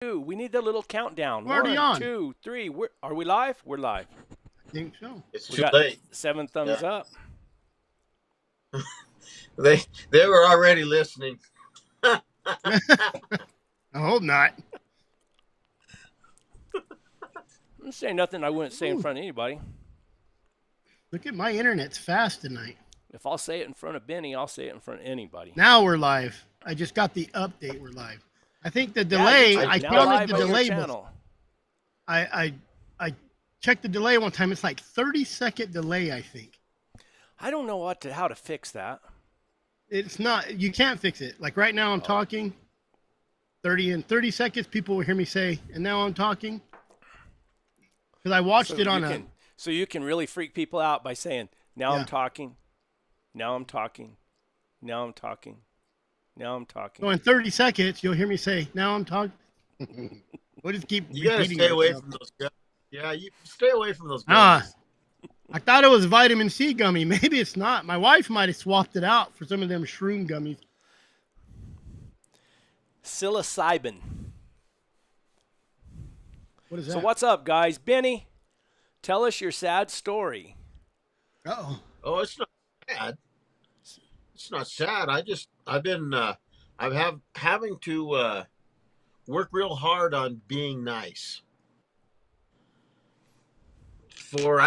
two. We need the little countdown. We're already 1, on. 2, 3. Are we live? We're live. I think so. It's We too got late. 7 thumbs up. They were already listening. I hope not. I'm saying nothing I wouldn't say in front of anybody. Look at my internet's fast tonight. If I'll say it in front of Benny, I'll say it in front of anybody. Now we're live. I just got the update. We're live. I think the delay. Yeah, I now counted live the on your delay. channel. I checked the delay one time. It's like 30-second delay. I think. I don't know how to fix that. It's not. You can't fix it. Like right now, I'm talking. 30 seconds, people will hear me say, and now I'm talking. Because I watched it on a. So you can really freak people out by saying, now Yeah. I'm talking, now I'm talking, now I'm talking, now I'm talking. So in 30 seconds, you'll hear me say, now I'm talking. We'll just keep You gotta repeating stay away ourselves. from those gummies. Yeah, you stay away from those Ah, gummies. I thought it was vitamin C gummy. Maybe it's not. My wife might have swapped it out for some of them shroom gummies. Psilocybin. What is that? So what's up, guys? Benny, tell us your sad story. Uh-oh. Oh, it's not sad. It's not sad. I've been having to work real hard on being nice. For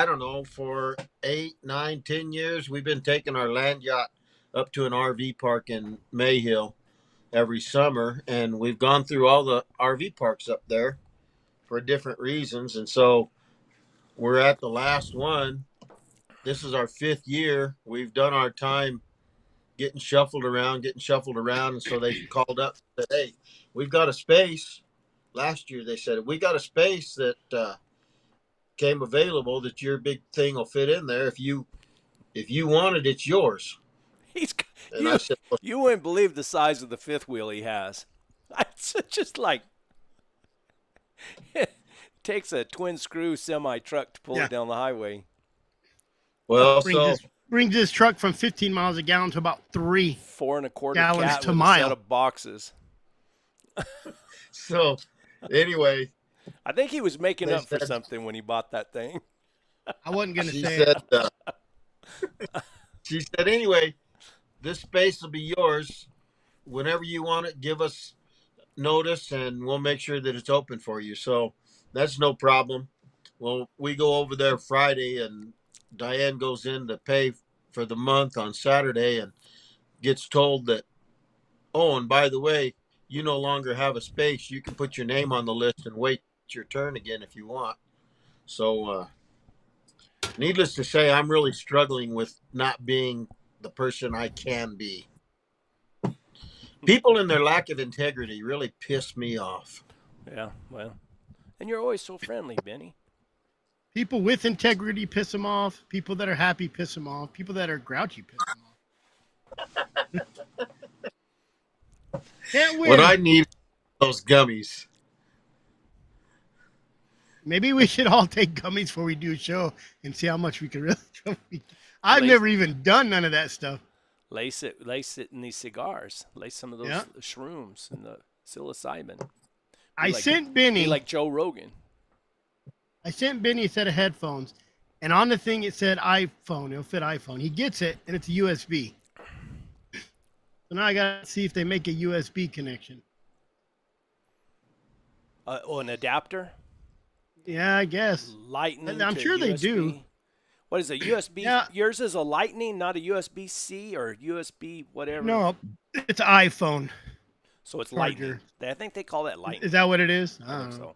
8, 9, 10 years, we've been taking our land yacht up to an RV park in Mayhill every summer, and we've gone through all the RV parks up there for different reasons, and so we're at the last one. This is our 5th year. We've done our time getting shuffled around, and so they called up and said, hey, we've got a space. Last year they said, we got a space that came available that your big thing will fit in there. If you want it, it's yours. And I said, well, You wouldn't believe the size of the fifth wheel he has. It's just like it takes a twin screw semi truck to pull it down the highway. well, brings this truck from 15 miles a gallon to about 3 4 1/4 gallons cat to with mile. a set of boxes. so anyway, I think he was making They up for said- something when he bought that thing. I wasn't going to she say said, it. she said, anyway, this space will be yours. Whenever you want it, give us notice, and we'll make sure that it's open for you. So that's no problem. Well, we go over there Friday, and Diane goes in to pay for the month on Saturday and gets told that, oh, and by the way, you no longer have a space. You can put your name on the list and wait your turn again if you want. So, needless to say, I'm really struggling with not being the person I can be. People in their lack of integrity really piss me off. Yeah, well. And you're always so friendly, Benny. People with integrity piss them off. People that are happy piss them off. People that are grouchy piss them off. Can't win. What I need those gummies. Maybe we should all take gummies before we do a show and see how much we can really. I've Lace- never even done none of that stuff. Lace it in these cigars. Lace some of those shrooms and the psilocybin. Sent Be Benny. like Joe Rogan. I sent Benny a set of headphones, and on the thing it said iPhone. It'll fit iPhone. He gets it, and it's a USB. So now I gotta see if they make a USB connection. An adapter? Yeah, I guess. Lightning. I'm to sure they USB. do. What is a USB? Yeah. Yours is a Lightning, not a USB-C or USB whatever. No, it's iPhone. So it's Charger. Lightning. I think they call that Lightning. Is that what it is? I think so.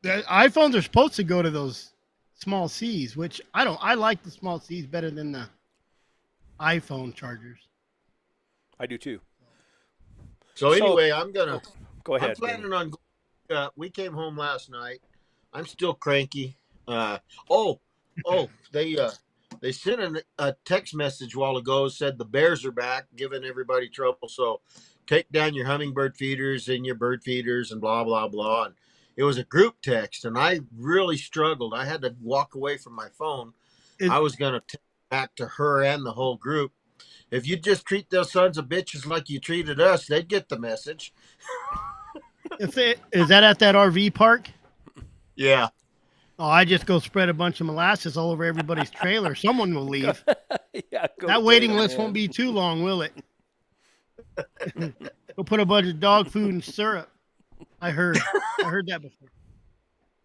The iPhones are supposed to go to those small C's, which I don't. I like the small C's better than the iPhone chargers. I do too. So anyway, I'm gonna. Go ahead. I'm planning on. We came home last night. I'm still cranky. They sent a text message a while ago. Said the bears are back, giving everybody trouble. So take down your hummingbird feeders and your bird feeders and blah blah blah. And it was a group text, and I really struggled. I had to walk away from my phone. I was gonna text back to her and the whole group. If you just treat those sons of bitches like you treated us, they'd get the message. Is that at that RV park? Yeah. Oh, I just go spread a bunch of molasses all over everybody's trailer. Someone will leave. Yeah, go That take waiting 'em list in. won't be too long, will it? Go put a bunch of dog food and syrup. I heard that before.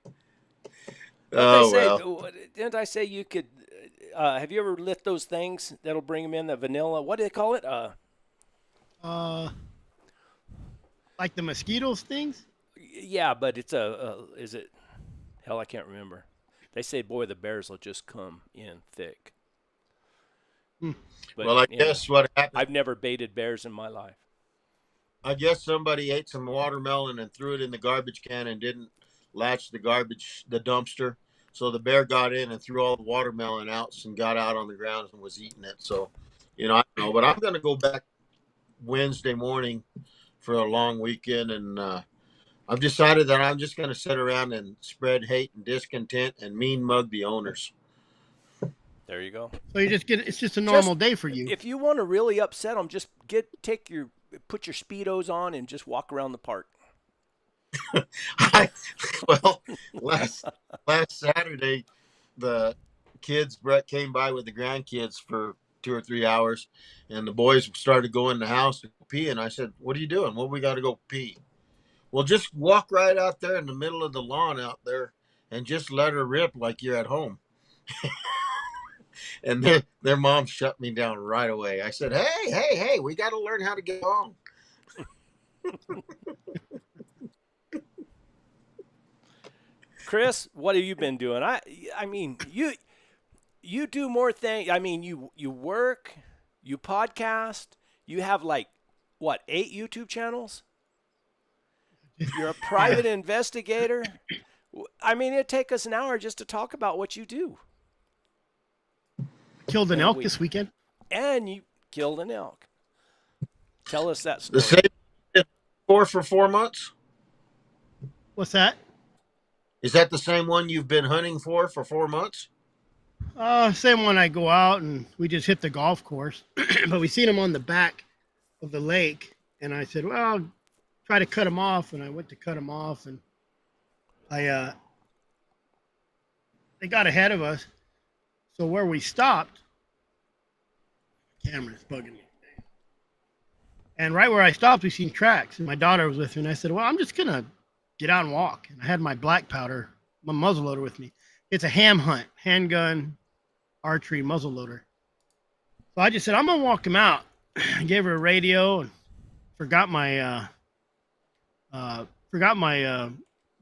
Don't they Oh say? well. Didn't I say you could? Have you ever lit those things that'll bring them in? The vanilla. What do they call it? Uh, like the mosquito stings? Yeah, but it's Is it? Hell, I can't remember. They say, boy, the bears will just come in thick. Hmm. But Well, I guess what happened. I've never baited bears in my life. I guess somebody ate some watermelon and threw it in the garbage can and didn't latch the dumpster. So the bear got in and threw all the watermelon out and got out on the ground and was eating it. So, I don't know. But I'm going to go back Wednesday morning for a long weekend. And I've decided that I'm just going to sit around and spread hate and discontent and mean mug the owners. There you go. So it's just a normal day for you. If you want to really upset them, just put your Speedos on and just walk around the park. Last Saturday, the Brett came by with the grandkids for 2 or 3 hours, and the boys started going in the house to pee. And I said, "What are you doing?" "Well, we got to go pee." "Well, just walk right out there in the middle of the lawn out there and just let her rip like you're at home." And their mom shut me down right away. I said, hey, we got to learn how to get along. Chris, what have you been doing? I mean, you do more things. I mean, you work, you podcast, you have like what, 8 YouTube channels? You're a private investigator. I mean, it'd take us an hour just to talk about what you do. Killed an elk this weekend. And you killed an elk. Tell us that story. The same 4 for 4 months? What's that? Is that the same one you've been hunting for 4 months? Same one. I go out and we just hit the golf course, but we seen him on the back of the lake, and I said, well, I'll try to cut him off, and I went to cut him off, and they got ahead of us. So where we stopped, camera's bugging me. And right where I stopped, we seen tracks, and my daughter was with me, and I said, well, I'm just gonna get out and walk. And I had my black powder, my muzzleloader with me. It's a ham hunt, handgun, archery muzzleloader. So I just said, I'm gonna walk him out. I gave her a radio and forgot my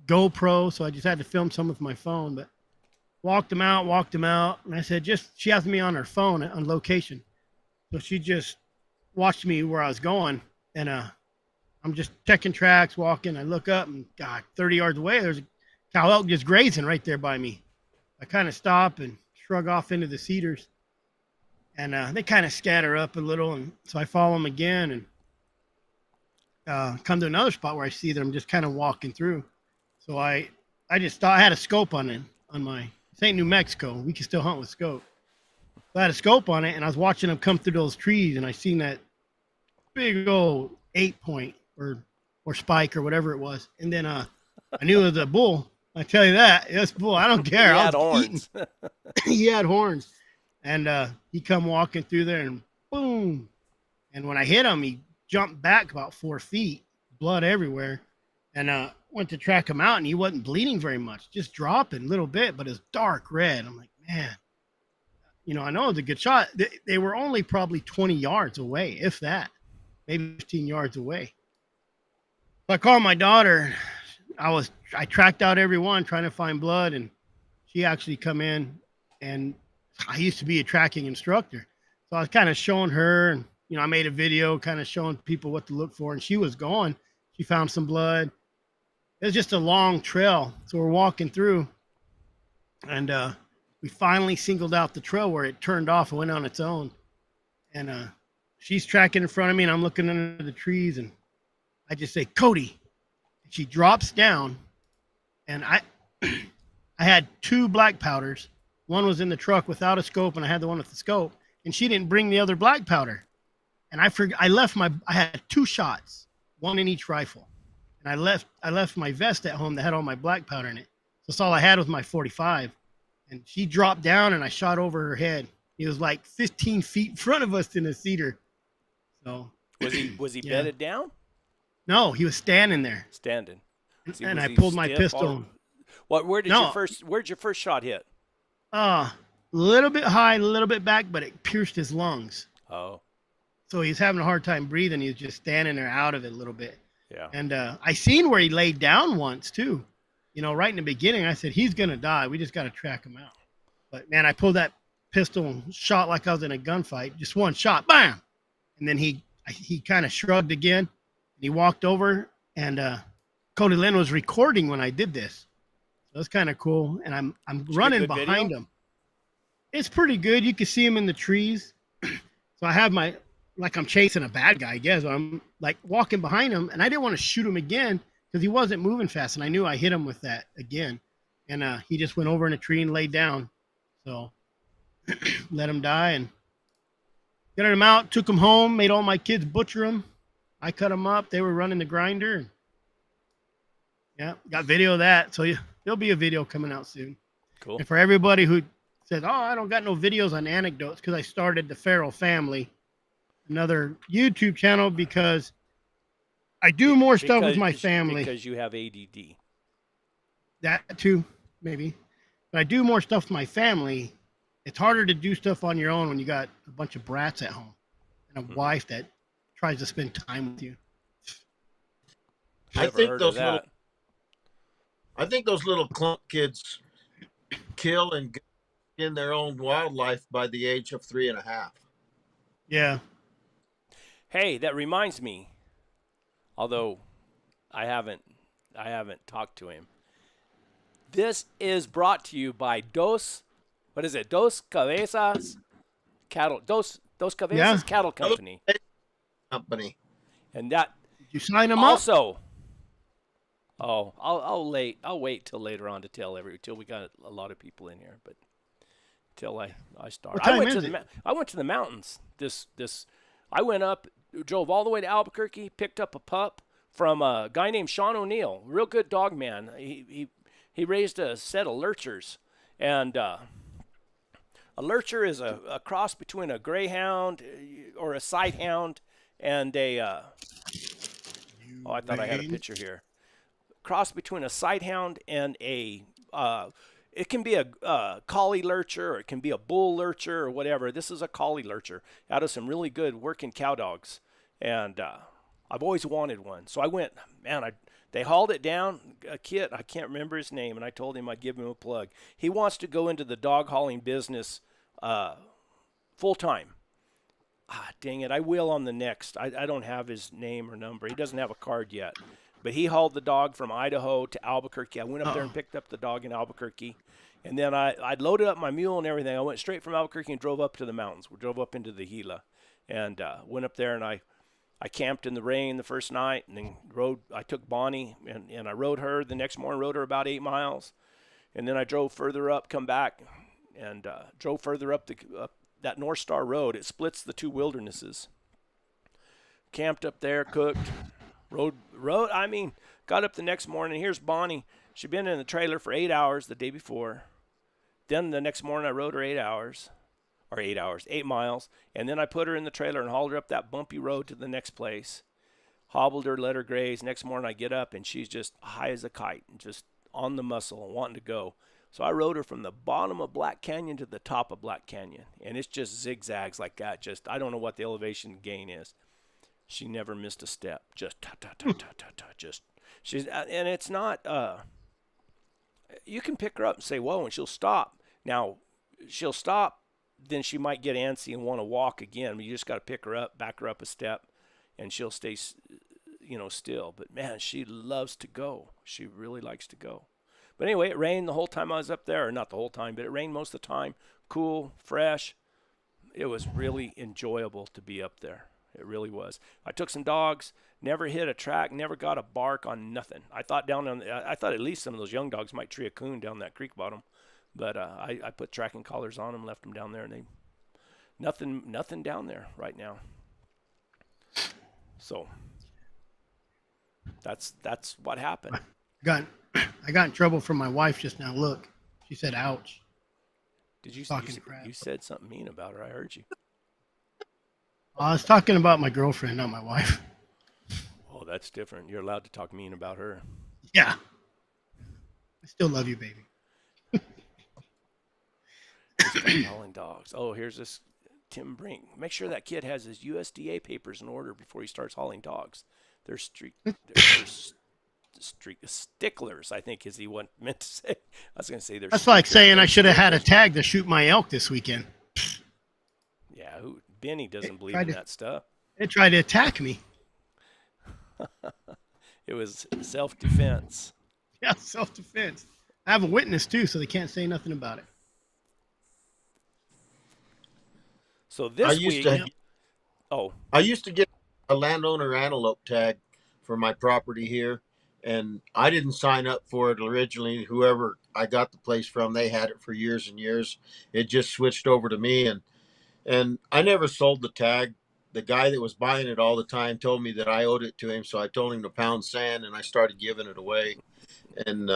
GoPro, so I just had to film some with my phone. But walked him out, and I said, she has me on her phone on location. So she just watched me where I was going, and I'm just checking tracks, walking. I look up, and God, 30 yards away, there's a cow elk just grazing right there by me. I kind of stop and shrug off into the cedars, and they kind of scatter up a little, and so I follow them again, and come to another spot where I see them just kind of walking through. So I just thought I had a scope on my St. New Mexico. We can still hunt with scope. So I had a scope on it, and I was watching them come through those trees, and I seen that big old 8-point or spike or whatever it was. And then I knew it was a bull. I tell you that. It's bull. I don't care. He had horns. He had horns. And he come walking through there, and boom. And when I hit him, he jumped back about 4 feet, blood everywhere. And went to track him out, and he wasn't bleeding very much, just dropping a little bit, but it's dark red. I'm like, man, I know it's a good shot. They were only probably 20 yards away, if that, maybe 15 yards away. So I called my daughter. I tracked out everyone trying to find blood, and she actually come in, and I used to be a tracking instructor. So I was kind of showing her, and, I made a video kind of showing people what to look for, and she was going. She found some blood. It was just a long trail. So we're walking through, and we finally singled out the trail where it turned off and went on its own. And she's tracking in front of me, and I'm looking under the trees, and I just say, Cody. She drops down, and I had 2 black powders. One was in the truck without a scope, and I had the one with the scope, and she didn't bring the other black powder. And I had 2 shots, one in each rifle. and I left my vest at home that had all my black powder in it. So that's all I had was my 45. And she dropped down, and I shot over her head. He was like 15 feet in front of us in a cedar. So Was he yeah, bedded down? no, he was standing there, Standing. and Was I he pulled my stiff? pistol. What? No, Where'd your first shot hit? a little bit high, a little bit back, but it pierced his lungs. Oh, So he's having a hard time breathing. He was just standing there out of it a little bit. yeah. And I seen where he laid down once too. You know, right in the beginning, I said, he's going to die. We just got to track him out. But man, I pulled that pistol and shot like I was in a gunfight. Just one shot, bam. And then he kind of shrugged again. And he walked over, and Cody Lynn was recording when I did this. So that's kind of cool. And I'm Did you get running good behind video? him. It's pretty good. You can see him in the trees. So I have my, like I'm chasing a bad guy, I guess. I'm like walking behind him, and I didn't want to shoot him again because he wasn't moving fast, and I knew I hit him with that again. And he just went over in a tree and laid down. So let him die and got him out, took him home, made all my kids butcher him. I cut him up. They were running the grinder. And yeah, got video of that. So there'll be a video coming out soon. Cool. And for everybody who says, oh, I don't got no videos on anecdotes, because I started the Farrell Family, another YouTube channel, because I do more stuff with my family. Because you have ADD. That too, maybe. But I do more stuff with my family. It's harder to do stuff on your own when you got a bunch of brats at home and a wife that tries to spend time with you. I Never think heard those of that. I think those little clump kids kill and get in their own wildlife by the age of 3.5. Yeah. Hey, that reminds me. Although I haven't talked to him. This is brought to you by Dos Cabezas Cattle Cabezas Yeah. Cattle Company. Company. And that Did you sign them up? also I'll wait till later on to tell till we got a lot of people in here, but till I start. What time is it? I went to the mountains. I went up, drove all the way to Albuquerque, picked up a pup from a guy named Sean O'Neill, real good dog man. He raised a set of lurchers, and a lurcher is a cross between a greyhound or a sighthound and a I thought I had a picture here. Cross between a sighthound and a it can be a collie lurcher, or it can be a bull lurcher, or whatever. This is a collie lurcher out of some really good working cow dogs, and I've always wanted one. So I went, man. They hauled it down. A kid, I can't remember his name, and I told him I'd give him a plug. He wants to go into the dog hauling business full time. Dang it, I will on the next. I don't have his name or number. He doesn't have a card yet. But he hauled the dog from Idaho to Albuquerque. I went up there and picked up the dog in Albuquerque. And then I'd loaded up my mule and everything. I went straight from Albuquerque and drove up to the mountains. We drove up into the Gila and went up there, and I camped in the rain the first night, and then I took Bonnie, and I rode her the next morning, rode her about 8 miles. And then I drove further up, come back, and drove further up that North Star Road. It splits the two wildernesses. Camped up there, cooked, rode. Got up the next morning. Here's Bonnie. She'd been in the trailer for 8 hours the day before. Then the next morning I rode her 8 miles. And then I put her in the trailer and hauled her up that bumpy road to the next place. Hobbled her, let her graze. Next morning I get up and she's just high as a kite and just on the muscle and wanting to go. So I rode her from the bottom of Black Canyon to the top of Black Canyon. And it's just zigzags like that. Just, I don't know what the elevation gain is. She never missed a step. Just ta-ta-ta-ta-ta-ta. Just, she's, and it's not, you can pick her up and say, whoa, and she'll stop. Now, she'll stop, then she might get antsy and want to walk again. You just got to pick her up, back her up a step, and she'll stay, still. But man, she loves to go. She really likes to go. But anyway, it rained the whole time I was up there, or not the whole time, but it rained most of the time. Cool, fresh. It was really enjoyable to be up there. It really was. I took some dogs, never hit a track, never got a bark on nothing. I thought at least some of those young dogs might tree a coon down that creek bottom. But I put tracking collars on them, left them down there, and nothing down there right now. So That's what happened. Got I got in trouble from my wife just now. Look, she said, "Ouch." Did you Talking crap. you said something mean about her? I heard you. I was talking about my girlfriend, not my wife. Oh, that's different. You're allowed to talk mean about her. Yeah, I still love you, baby. Just started hauling dogs. Oh, here's this Tim Brink. Make sure that kid has his USDA papers in order before he starts hauling dogs. They're sticklers, I think, is he what meant to say. I was going to say they're. That's like saying I should have had a sticklers. tag to shoot my elk this weekend. Yeah, Benny doesn't believe tried in to- that stuff. They tried to attack me. It was self-defense. Yeah, self-defense. I have a witness too, so they can't say nothing about it. So I this used week, to oh, I used to get a landowner antelope tag for my property here, and I didn't sign up for it originally. Whoever I got the place from, they had it for years and years. It just switched over to me, and I never sold the tag. The guy that was buying it all the time told me that I owed it to him, so I told him to pound sand, and I started giving it away. And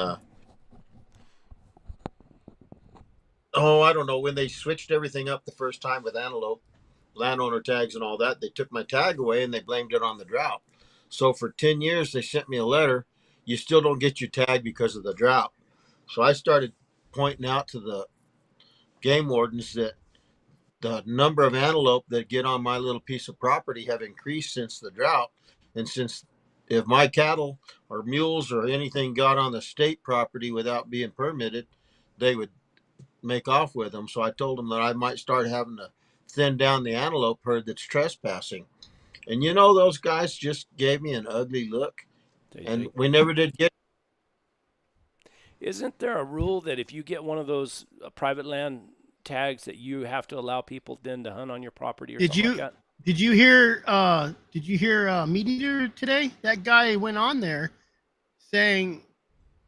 I don't know, when they switched everything up the first time with antelope, landowner tags and all that, they took my tag away and they blamed it on the drought. So for 10 years, they sent me a letter. You still don't get your tag because of the drought. So I started pointing out to the game wardens that the number of antelope that get on my little piece of property have increased since the drought. And since if my cattle or mules or anything got on the state property without being permitted, they would make off with them. So I told them that I might start having to thin down the antelope herd that's trespassing. And those guys just gave me an ugly look, and we never did get. isn't there a rule that if you get one of those private land tags that you have to allow people then to hunt on your property or Did something you like that? did you hear Meat Eater today? That guy went on there saying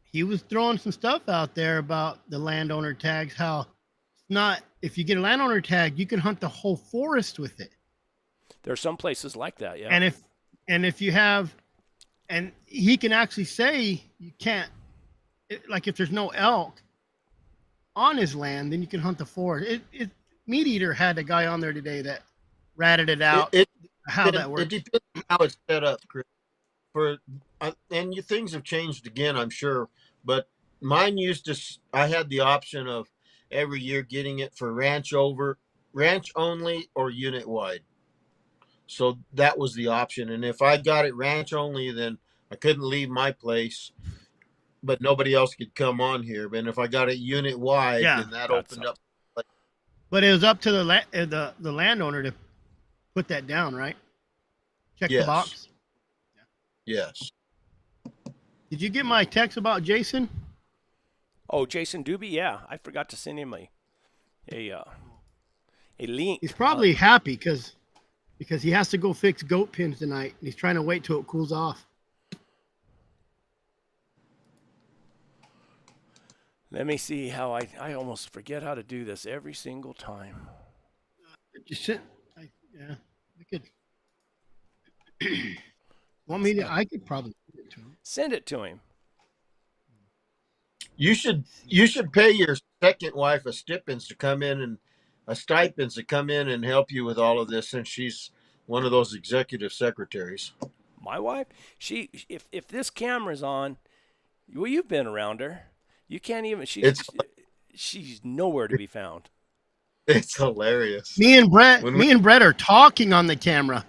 he was throwing some stuff out there about the landowner tags. How it's not, if you get a landowner tag, you can hunt the whole forest with it. There are some places like that, yeah. And if you have, and he can actually say you can't, like if there's no elk on his land, then you can hunt the forest. Meat Eater had a guy on there today that ratted it out how that works. It depends on how it's set up, Chris. Things have changed again, I'm sure. But mine I had the option of every year getting it for ranch only, or unit wide. So that was the option. And if I got it ranch only, then I couldn't leave my place, but nobody else could come on here. But if I got it unit wide, Yeah. then that That's opened up. But it was up to the landowner to put that down, right? Check the box. Yes. Did you get my text about Jason? Oh, Jason Doobie, yeah. I forgot to send him a link. He's probably happy because he has to go fix goat pins tonight, and he's trying to wait till it cools off. Let me see how I almost forget how to do this every single time. Yeah, I could. Want me to? I could probably send it to him. Send it to him. You should pay your second wife a stipends to come in and help you with all of this, since she's one of those executive secretaries. My wife, if this camera's on, well, you've been around her. You can't even. She's nowhere to be found. It's hilarious. Me and Brett are talking on the camera,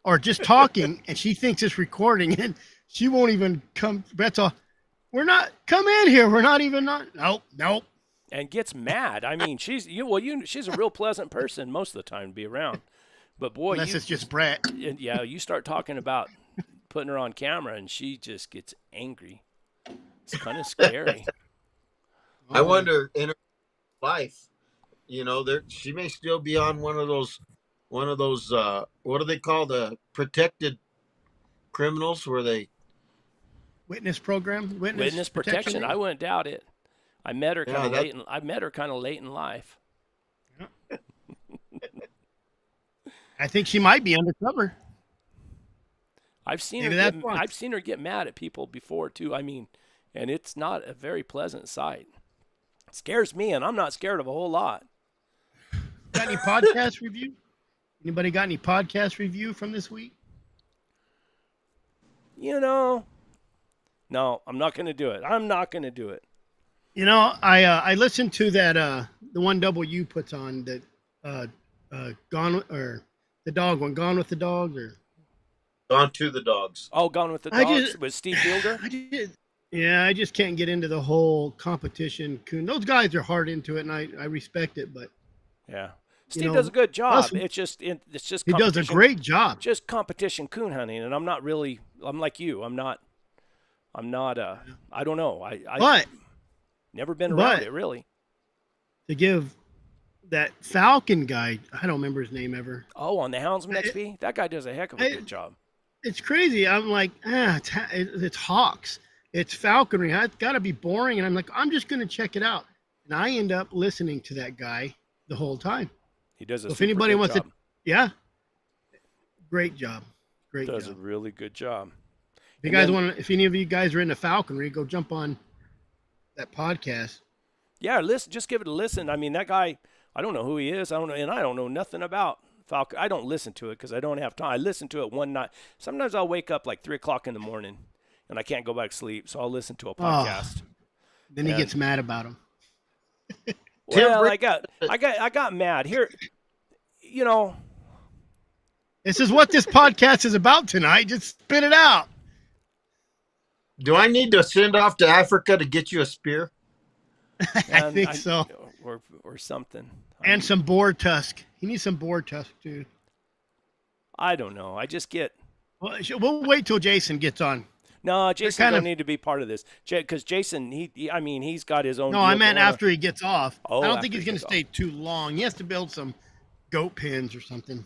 or just talking, and she thinks it's recording, and she won't even come. Brett's all, "We're not. Come in here. We're not even on." Nope. And gets mad. I mean, she's a real pleasant person most of the time to be around. But boy, Unless it's just Brett. Yeah, you start talking about putting her on camera, and she just gets angry. It's kind of scary. I wonder in her life, she may still be on one of those what do they call, the protected criminals, where they Witness program. Witness protection. I wouldn't doubt it. I met her kind of Yeah, late. I met her kind of late in life. I think she might be undercover. Maybe that's why. I've seen her get mad at people before too. I mean, and it's not a very pleasant sight. It scares me, and I'm not scared of a whole lot. Got any podcast review? Anybody got any podcast review from this week? You know, no, I'm not going to do it. I'm not going to do it. You know, I listened to that the one W puts on that Gone or the dog one, Gone with the Dog or Gone to the Dogs. Oh, Gone with the I Dogs just- with Steve Fielder. I just can't get into the whole competition. Those guys are hard into it, and I respect it, but Yeah, Steve know, does a good job. us- It's just he does a competition- great job. just competition coon hunting, and I'm not really. I'm like you. I'm not. I don't know. I But never been around but- it really. to give that Falcon guy, I don't remember his name ever. Oh, on the Houndsman It- XP, that guy does a heck of a it- good job. It's crazy. I'm like, it's Hawks. It's falconry. It's got to be boring. And I'm like, I'm just going to check it out. And I end up listening to that guy the whole time. He does a If super anybody good wants job. to, yeah. Great job. Great Does a job. really good job. If you and guys then- want to, if any of you guys are into falconry, go jump on that podcast. Yeah, listen. Just give it a listen. I mean, that guy. I don't know who he is. I don't know, and I don't know nothing about Falcon. I don't listen to it because I don't have time. I listen to it one night. Sometimes I'll wake up like 3 o'clock in the morning, and I can't go back to sleep, so I'll listen to a podcast. Then he Yeah. gets mad about him. Well, I got mad here. You know, This is what this podcast is about tonight. Just spit it out. Do I need to send off to Africa to get you a spear? I think so. or something. And some boar tusk. He needs some boar tusk too. I don't know. I just get Well, we'll wait till Jason gets on. no. Jason kind don't of- need to be part of this because Jason. I mean, he's got his own. No, deal I meant going on. after he gets off. Oh, I don't after think he's he going to gets stay too long. He has to build some goat pens or something.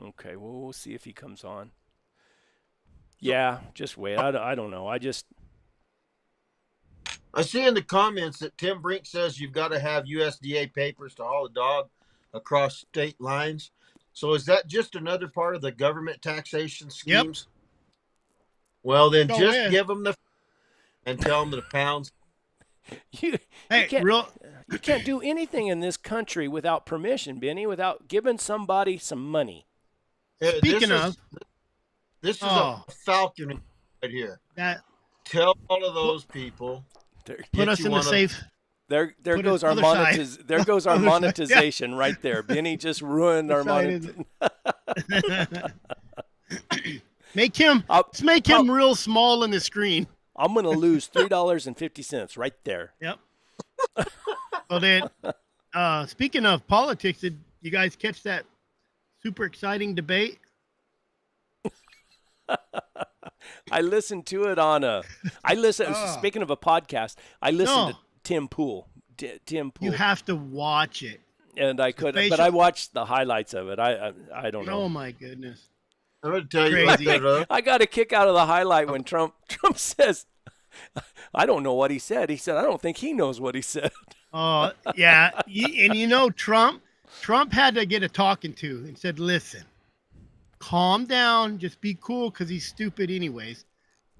Okay, well, we'll see if he comes on. Yeah, just wait. I don't know. I see in the comments that Tim Brink says you've got to have USDA papers to haul a dog across state lines. So is that just another part of the government taxation Yep. schemes? Well, then Go just ahead. give them the and tell them the pounds. you Hey, can't, real. you can't do anything in this country without permission, Benny, without giving somebody some money. Speaking this is Oh. a falcon right here. That Tell all of those people. There, put Get us you in the one of- safe. there Put goes it our other side. there goes our Other side, yeah. monetization right there. Benny just ruined our Side is monetization. Make him. I'll- Let's make him real small in the screen. I'm gonna lose $3.50 right there. Yep. Well then, speaking of politics, did you guys catch that super exciting debate? I listened to it on I listen. Oh. Speaking of a podcast, I listened No. to Tim Pool. Tim Pool. You have to watch it. And I could, facial- but I watched the highlights of it. I don't know. Oh my goodness. I'm going to tell you Crazy. what that, I got a kick out of the highlight when Trump says, "I don't know what he said." He said, "I don't think he knows what he said." Oh yeah, and you know Trump had to get a talking to and said, "Listen, calm down, just be cool, because he's stupid anyways."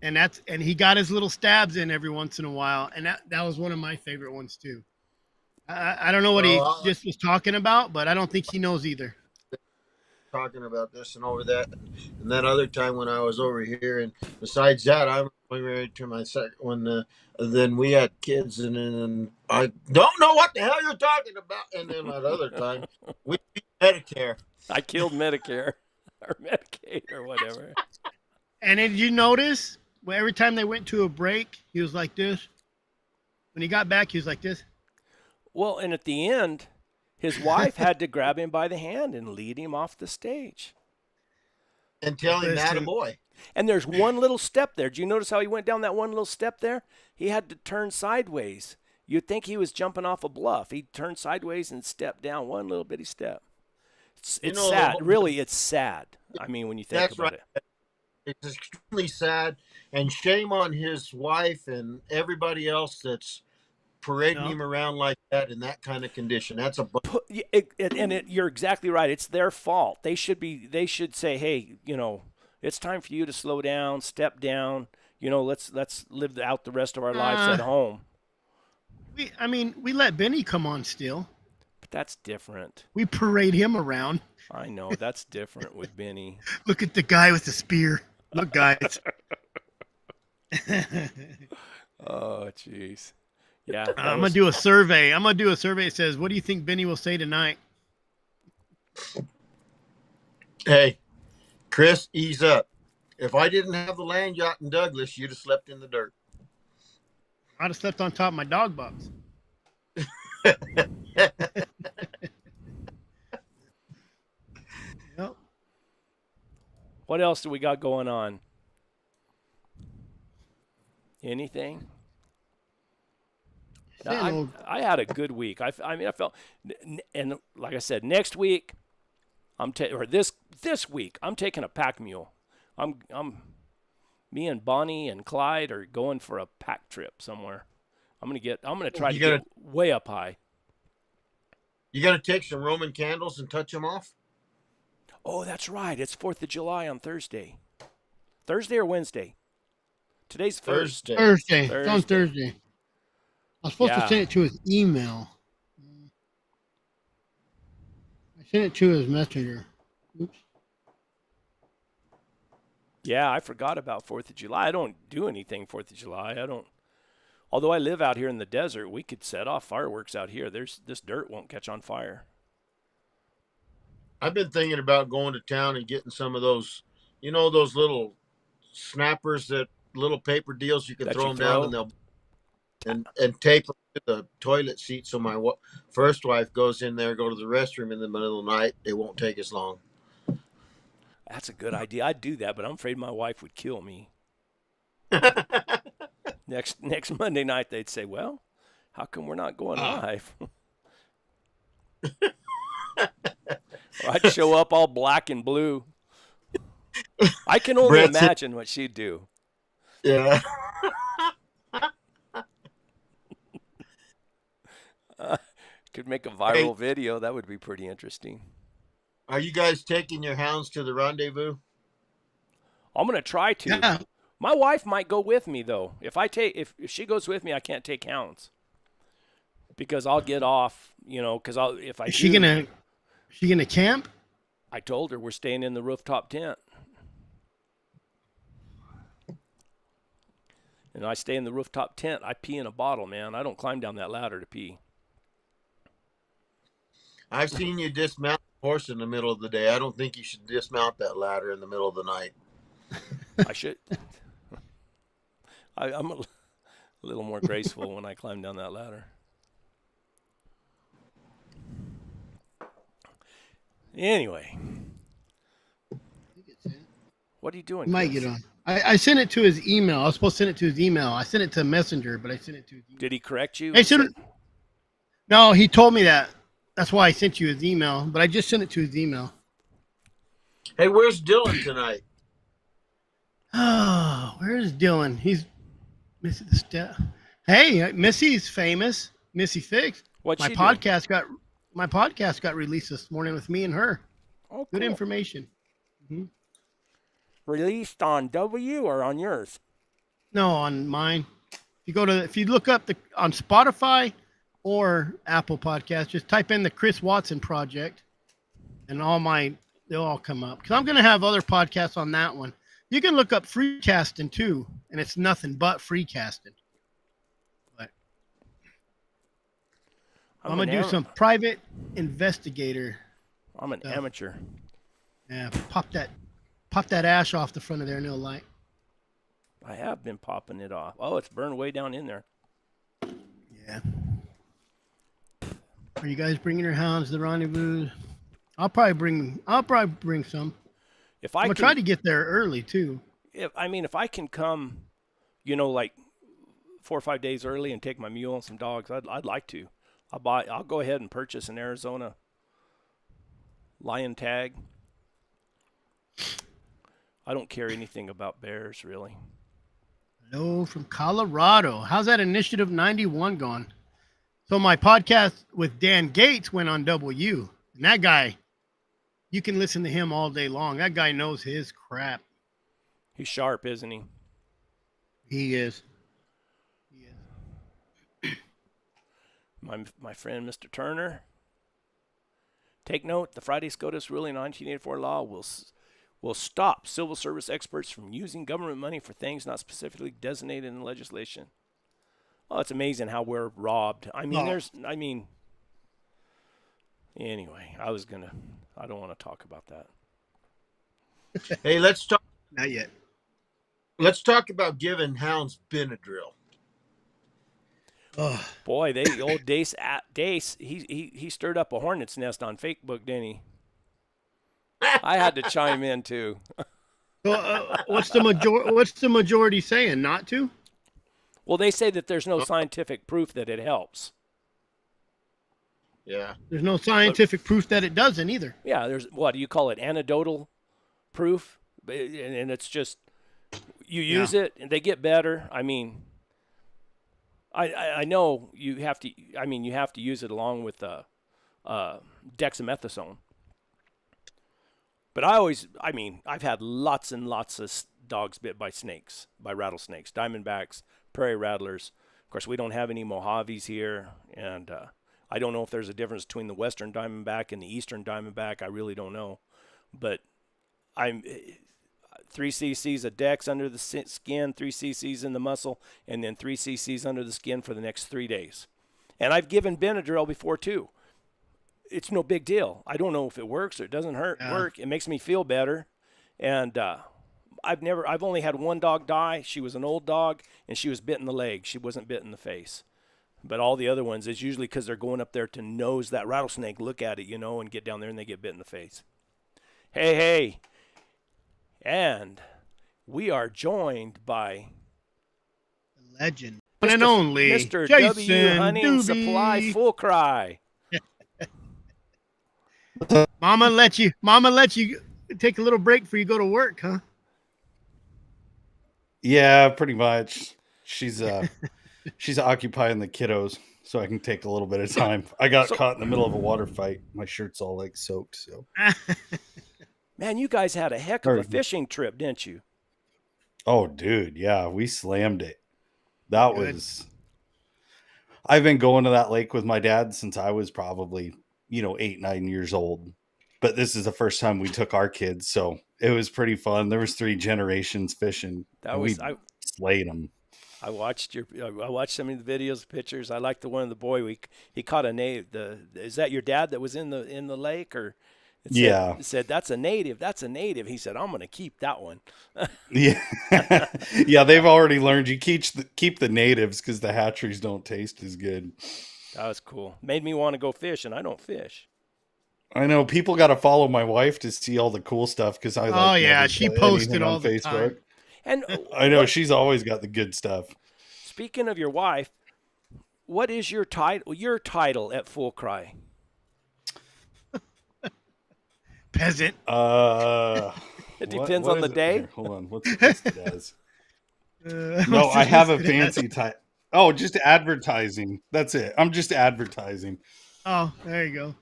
And he got his little stabs in every once in a while, and that was one of my favorite ones too. I don't know what Well, he just was talking about, but I don't think he knows either. talking about this and over that. And that other time when I was over here. And besides that, I'm married to my second one. Then we had kids. And then I don't know what the hell you're talking about. And then that other time, we beat Medicare. I killed Medicare or Medicaid or whatever. And did you notice? Well, every time they went to a break, he was like this. When he got back, he was like this. Well, and at the end, his wife had to grab him by the hand and lead him off the stage. And tell him that a Listen. boy. And there's one little step there. Did you notice how he went down that one little step there? He had to turn sideways. You'd think he was jumping off a bluff. He turned sideways and stepped down one little bitty step. It's You know, sad. the- Really, it's sad. I mean, when you think That's about right. it. It's extremely sad. And shame on his wife and everybody else that's parading No. him around like that in that kind of condition. That's a You're exactly right. It's their fault. They should say, hey, It's time for you to slow down, step down. Let's live out the rest of our lives Uh, at home. we let Benny come on still. But that's different. We parade him around. I know that's different with Benny. Look at the guy with the spear. Look, guys. Oh, jeez. Yeah, I'm gonna do a survey. That says, "What do you think Benny will say tonight?" Hey, Chris, ease up. If I didn't have the land yacht in Douglas, you'd have slept in the dirt. I'd have slept on top of my dog box. Yep. What else do we got going on? Anything? I had a good week. I felt, and like I said, next week, this week, I'm taking a pack mule. Me and Bonnie and Clyde are going for a pack trip somewhere. I'm gonna try to get way up high. You gonna take some Roman candles and touch them off? Oh, that's right. It's 4th of July on Thursday. Thursday or Wednesday? Today's Thursday. Thursday. It's on Thursday. I was supposed to send it to his email. I sent it to his messenger. Oops. Yeah, I forgot about 4th of July. I don't do anything 4th of July. I don't. Although I live out here in the desert, we could set off fireworks out here. This dirt won't catch on fire. I've been thinking about going to town and getting some of those, those little snappers, that little paper deals you can throw them down, and they'll and tape them to the toilet seat. So my first wife goes in there, go to the restroom in the middle of the night. It won't take as long. That's a good idea. I'd do that, but I'm afraid my wife would kill me. Next Monday night, they'd say, "Well, how come we're not going live?" Or I'd show up all black and blue. I can only imagine what she'd do. Yeah. Could make a viral video. That would be pretty interesting. Are you guys taking your hounds to the rendezvous? I'm going to try to. Yeah. My wife might go with me, though. If she goes with me, I can't take hounds. Because I'll get off, because if I Is she gonna camp? I told her we're staying in the rooftop tent. And I stay in the rooftop tent. I pee in a bottle, man. I don't climb down that ladder to pee. I've seen you dismount a horse in the middle of the day. I don't think you should dismount that ladder in the middle of the night. I should. I'm a little more graceful when I climb down that ladder. Anyway. What are you doing? Might get on. I sent it to his email. I was supposed to send it to his email. I sent it to Messenger, but I sent it to his email. Did he correct you? No, he told me that. That's why I sent you his email, but I just sent it to his email. Hey, where's Dylan tonight? Oh, where's Dylan? He's Missy the step. Hey, Missy's famous. Missy Fix. My podcast got released this morning with me and her. Oh, cool. Good information. Mm-hmm. Released on W or on yours? No, on mine. If you look up on Spotify or Apple Podcasts, just type in the Chris Watson Project, and they'll all come up. Because I'm going to have other podcasts on that one. You can look up Freecasting too, and it's nothing but Freecasting. But I'm going to do some private investigator. I'm an amateur. Yeah, pop that ash off the front of there, no light. I have been popping it off. Oh, it's burned way down in there. Yeah. Are you guys bringing your hounds to the rendezvous? I'll probably bring some. I'm gonna try to get there early too. If I can come, like 4 or 5 days early and take my mule and some dogs, I'd like to. I'll go ahead and purchase an Arizona lion tag. I don't care anything about bears, really. Hello from Colorado. How's that Initiative 91 going? So my podcast with Dan Gates went on W. And that guy, you can listen to him all day long. That guy knows his crap. He's sharp, isn't he? He is. My friend, Mr. Turner. Take note: the Friday SCOTUS ruling 1984 law will stop civil service experts from using government money for things not specifically designated in legislation. Oh, it's amazing how we're robbed. I mean, anyway, I don't want to talk about that. Hey, let's talk. Not yet. Let's talk about giving hounds Benadryl. Oh, Boy, old Dace, he stirred up a hornet's nest on Facebook, didn't he? I had to chime in too. so, what's the majority saying? Not to? Well, they say that there's no scientific proof that it helps. Yeah. There's no scientific proof that it doesn't either. Yeah, there's, what do you call it, anecdotal proof, and it's just you use it and they get better. I mean, I know you have to. I mean, you have to use it along with dexamethasone. But I've had lots and lots of dogs bit by snakes, by rattlesnakes, diamondbacks, prairie rattlers. Of course, we don't have any Mojaves here, and I don't know if there's a difference between the western diamondback and the eastern diamondback. I really don't know. But I'm 3 cc's of dex under the skin, 3 cc's in the muscle, and then 3 cc's under the skin for the next 3 days. And I've given Benadryl before too. It's no big deal. I don't know if it works or it doesn't work. It makes me feel better. And I've only had one dog die. She was an old dog and she was bit in the leg. She wasn't bit in the face. But all the other ones, it's usually because they're going up there to nose that rattlesnake, look at it, and get down there and they get bit in the face. Hey. And we are joined by Legend. One and only Mr. Jason W. Hunting Doobie. Supply Full Cry. Mama let you take a little break before you go to work, huh? Yeah, pretty much. She's occupying the kiddos, so I can take a little bit of time. I got caught in the middle of a water fight. My shirt's all like soaked. So, man, you guys had a heck of a fishing trip, didn't you? Oh, dude, yeah, we slammed it. That Good. was. I've been going to that lake with my dad since I was probably 8, 9 years old. But this is the first time we took our kids, so it was pretty fun. There was 3 generations fishing. We slayed them. I watched some of the videos, pictures. I liked the one of the boy. He caught a native. Is that your dad that was in the lake, or? It said that's a native. That's a native. He said, I'm going to keep that one. Yeah, yeah. They've already learned you keep the natives because the hatcheries don't taste as good. That was cool. Made me want to go fish, and I don't fish. I know people got to follow my wife to see all the cool stuff because I. Oh yeah, she posted all the time. And I know she's always got the good stuff. Speaking of your wife, what is your title? Your title at Full Cry? Peasant. It depends on the day. Here, hold on. What's it as? No, I have a fancy title. Oh, just advertising. That's it. I'm just advertising. Oh, there you go.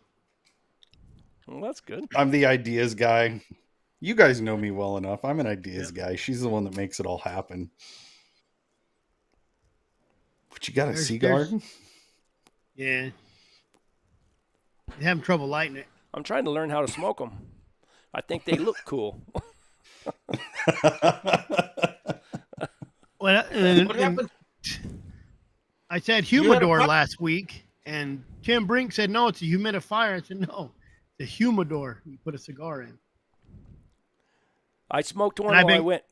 Well, that's good. I'm the ideas guy. You guys know me well enough. I'm an ideas guy. She's the one that makes it all happen. But you got a sea garden? Yeah. You're having trouble lighting it. I'm trying to learn how to smoke them. I think they look cool. Well, What happened? I said humidor last week, and Tim Brink said, no, it's a humidifier. I said, no, it's a humidor. You put a cigar in. I smoked one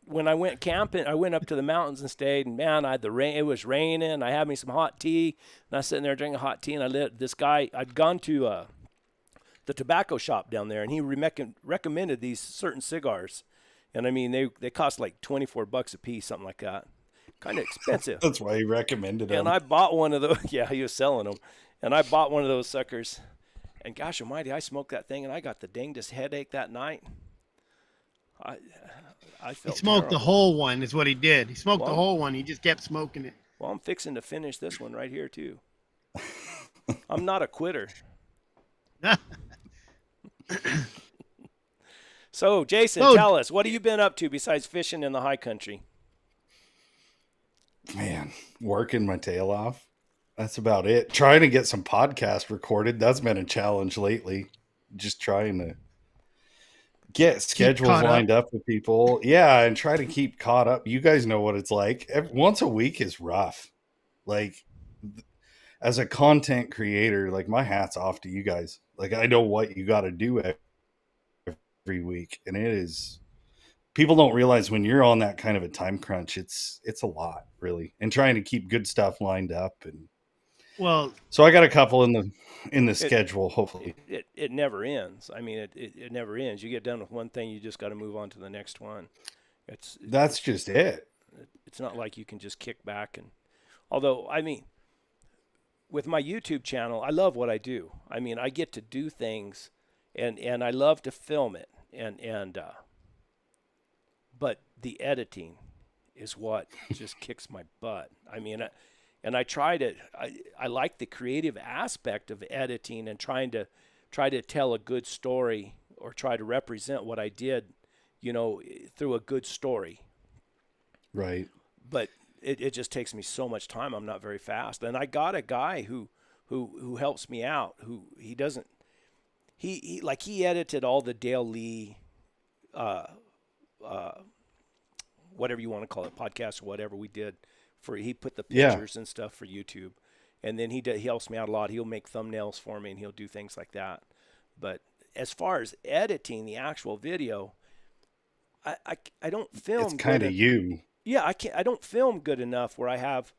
when I went camping. I went up to the mountains and stayed, and man, I had the rain. It was raining. I had me some hot tea, and I was sitting there drinking hot tea, and I lit this guy. I'd gone to the tobacco shop down there, and he recommended these certain cigars, and I mean they cost like $24 a piece, something like that. Kind of expensive. That's why he recommended them. And I bought one of those. Yeah, he was selling them, and I bought one of those suckers. And gosh almighty, I smoked that thing, and I got the dangest headache that night. I felt he smoked terrible. the whole one is what he did. He smoked the whole one. He just kept smoking it. Well, I'm fixing to finish this one right here too. I'm not a quitter. So, Jason, So, tell us, what have you been up to besides fishing in the high country? Man, working my tail off. That's about it. Trying to get some podcasts recorded. That's been a challenge lately. Just trying to get keep schedules caught up. lined up with people. Yeah, and try to keep caught up. You guys know what it's like. Once a week is rough. Like, as a content creator, like, my hat's off to you guys. Like, I know what you got to do every week, and it is. People don't realize when you're on that kind of a time crunch, it's a lot, really, and trying to keep good stuff lined up. And Well, so I got a couple in the It, schedule. Hopefully, it never ends. I mean, it never ends. You get done with one thing, you just got to move on to the next one. that's just it. It's not like you can just kick back. And although, I mean, with my YouTube channel, I love what I do. I mean, I get to do things, and I love to film it, and but the editing is what just kicks my butt. I mean, and I try to. I like the creative aspect of editing and trying to tell a good story or try to represent what I did, through a good story. Right. But it just takes me so much time. I'm not very fast. And I got a guy who helps me out. Who he doesn't. He edited all the Dale Lee, whatever you want to call it, podcast or whatever we did. He put the Yeah. pictures and stuff for YouTube, and then he helps me out a lot. He'll make thumbnails for me and he'll do things like that. But as far as editing the actual video, I don't film. It's kind of you. Yeah, I don't film good enough where I have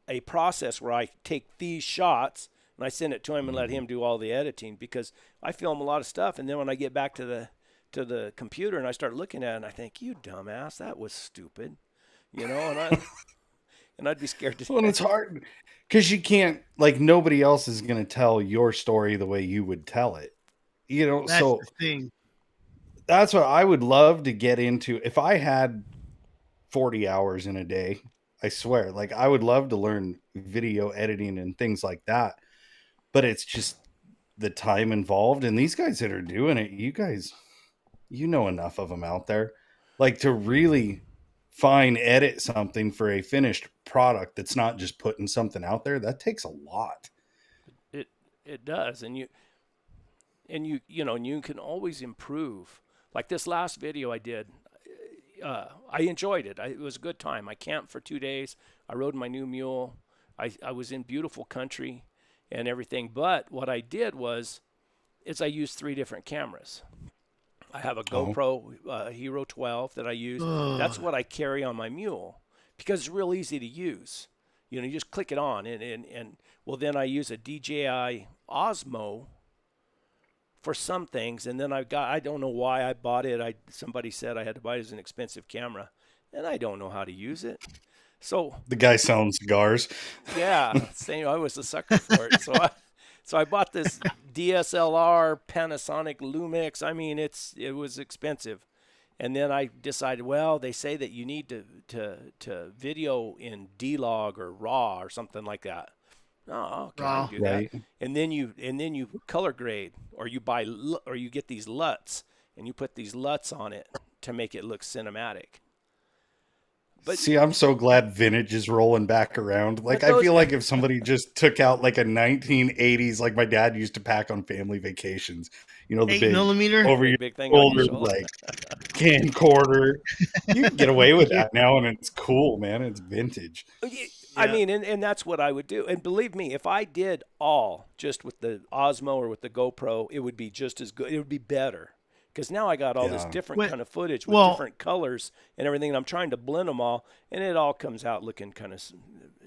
a process where I take these shots and I send it to him and let him do all the editing, because I film a lot of stuff, and then when I get back to the computer and I start looking at it, and I think, you dumbass, that was stupid, and I'd be scared to. Well, it's hard because you can't, like, nobody else is going to tell your story the way you would tell it. that's So the thing. that's what I would love to get into. If I had 40 hours in a day, I swear, like, I would love to learn video editing and things like that. But it's just the time involved. And these guys that are doing it, you guys, enough of them out there, like, to really edit something for a finished product that's not just putting something out there. That takes a lot. It does, and you can always improve. Like this last video I did, I enjoyed it. It was a good time. I camped for 2 days. I rode my new mule. I was in beautiful country and everything. But what I did is I used 3 different cameras. I have a GoPro Hero 12 that I use. That's what I carry on my mule because it's real easy to use. You just click it on, and well, then I use a DJI Osmo for some things, and then I don't know why I bought it. Somebody said I had to buy it as an expensive camera, and I don't know how to use it. So The guy selling cigars. yeah, same. I was a sucker for it. So I bought this DSLR Panasonic Lumix. I mean, it was expensive, and then I decided, well, they say that you need to video in D-Log or RAW or something like that. Oh, okay, I can do Right. that. And then you color grade, or you get these LUTs and you put these LUTs on it to make it look cinematic. But See, I'm so glad vintage is rolling back around. Like, But I feel those- like if somebody just took out like a 1980s, like my dad used to pack on family vacations, the 8mm. over your big thing on your shoulder, shoulder. like, camcorder. You can get away with that now, and it's cool, man. It's vintage. I mean, and that's what I would do. And believe me, if I did all just with the Osmo or with the GoPro, it would be just as good. It would be better. Because now I got all this Yeah. different kind of footage with Well- different colors and everything, and I'm trying to blend them all, and it all comes out looking kind of.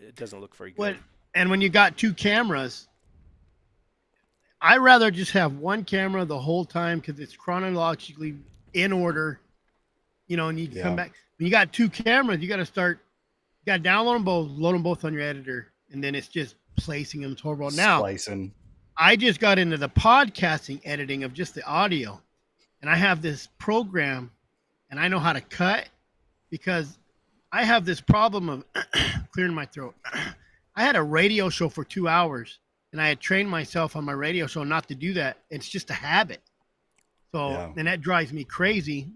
It doesn't look very good. And when you got 2 cameras, I rather just have one camera the whole time because it's chronologically in order. And you can come Yeah. back. When you got 2 cameras, you got to download them both, load them both on your editor, and then it's just placing them horrible. Now, Splicing. I just got into the podcasting editing of just the audio, and I have this program, and I know how to cut because I have this problem of clearing my throat. I had a radio show for 2 hours, and I had trained myself on my radio show not to do that. It's just a habit. So, Yeah. and that drives me crazy.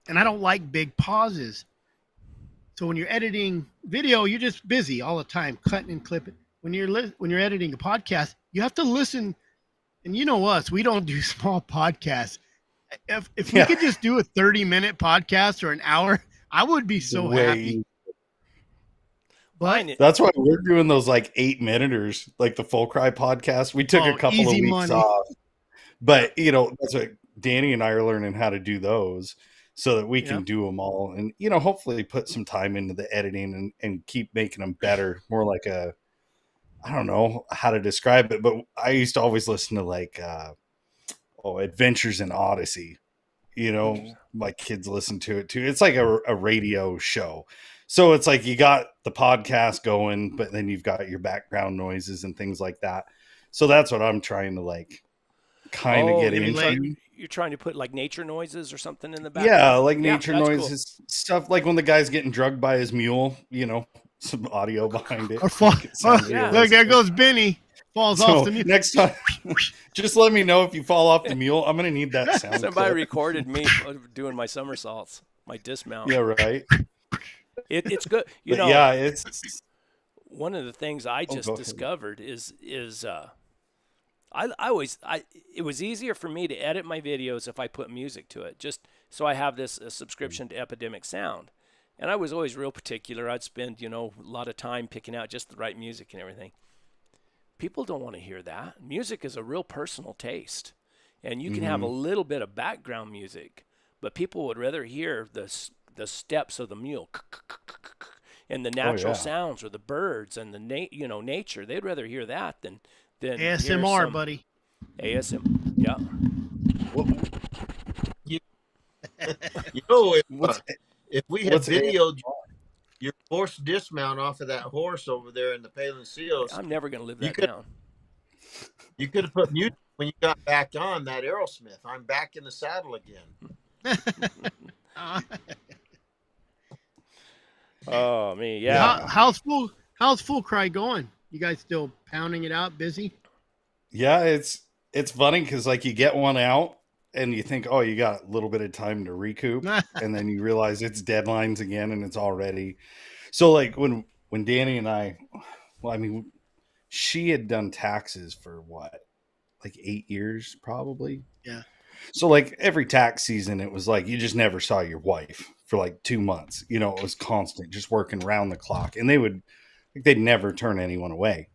And I don't like big pauses. So when you're editing video, you're just busy all the time, cutting and clipping. When you're editing a podcast, you have to listen. And you know us, we don't do small podcasts. If we Yeah. could just do a 30-minute podcast or an hour, I would be so happy. Way. But Mine, That's why we're doing those like 8-minuters, like the Full Cry podcast. We took a couple of easy weeks money. off, but you know, that's what Danny and I are learning how to do those so that we can Yep. do them all and, you know, hopefully put some time into the editing and keep making them better. More like I don't know how to describe it, but I used to always listen to like, Adventures in Odyssey. You know, my kids listen to it too. It's like a radio show. So it's like you got the podcast going, but then you've got your background noises and things like that. So that's what I'm trying to like kind of get into. you're trying to put like nature noises or something in the back. Yeah, like nature that's cool. noises, stuff like when the guy's getting drugged by his mule, you know, some audio behind it. Or fall, Make it sound yeah. look, realistic. there goes Benny. Falls off the mule. Next time, just let me know if you fall off the mule. I'm gonna need that sound. Somebody clip. recorded me doing my somersaults, my dismount. Yeah, right. It's good. You But know, yeah, it's one of the things I go just ahead. discovered is it was easier for me to edit my videos if I put music to it, just so I have this subscription to Epidemic Sound. And I was always real particular. I'd spend, a lot of time picking out just the right music and everything. People don't want to hear that. Music is a real personal taste. And you can have a little bit of background music, but people would rather hear the steps of the mule and the natural sounds or the birds and the nature. They'd rather hear that than hear ASMR, some buddy. ASM. Yeah. You know, What's if we had what's videoed your forced dismount off of that horse over there in the Palin Seals, I'm never going to live You that could- down. you could have put music when you got back on that Aerosmith. I'm back in the saddle again. Oh, me. Yeah. How's full cry going? You guys still pounding it out, busy? Yeah, it's funny because like you get one out and you think, oh, you got a little bit of time to recoup, and then you realize it's deadlines again and it's already. So like when Danny and I, well, I mean, she had done taxes for what, like 8 years probably. Yeah. So like every tax season, it was like you just never saw your wife for like 2 months. You know, it was constant, just working round the clock, and they'd never turn anyone away.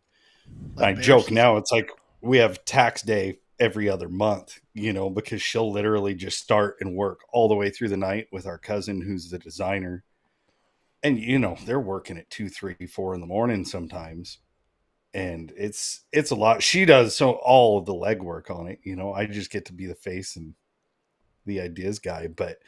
I joke now, it's like we have tax day every other month, because she'll literally just start and work all the way through the night with our cousin who's the designer. And, they're working at 2, 3, 4 in the morning sometimes. And it's a lot. She does all of the legwork on it. I just get to be the face and the ideas guy, but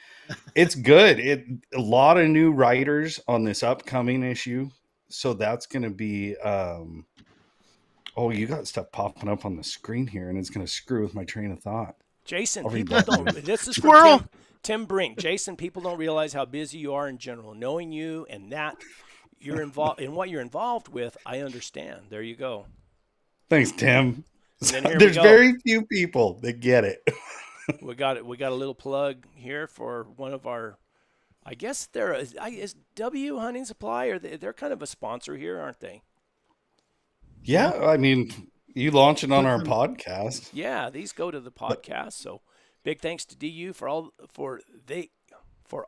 it's good. A lot of new writers on this upcoming issue. So that's going to be, oh, you got stuff popping up on the screen here, and it's going to screw with my train of thought. Jason, I'll read people that don't. one. This is Squirrel! from Tim Brink. Jason, people don't realize how busy you are in general. Knowing you and that you're involved in what you're involved with, I understand. There you go. Thanks, Tim. And then here we There's go. very few people that get it. We got it. We got a little plug here for one of our. I guess is W Hunting Supply, or they're kind of a sponsor here, aren't they? Yeah, I mean, you launching on our podcast. Yeah, these go to the podcast. So big thanks to DU for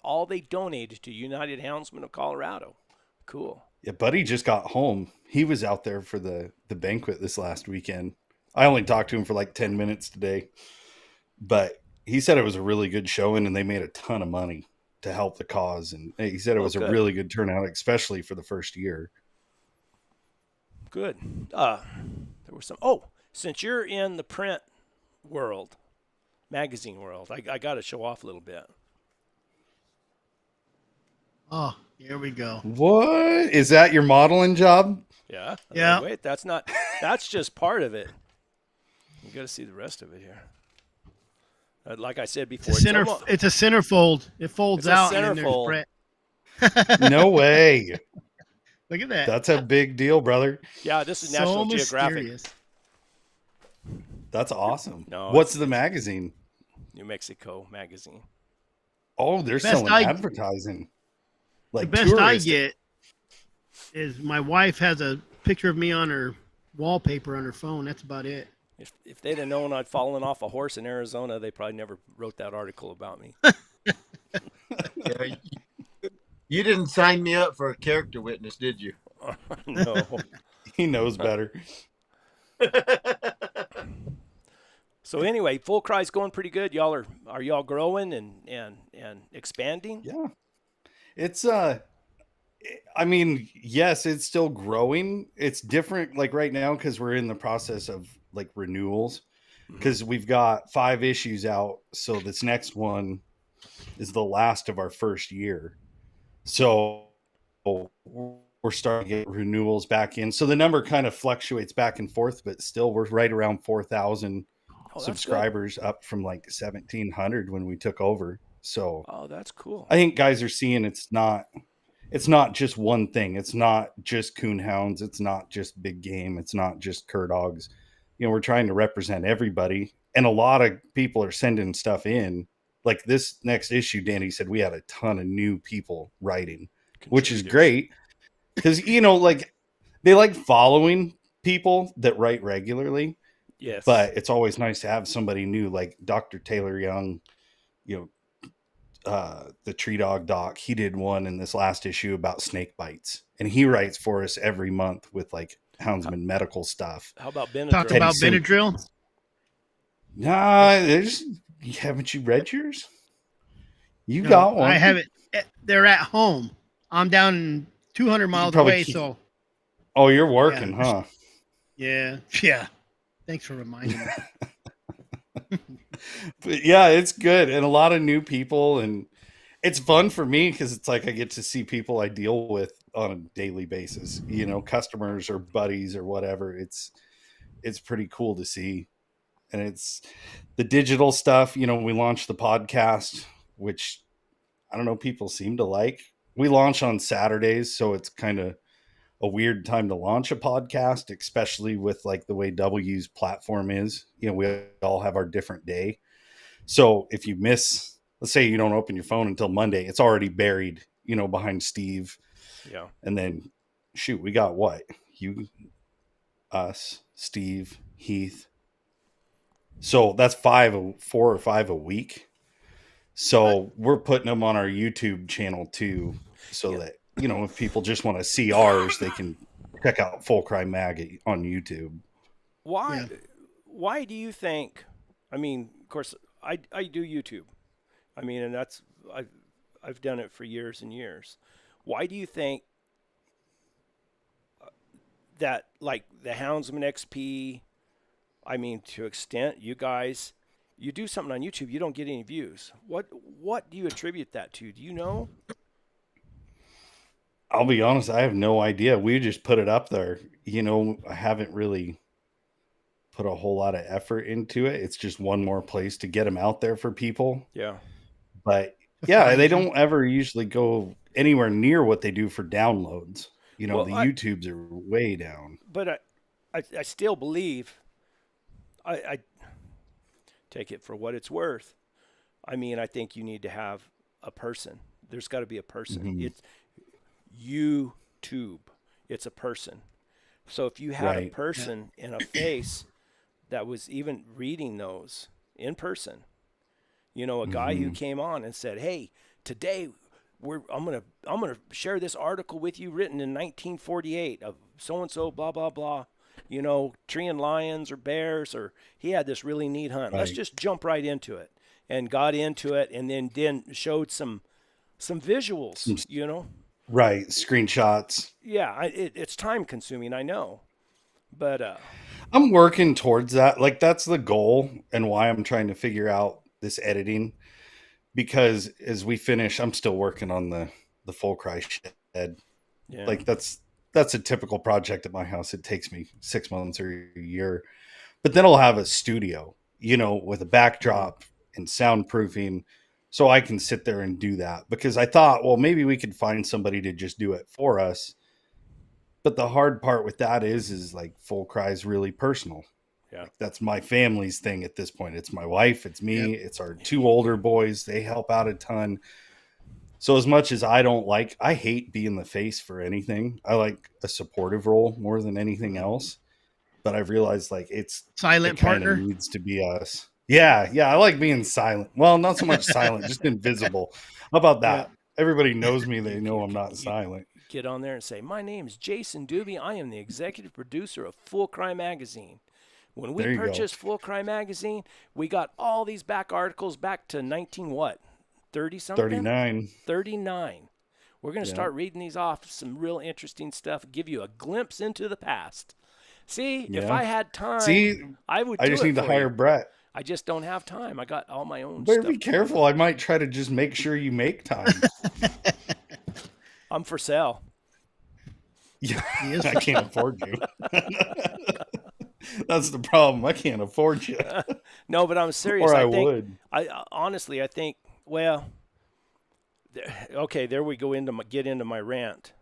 all they donated to United Houndsmen of Colorado. Cool. Yeah, Buddy just got home. He was out there for the banquet this last weekend. I only talked to him for like 10 minutes today, but he said it was a really good showing and they made a ton of money to help the cause. And he said it was a really good turnout, especially for the first year. Good. There were some. Oh, since you're in the print world, magazine world, I got to show off a little bit. Oh, here we go. What? Is that your modeling job? Yeah. Yeah. Wait, that's not. That's just part of it. You got to see the rest of it here. Like I said before, It's a centerfold. It folds It's a out and then there's centerfold. print. No way. Look at that. That's a big deal, brother. Yeah, this is so National mysterious. Geographic. That's awesome. No, What's the magazine? New Mexico magazine. Oh, they're Best selling I advertising. the Like best I touristic. get is my wife has a picture of me on her wallpaper on her phone. That's about it. If they'd have known I'd fallen off a horse in Arizona, they probably never wrote that article about me. Yeah, you didn't sign me up for a character witness, did you? No. He knows better. So anyway, Full Cry's going pretty good. Y'all are y'all growing and expanding? Yeah. It's I mean, yes, it's still growing. It's different like right now cuz we're in the process of like renewals Mm-hmm. cuz we've got 5 issues out, so this next one is the last of our first year. So we're starting to get renewals back in. So the number kind of fluctuates back and forth, but still we're right around 4,000 Oh, that's good. subscribers, up from like 1,700 when we took over. So Oh, that's cool. I think guys are seeing it's not just one thing. It's not just coon hounds. It's not just big game. It's not just cur dogs. We're trying to represent everybody. And a lot of people are sending stuff in. Like this next issue, Danny said we had a ton of new people writing, which is Contributors. great. Because, like they like following people that write regularly, Yes. but it's always nice to have somebody new, like Dr. Taylor Young, you know, the Tree Dog Doc. He did one in this last issue about snake bites, and he writes for us every month with like How, houndsman medical stuff. how about Talk Benadryl? Teddy about Benadryl. Simpkins. Nah, haven't you read yours? You No, got I one. have it. They're at home. I'm down 200 You miles probably away, keep, so oh, you're yeah, working, huh? yeah. Thanks for reminding me. But yeah, it's good, and a lot of new people, and it's fun for me because it's like I get to see people I deal with on a daily basis, customers or buddies or whatever. It's pretty cool to see. And it's the digital stuff. We launched the podcast, which I don't know, people seem to like. We launch on Saturdays, so it's kind of a weird time to launch a podcast, especially with like the way W's platform is. We all have our different day. So if you miss, let's say you don't open your phone until Monday, it's already buried, behind Steve. Yeah. And then shoot, we got what? You, us, Steve, Heath. So that's 4 or 5 a week. So we're putting them on our YouTube channel too, so Yeah. that, if people just want to see ours, they can check out Full Cry Mag on YouTube. Why Yeah. why do you think, I mean, of course I do YouTube. I mean, and that's I've done it for years and years. Why do you think that like the Houndsman XP, I mean, to extent you guys, you do something on YouTube, you don't get any views. What do you attribute that to? Do you know? I'll be honest, I have no idea. We just put it up there. I haven't really put a whole lot of effort into it. It's just one more place to get them out there for people. Yeah. But To yeah, find they you. don't ever usually go anywhere near what they do for downloads. The Well, YouTubes are way down. but I still believe I take it for what it's worth. I mean, I think you need to have a person. There's got to be a person. Mhm. It's YouTube. It's a person. So if you had a Right. Yeah. person and a face that was even reading those in person, a guy who Mhm. came on and said, "Hey, today I'm gonna share this article with you written in 1948 of so and so blah blah blah, treeing lions or bears, or he had this really neat hunt. Let's Right. just jump right into it." And got into it, and then showed some visuals. Some right screenshots. Yeah, it's time consuming, I know, but I'm working towards that. Like that's the goal and why I'm trying to figure out this editing, because as we finish, I'm still working on the Full Cry shed. yeah, Like that's a typical project at my house. It takes me 6 months or a year, but then I'll have a studio, with a backdrop and soundproofing, so I can sit there and do that. Because I thought, well, maybe we could find somebody to just do it for us. But the hard part with that is like Full Cry is really personal. Yeah. Like, that's my family's thing at this point. It's my wife, it's me, Yep. it's our 2 older boys. They help out a ton. So as much as I hate being the face for anything. I like a supportive role more than anything else. But I've realized like it Silent kind of partner. needs to be us. Yeah, I like being silent. Well, not so much silent, just invisible. How about that? Yeah. Everybody knows me. They You, know you, I'm not you silent. get on there and say, "My name is Jason Doobie. I am the executive producer of Full Cry Magazine." When we There you go. purchased Full Cry Magazine, we got all these back articles back to 19 what? 30 something? 39. 39. We're going to Yeah. start reading these off, some real interesting stuff, give you a glimpse into the past. See, if Yeah. I had time, See, I would I do just it need to for hire you. Brett. I just don't have time. I got all my own Better stuff. be careful. I might try to just make sure you make time. I'm for sale. Yeah, He is I can't afford you. That's the problem. I can't afford you. No, but I'm serious. Or I think, would. Honestly, I think, well, okay, there we go get into my rant,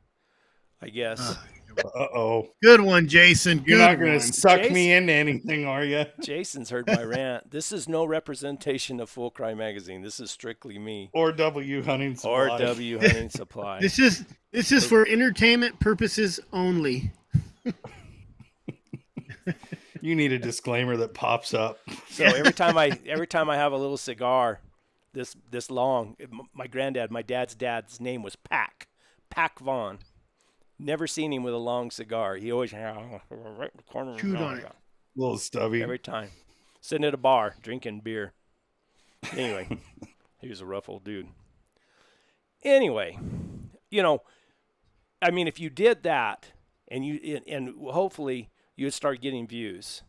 I guess. Uh-oh. Good one, Jason. You're Good not going one. to suck Jason- me into anything, are you? Jason's heard my rant. This is no representation of Full Cry Magazine. This is strictly me. Or W Hunting Supply. Or W Hunting Supply. This is for entertainment purposes only. You need a disclaimer that pops up. So every time I have a little cigar, this long, my dad's dad's name was Pack Vaughn. Never seen him with a long cigar. He always had right in the corner of his Chewed mouth. on it. A little stubby. Every time. Sitting at a bar, drinking beer. Anyway, he was a rough old dude. Anyway, I mean, if you did that, and hopefully you would start getting views,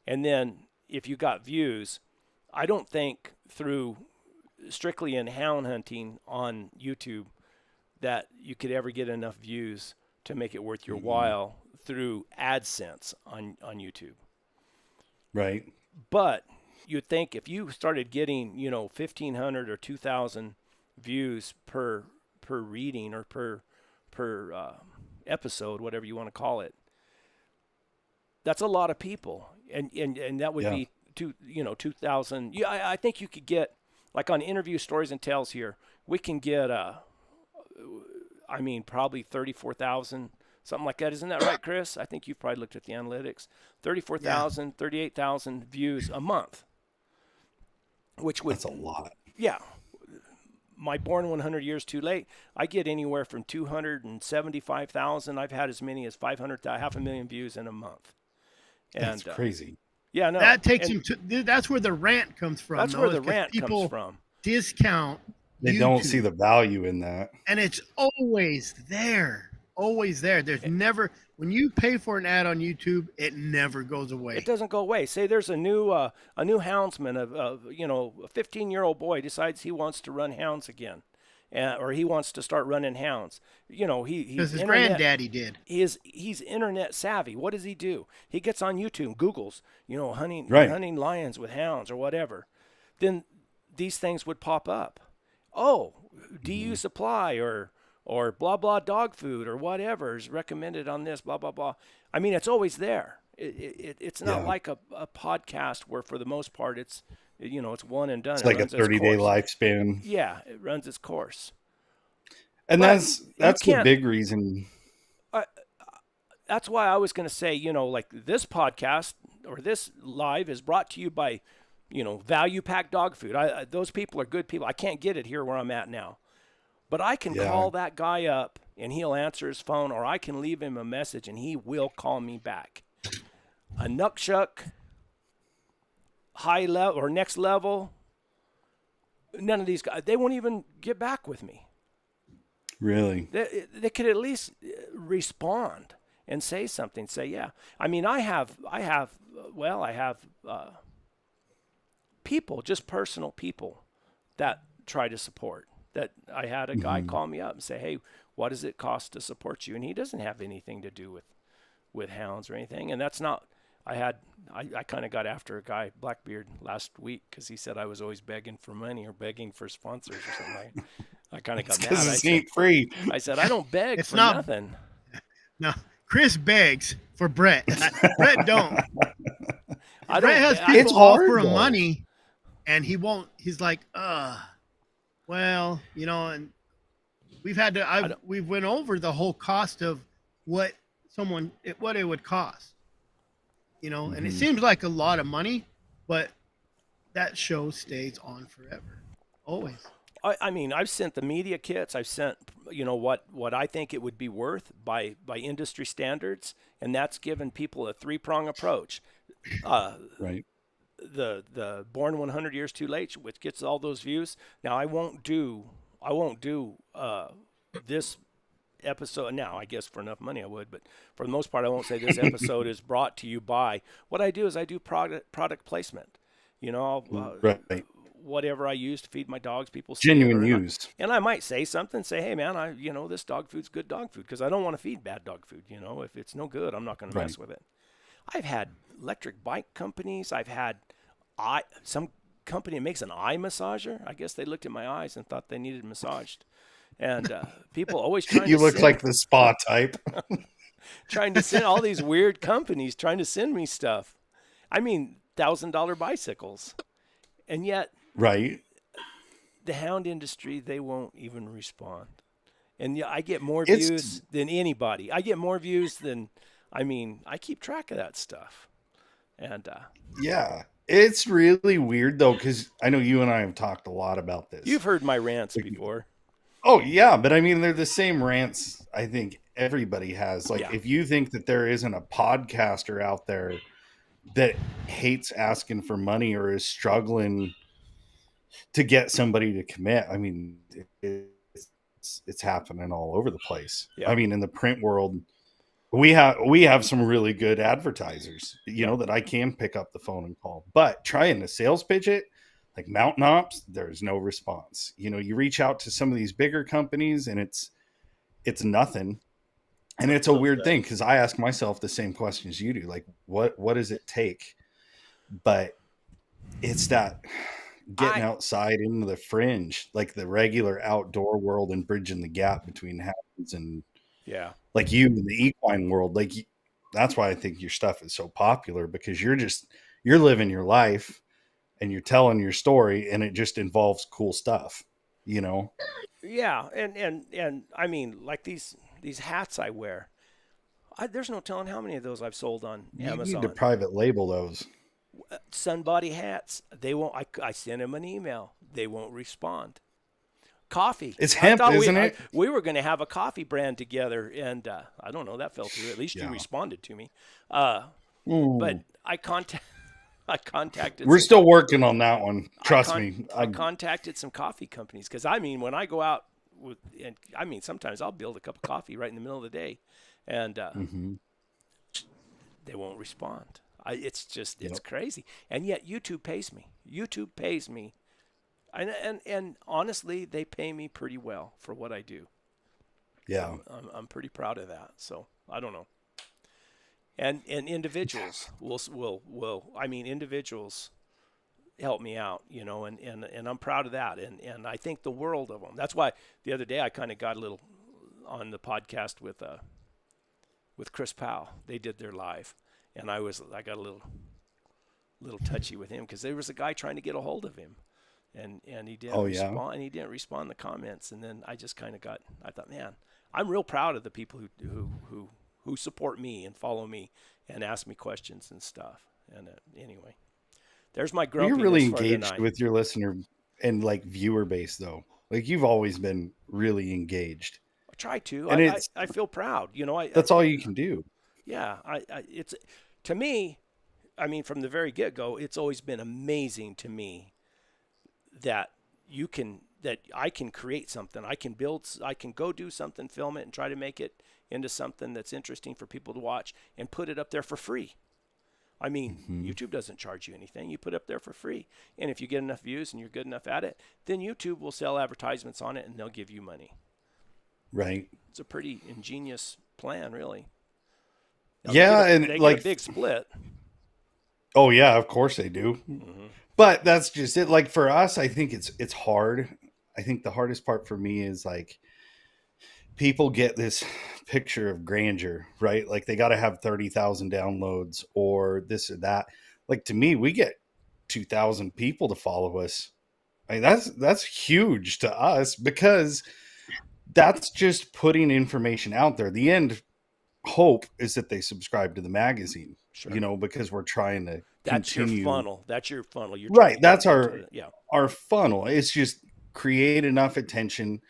and then if you got views, I don't think through strictly in hound hunting on YouTube that you could ever get enough views to make it worth your while through AdSense on YouTube. Right. But you'd think if you started getting, 1,500 or 2,000 views per reading or per episode, whatever you want to call it, that's a lot of people, and that would be 2,000. Yeah, I think you could get, like on Interview Stories and Tales here, we can get probably 34,000, something like that. Isn't that right, Chris? I think you've probably looked at the analytics. 34,000, 38,000 views a month, which would, That's a lot. yeah. My Born 100 Years Too Late, I get anywhere from 275,000. I've had as many as 500,000 views in a month. And, That's crazy. Yeah, no. That takes him to. That's where the rant comes from. That's though, where is the 'cause rant people comes from. discount. They don't YouTube. see the value in that. And it's always there. Always there. There's never, when you pay for an ad on YouTube, it never goes away. It doesn't go away. Say there's a new houndsman, a 15-year-old boy decides he wants to run hounds again, or he wants to start running hounds. He's Because his internet- granddaddy did. He's internet savvy. What does he do? He gets on YouTube, Googles, hunting Right. hunting lions with hounds or whatever. Then these things would pop up. Oh, DU Supply or blah blah dog food or whatever is recommended on this, blah blah blah. I mean, it's always there. It's not like a podcast where for the most part it's it's one and done. It's It like a runs its 30-day course. lifespan. Yeah, it runs its course. And But that's you the can't- big reason. That's why I was going to say, like this podcast or this live is brought to you by, Value Pack Dog Food. Those people are good people. I can't get it here where I'm at now. But I can Yeah. call that guy up and he'll answer his phone, or I can leave him a message and he will call me back. A Nuckshuck, high level or next level, none of these guys, they won't even get back with me. Really? They could at least respond and say something. Say, yeah. I mean, I have people, just personal people that try to support. That I had a guy call me up and say, hey, what does it cost to support you? And he doesn't have anything to do with hounds or anything. And that's not, I kind of got after a guy, Blackbeard, last week because he said I was always begging for money or begging for sponsors or something. I kind of got mad. Because it ain't free. I said, I don't beg It's for not- nothing. No, Chris begs for Brett. Brett don't. I Brett don't. has I, people It's hard, offer him though. money, and he won't. He's like, well, and I don't. we've went over the whole cost of what what it would cost, and it Mhm. seems like a lot of money, but that show stays on forever, always. I mean, I've sent the media kits. I've sent, what I think it would be worth by industry standards, and that's given people a three-prong approach. Uh, Right. the Born 100 Years Too Late, which gets all those views. Now I won't do this episode now. I guess for enough money I would, but for the most part I won't say this episode is brought to you by. What I do is I do product placement. I'll, Right. whatever I use to feed my dogs, people see it, Genuine use. and I might say something, say, hey man, this dog food's good dog food, because I don't want to feed bad dog food. If it's no good, I'm not going to Right. mess with it. I've had electric bike companies. I've had some company that makes an eye massager. I guess they looked at my eyes and thought they needed massaged. And people always trying You to look send, like the spa type. trying to send all these weird companies trying to send me stuff. I mean, $1,000 bicycles, and yet Right. the hound industry, they won't even respond. And yeah, I get more It's views than anybody. I get more views than, I keep track of that stuff. And Yeah. It's really weird though, because I know you and I have talked a lot about this. you've heard my rants Like, before. oh yeah, but I mean they're the same rants I think everybody has. Like Yeah. if you think that there isn't a podcaster out there that hates asking for money or is struggling to get somebody to commit, I mean it's happening all over the place. Yeah. I mean in the print world, we have some really good advertisers, that I can pick up the phone and call. But trying to sales pitch it, like Mountain Ops, there's no response. You reach out to some of these bigger companies and it's nothing. And it's a weird thing because I ask myself the same questions you do. Like, what does it take? But it's that getting I outside into the fringe, like the regular outdoor world, and bridging the gap between habits and Yeah. like you in the equine world. Like that's why I think your stuff is so popular, because you're living your life and you're telling your story, and it just involves cool stuff, Yeah, and I mean, like these hats I wear. There's no telling how many of those I've sold on You need to Amazon. private label those. Sunbody hats. They won't. I sent them an email. They won't respond. Coffee. It's I hemp, thought isn't it? we were going to have a coffee brand together, and I don't know, that fell through. At least you Yeah. responded to me. Ooh. But I contacted. We're still working on that one. Trust me. I contacted some coffee companies, because when I go out sometimes I'll build a cup of coffee right in the middle of the day, and Mhm. they won't respond. It's Yep. crazy, and yet YouTube pays me. YouTube pays me, and honestly, they pay me pretty well for what I do. Yeah. I'm pretty proud of that. So I don't know. And individuals individuals help me out, and I'm proud of that, and I think the world of them. That's why the other day I kind of got a little on the podcast with Chris Powell. They did their live, and I got a little touchy with him, because there was a guy trying to get a hold of him, and he didn't Oh, yeah? respond. And he didn't respond to comments, and then I just kind of I thought, man, I'm real proud of the people who support me and follow me and ask me questions and stuff. And anyway, there's my You're grumpiness really for the engaged night. with your listener and like viewer base though. Like you've always been really engaged. I try to. And I feel proud. that's all you can do. Yeah. It's, to me, from the very get-go, it's always been amazing to me that I can create something. I can go do something, film it, and try to make it into something that's interesting for people to watch, and put it up there for free. YouTube doesn't charge you anything. You put it up there for free. And if you get enough views and you're good enough at it, then YouTube will sell advertisements on it, and they'll give you money. Right. It's a pretty ingenious plan, really. Yeah, they and get like a big split. Oh yeah, of course they do. Mm-hmm. But that's just it. Like for us, I think it's hard. I think the hardest part for me is like people get this picture of grandeur, right? Like they got to have 30,000 downloads or this or that. Like, to me, we get 2,000 people to follow us. I mean, that's huge to us, because that's just putting information out there. The end hope is that they subscribe to the magazine, Sure. because we're trying to That's your continue. funnel. That's your funnel. You're trying Right. to That's get into yeah. our funnel. It's just create enough attention.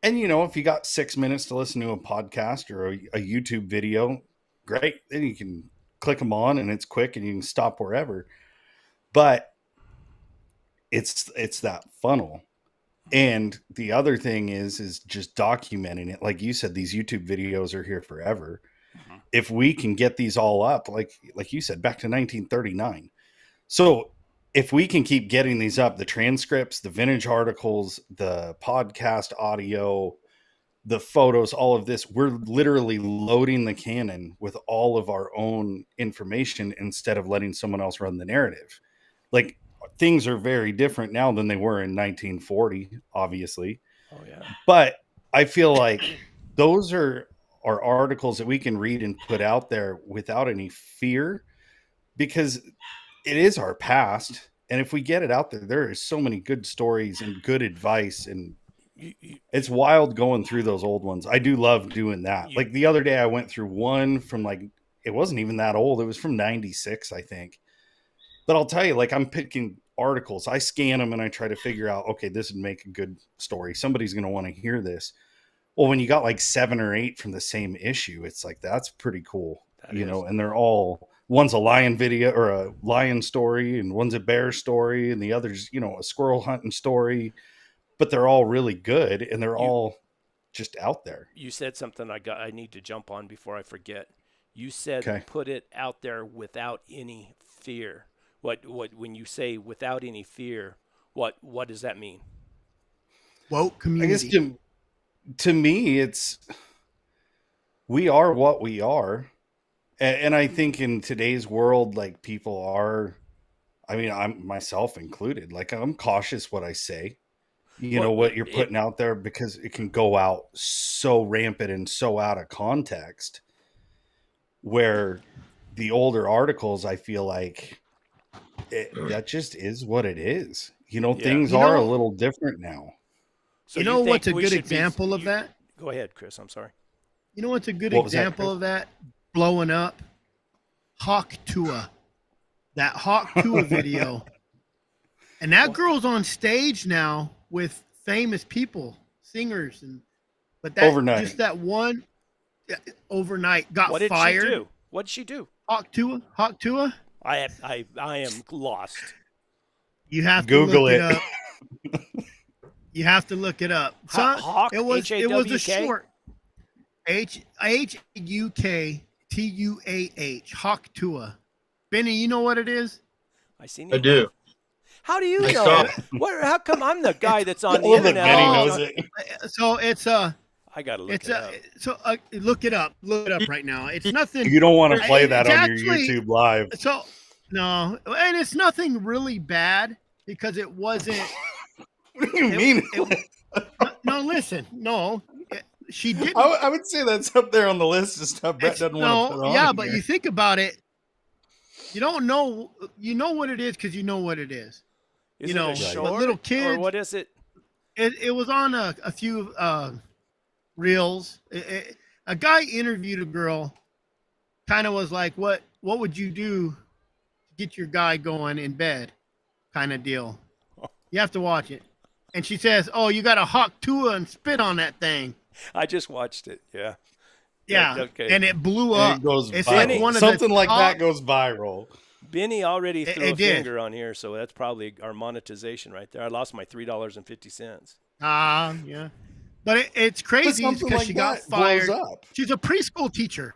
And if you got 6 minutes to listen to a podcast or a YouTube video, great. Then you can click them on, and it's quick, and you can stop wherever. But it's that funnel. And the other thing is just documenting it. Like you said, these YouTube videos are here forever. Mhm. If we can get these all up, like you said, back to 1939. So if we can keep getting these up, the transcripts, the vintage articles, the podcast audio, the photos, all of this, we're literally loading the cannon with all of our own information instead of letting someone else run the narrative. Like, things are very different now than they were in 1940, obviously. Oh yeah. But I feel like those are articles that we can read and put out there without any fear, because it is our past. And if we get it out there, there are so many good stories and good advice, and it's wild going through those old ones. I do love doing that. Like the other day, I went through one from it wasn't even that old. It was from 96, I think. But I'll tell you, I'm picking articles. I scan them and I try to figure out, okay, this would make a good story. Somebody's going to want to hear this. Well, when you got 7 or 8 from the same issue, it's that's pretty cool, and they're all, one's a lion video or a lion story, and one's a bear story, and the other's, a squirrel hunting story, but they're all really good, and they're all just out there. You said something I need to jump on before I forget. You said Okay. Put it out there without any fear. What when you say without any fear, what does that mean? Woke community. I guess to me, it's, we are what we are. And I think in today's world, people are, I mean, I'm myself included, I'm cautious what I say, what you're putting out there, because it can go out so rampant and so out of context, where the older articles, I feel like that just is what it is. Things are a little different now. So you know think what's a we good should example of that? Go ahead, Chris. I'm sorry. You know what's a good What was that, example Chris? of that blowing up? Hawk Tua. That Hawk Tua video. And that girl's on stage now with famous people, singers, but that Overnight. just that one overnight got What did fired. she do? What did she do? Hawk Tua. I am lost. You have Google to look it. up. You have to look it up. Hawk, it was a H-A-W-K? short Hukuah. Hawk Tua. Benny, you know what it is? I seen I you. do. How do you I know? saw How come I'm the guy that's on the All that internet? Benny all knows the- it. So it's I gotta look it's it up. look it up. Look it up right now. It's nothing. You don't want to play It's that on actually- your YouTube live. So no, and it's nothing really bad because it wasn't. What do you mean? No, listen, no, she didn't. I would say that's up there on the list of stuff Brett doesn't want to put on. Yeah, in but here. you think about it, you don't know. You know what it is because you know what it is. Is you know, it a but short little or kids- what is it? It was on a few reels. A guy interviewed a girl, kind of was like, "What would you do to get your guy going in bed?" Kind of deal. You have to watch it. And she says, "Oh, you got to Hawk Tua and spit on that thing." I just watched it. Yeah. Yeah, Okay. and it blew And up. it goes It's viral. like one of Something the like top- that goes viral. Benny already threw a it did. finger on here, so that's probably our monetization right there. I lost my $3.50. Yeah. But it's But crazy something because like she got that fired. blows up. She's a preschool teacher.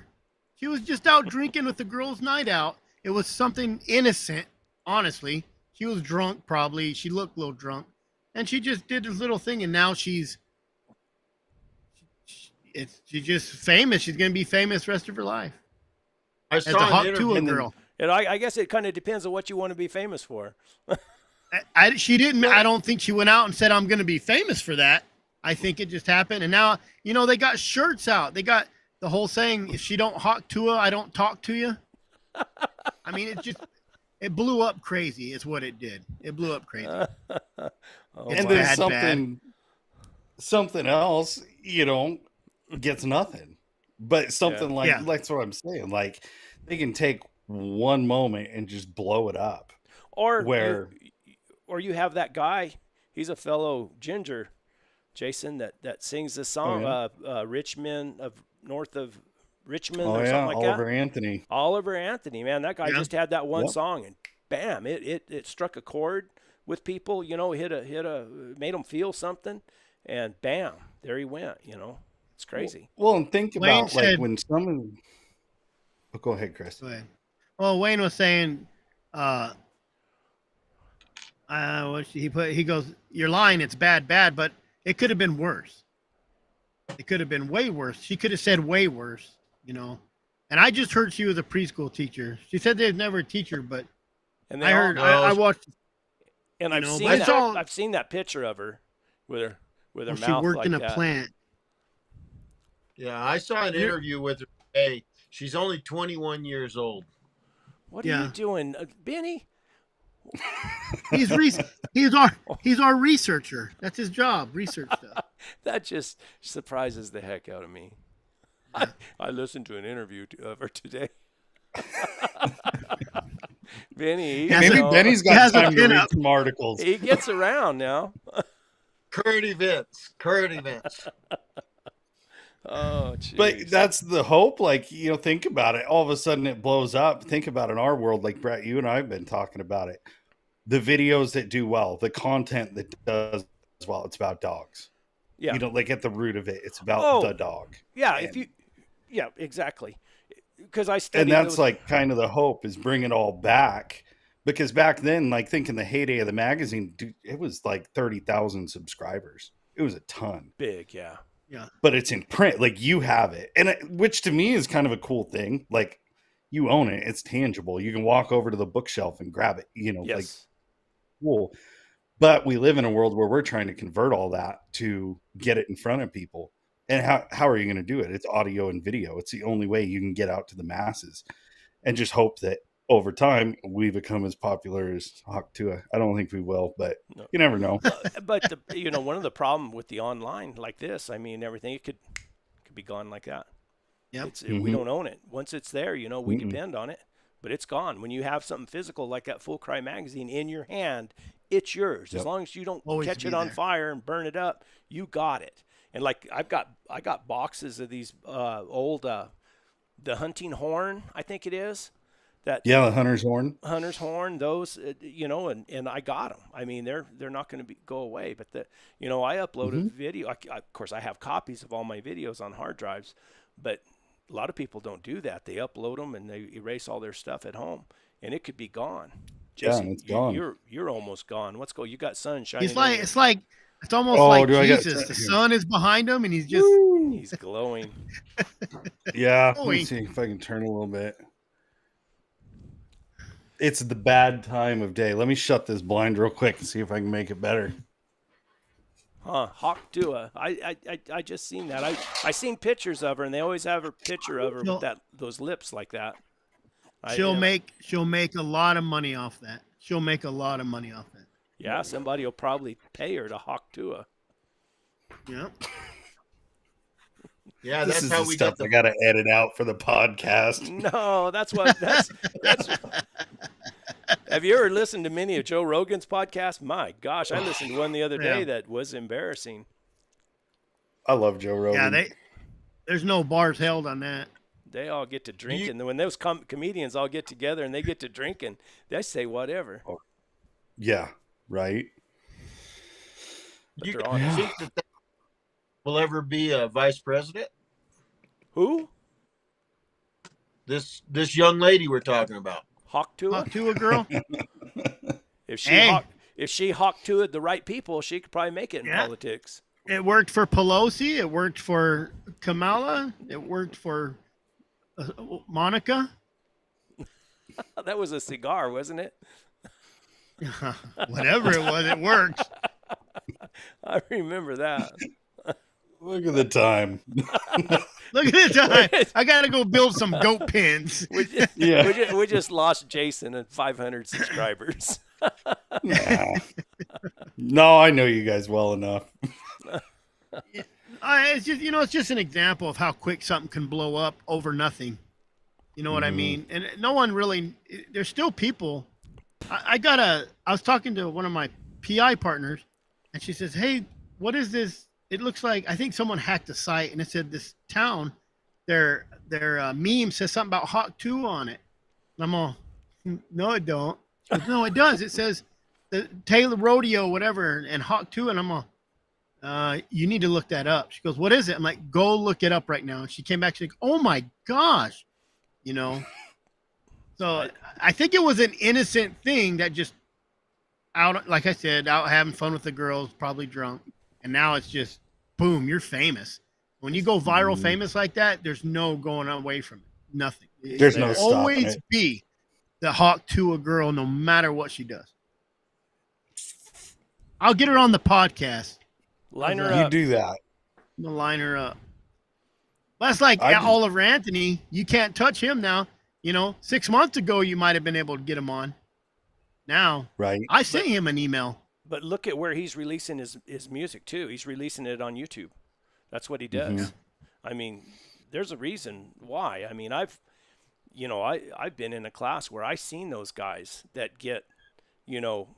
She was just out drinking with the girls' night out. It was something innocent, honestly. She was drunk, probably. She looked a little drunk. And she just did this little thing, and now she's just famous. She's going to be famous the rest of her life. I As a saw Hawk an interview. Tua girl. And I guess it kind of depends on what you want to be famous for. She didn't. I don't think she went out and said, "I'm going to be famous for that." I think it just happened, and now they got shirts out. They got the whole saying: "If she don't Hawk Tua, I don't talk to you." I mean, it's just It blew up crazy. Is what it did. It blew up crazy. oh, It's And then bad. something else, gets nothing. But something like Yeah. that's what I'm saying. Like they can take one moment and just blow it up. Or Where you have that guy. He's a fellow ginger, Jason, that sings this song, Richmond of north of Richmond or something like Oliver that. Anthony. Oliver Anthony, man, that guy Yeah. just had that one Yep. song, and bam, it struck a chord with people. Made them feel something, and bam, there he went. It's crazy. Well, and think Wayne about like said- when someone. Oh, go ahead, Chris. Go ahead. Well, Wayne was saying, he goes, "You're lying. It's bad, but it could have been worse. It could have been way worse. She could have said way worse, And I just heard she was a preschool teacher. She said they've never teach her, but And I heard, I watched. and you I've know, seen but that. it's all- I've seen that picture of her with her Well, mouth she worked like in a that. plant. Yeah, I saw an interview with her today. She's only 21 years old. What are Yeah. you doing, Benny? He's our researcher. That's his job, research stuff. That just surprises the heck out of me. I listened to an interview of her today. Benny, Yeah, Maybe so- Benny's he has got a time to read pinup. some articles. he gets around now. Current events. Oh, jeez. But that's the hope. Like, think about it. All of a sudden it blows up. Think about in our world, like Brett, you and I have been talking about it. The videos that do well, the content that does well, it's about dogs. yeah, Like at the root of it, it's about Oh, the dog. yeah. and- Yeah, exactly. Because I studied And that's those- like kind of the hope is bring it all back. Because back then, like think in the heyday of the magazine, dude, it was like 30,000 subscribers. It was a ton. big, yeah. But it's in print, like you have it, and which to me is kind of a cool thing. Like you own it, it's tangible. You can walk over to the bookshelf and grab it. Yes. Like cool. But we live in a world where we're trying to convert all that to get it in front of people. And how are you going to do it? It's audio and video. It's the only way you can get out to the masses, and just hope that over time we become as popular as Hawk Tua. I don't think we will, but No. you never know. But one of the problem with the online like this, I mean, everything it could be gone like that. Yep. We don't own it. Once it's there, we Mm-mm. depend on it, but it's gone. When you have something physical like that Full Cry magazine in your hand, it's yours. Yep. As long as you don't Always catch be it on there. fire and burn it up, you got it. And like I got boxes of these old the hunting horn, I think it is. That Yeah, the hunter's horn. hunter's horn, those and I got them. I mean, they're not going to go away. But I upload a video. Of course, I have copies of all my videos on hard drives, but a lot of people don't do that. They upload them and they erase all their stuff at home, and it could be gone. Yeah, Jason, it's gone. You're almost gone. What's go? You got sun shining. It's almost Oh, like do I got Jesus. it The here? sun is behind him, and he's just He's glowing. Yeah, let me Going. see if I can turn a little bit. It's the bad time of day. Let me shut this blind real quick and see if I can make it better. Huh? Hawk Tua. I just seen that. I seen pictures of her, and they always have a picture of her No. with those lips like that. she'll make a lot of money off that. She'll make a lot of money off that. Yeah, somebody will probably pay her to hawk Tua. Yeah. Yeah, This that's is how the we stuff got I got to edit out for the podcast. No, that's. Have you ever listened to many of Joe Rogan's podcasts? My gosh, I listened to one the other day Yeah. that was embarrassing. I love Joe Rogan. Yeah, there's no bars held on that. They all get to drinking. When those comedians all get together and they get to drinking, they say whatever. Yeah, right. But You they're guys honest. think that will ever be a vice president? Who? This young lady we're talking about. Hawk Tua? Talk to a girl. If she Hey. hawk Tua the right people, she could probably make it in Yeah. politics. It worked for Pelosi. It worked for Kamala. It worked for Monica. That was a cigar, wasn't it? Whatever it was, it worked. I remember that. Look at the time. Look at the time. I gotta go build some goat pens. Yeah. We just lost Jason and 500 subscribers. Nah. No, I know you guys well enough. It's just it's just an example of how quick something can blow up over nothing. You know what I mean? And no one really. There's still people. I was talking to one of my PI partners, and she says, "Hey, what is this? It looks like I think someone hacked the site, and it said this town, their meme says something about Hawk 2 on it." And I'm all, "No, it don't." She goes, "No, it does. It says the Taylor Rodeo, whatever, and Hawk 2." And I'm all, "You need to look that up." She goes, "What is it?" I'm like, "Go look it up right now." And she came back. She's like, "Oh my gosh," So I think it was an innocent thing that just out, like I said, out having fun with the girls, probably drunk, and now it's just boom, you're famous. When you go viral famous like that, there's no going away from it. Nothing. There's no stopping always it. be the Hawk to a girl, no matter what she does. I'll get her on the podcast. Line her You up. do that. I'm gonna line her up. That's like Oliver Anthony. You can't touch him now. 6 months ago you might have been able to get him on. Now, Right. I sent him an email. But look at where he's releasing his music too. He's releasing it on YouTube. That's what he does. I mean, there's a reason why. I mean, I've been in a class where I seen those guys that get, 400,000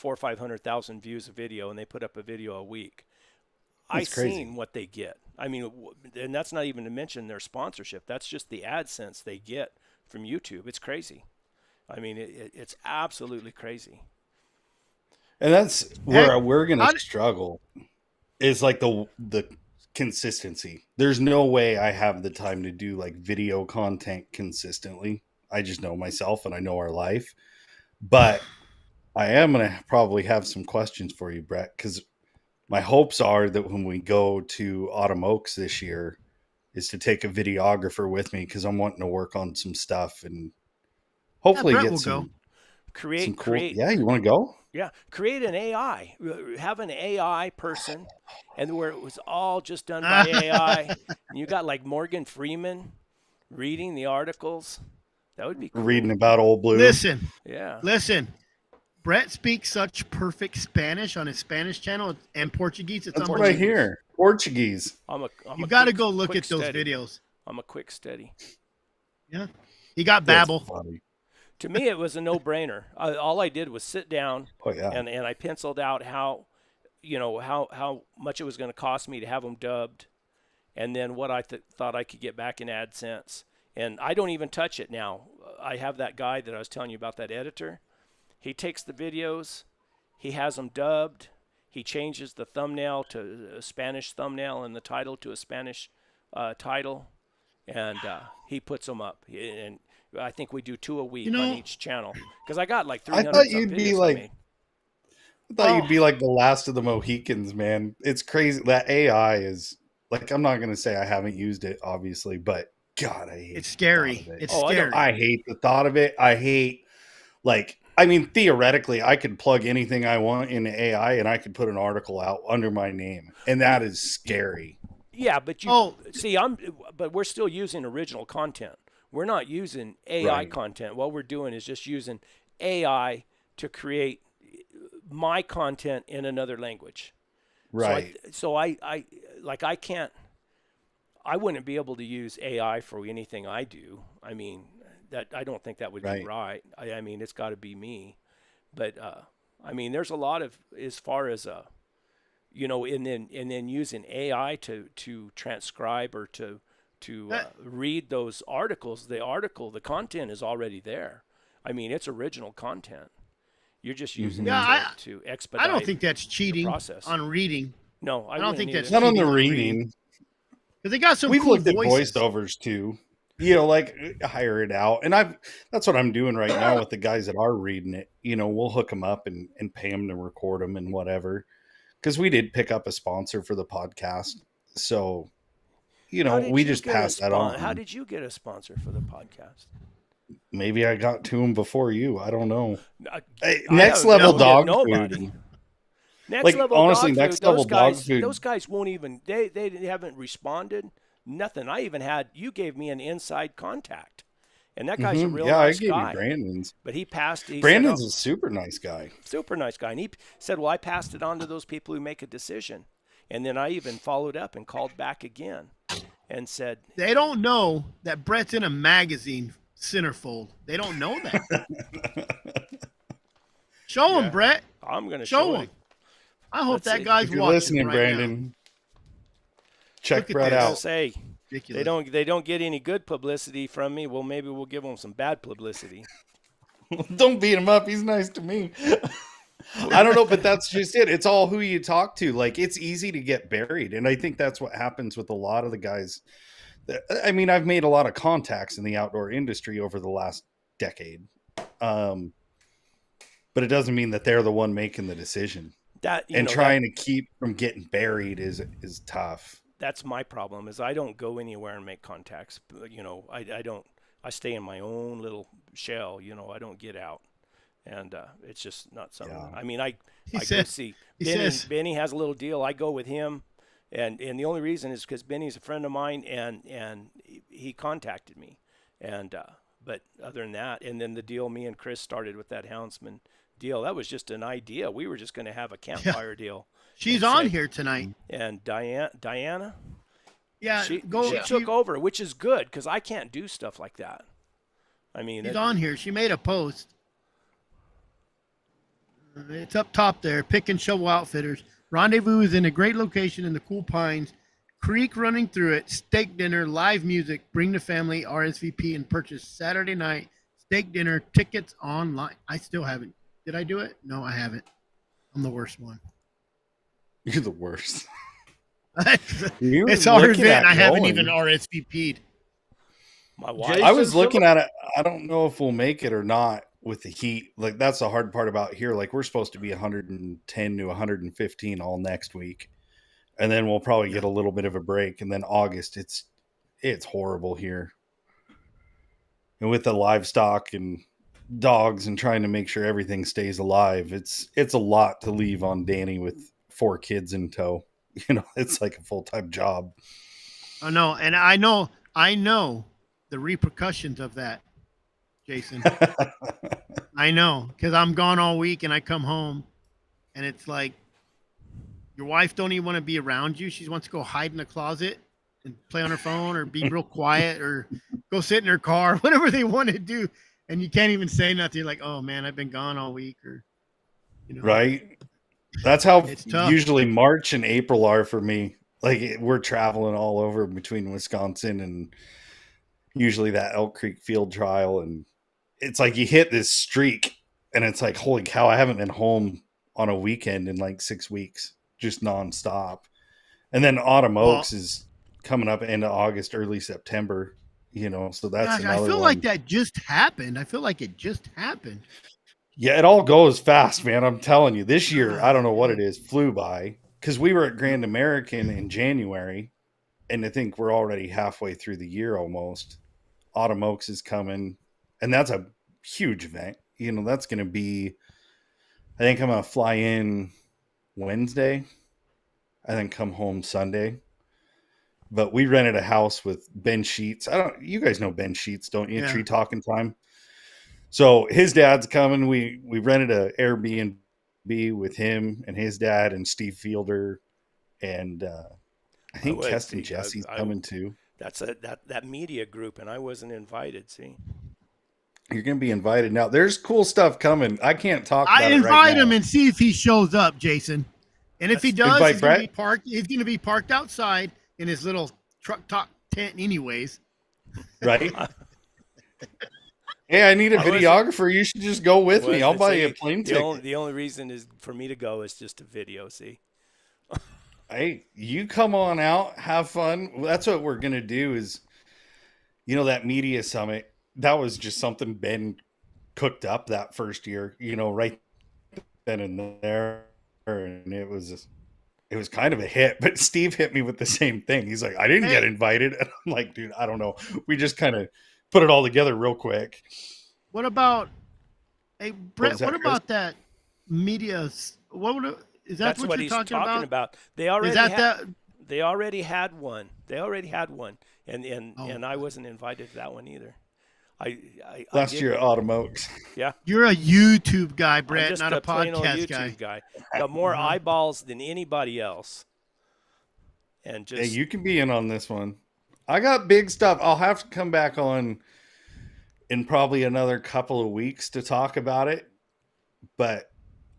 or 500,000 views a video, and they put up a video a week. That's crazy. Seen what they get. I mean, and that's not even to mention their sponsorship. That's just the AdSense they get from YouTube. It's crazy. I mean, it's absolutely crazy. And that's where we're going to struggle is like the consistency. There's no way I have the time to do like video content consistently. I just know myself and I know our life. But I am going to probably have some questions for you, Brett, because my hopes are that when we go to Autumn Oaks this year is to take a videographer with me because I'm wanting to work on some stuff and hopefully Brett get will some, go. Create. Yeah, you want to go? Yeah, create an AI. Have an AI person, and where it was all just done by AI. And you got like Morgan Freeman reading the articles. That would be cool. Reading about Old Blue. Listen. Yeah. Listen. Brett speaks such perfect Spanish on his Spanish channel and Portuguese. It's That's what I hear. Portuguese. You got to go look at those videos. I'm a quick study. Yeah. He got Babbel. To me, it was a no-brainer. All I did was sit down and I penciled out how much it was going to cost me to have them dubbed, and then what I thought I could get back in AdSense. And I don't even touch it now. I have that guy that I was telling you about, that editor. He takes the videos, he has them dubbed, he changes the thumbnail to a Spanish thumbnail and the title to a Spanish title, and he puts them up. And I think we do 2 a week on each channel because I got like 300 I thought you'd videos be like, made. I thought you'd be like the last of the Mohicans, man. It's crazy. That AI is like, I'm not going to say I haven't used it, obviously, but God, I hate it's scary. It's scary. I hate the thought of it. I hate, like, I mean, theoretically, I could plug anything I want into AI and I could put an article out under my name. And that is scary. Yeah, but but we're still using original content. We're not using AI content. What we're doing is just using AI to create my content in another language. Right. So I wouldn't be able to use AI for anything I do. I mean, I don't think that would be right. I mean, it's got to be me. But I mean, there's a lot of, as far as and then using AI to transcribe or to read those articles. The content is already there. I mean, it's original content. You're just using it to expedite. I don't think that's cheating process. On reading. No, I don't think that's not on the reading. Because they got some. We've cool looked voices. at voiceovers too. Like hire it out, and that's what I'm doing right now with the guys that are reading it. We'll hook them up and pay them to record them and whatever. Because we did pick up a sponsor for the podcast, so we just passed that on. How did you get a sponsor for the podcast? Maybe I got to him before you. I don't know. Next level dog food. Next level dog food. Those guys won't even. They haven't responded. nothing. You gave me an inside contact, and that guy's a real Yeah, I nice gave you guy. Brandon's. But he passed. He said, Brandon's "Oh, a super nice guy. super nice guy." And he said, "Well, I passed it on to those people who make a decision." And then I even followed up and called back again and said, They don't know that Brett's in a magazine centerfold. They don't know that. Show him, Yeah. Brett. "I'm going to Show show him. it." I hope Let's that see. guy's If you're watching listening, right Brandon, check Look at Brett this. I'll out. say now. they Ridiculous. don't get any good publicity from me. Well, maybe we'll give them some bad publicity. Don't beat him up. He's nice to me. I don't know, but that's just it. It's all who you talk to. Like, it's easy to get buried. And I think that's what happens with a lot of the guys. I mean, I've made a lot of contacts in the outdoor industry over the last decade. But it doesn't mean that they're the one making the decision. And trying to keep from getting buried is tough. That's my problem. Is I don't go anywhere and make contacts. I don't. I stay in my own little shell. I don't get out, and it's just not something. Yeah. I mean, I go said- see he Benny. says- Benny has a little deal. I go with him, and the only reason is because Benny's a friend of mine, and he contacted me, and but other than that, and then the deal me and Chris started with that Houndsman deal. That was just an idea. We were just going to have a campfire deal. She's and on say- here tonight. And Diana, Yeah, she go. took over, which is good because I can't do stuff like that. I mean, She's on here. She made a post. It's up top there. Pick and Shovel Outfitters. Rendezvous is in a great location in the Cool Pines. Creek running through it. Steak dinner, live music. Bring the family. RSVP and purchase Saturday night. Steak dinner. Tickets online. I still haven't. Did I do it? No, I haven't. I'm the worst one. You're the worst. It's our event. I haven't even RSVP'd. my wife. Jay- I was Jason, looking at it. I don't know if we'll make it or not with the heat. Like, that's the hard part about here. Like, we're supposed to be 110 to 115 all next week. And then we'll probably get a little bit of a break. And then August, it's horrible here. And with the livestock and dogs and trying to make sure everything stays alive, it's a lot to leave on Danny with 4 kids in tow. It's like a full-time job. I know, and I know the repercussions of that, Jason. I know, because I'm gone all week and I come home and it's like your wife don't even want to be around you. She wants to go hide in the closet and play on her phone or be real quiet or go sit in her car, whatever they want to do. And you can't even say nothing. You're like, oh man, I've been gone all week, or Right? That's how It's tough. usually March and April are for me. Like, we're traveling all over between Wisconsin and usually that Elk Creek field trial. And it's like you hit this streak and it's like, holy cow, I haven't been home on a weekend in like 6 weeks, just nonstop. And then Autumn Oaks is coming up into August, early September, so that's Gosh, another I feel one. like that just happened. I feel like it just happened. Yeah, it all goes fast, man. I'm telling you, this year, I don't know what it is, flew by because we were at Grand American in January, and I think we're already halfway through the year almost. Autumn Oaks is coming, and that's a huge event. That's going to be, I think I'm going to fly in Wednesday and then come home Sunday. But we rented a house with Ben Sheets. You guys know Ben Sheets, don't you? Yeah. Tree Talking Time. So his dad's coming. We rented a Airbnb with him and his dad and Steve Fielder, and I think would Keston see- Jesse's I- coming too. That's that media group, and I wasn't invited. See, You're gonna be invited. Now there's cool stuff coming. I can't talk. I about it right invite now. him and see if he shows up, Jason. And if he does, Invite he's gonna be Brett? parked. He's gonna be parked outside in his little truck top tent, anyways. Right? Hey, I need a I wasn't- videographer. You should just go with me. I'll buy you a plane ticket. The only reason is for me to go is just a video. See, Hey, you come on out, have fun. Well, that's what we're gonna do. Is that media summit? That was just something Ben cooked up that first year. Right then and there, and it was kind of a hit. But Steve hit me with the same thing. He's like, "I didn't get invited," and I'm like, "Dude, I don't know. We just kind of put it all together real quick." What about, hey Brett? was that, What Chris? about that media? What would is that that's what what you're he's talking talking about. They already Is that had, that? They already had one. They already had one, and Oh. and I wasn't invited to that one either. I Last did, year at Automokes. yeah. You're a YouTube guy, I'm Brett, just not a a plain old podcast YouTube guy. guy. Got more Uh-huh. eyeballs than anybody else, and Hey, just you can be in on this one. I got big stuff. I'll have to come back on in probably another couple of weeks to talk about it, but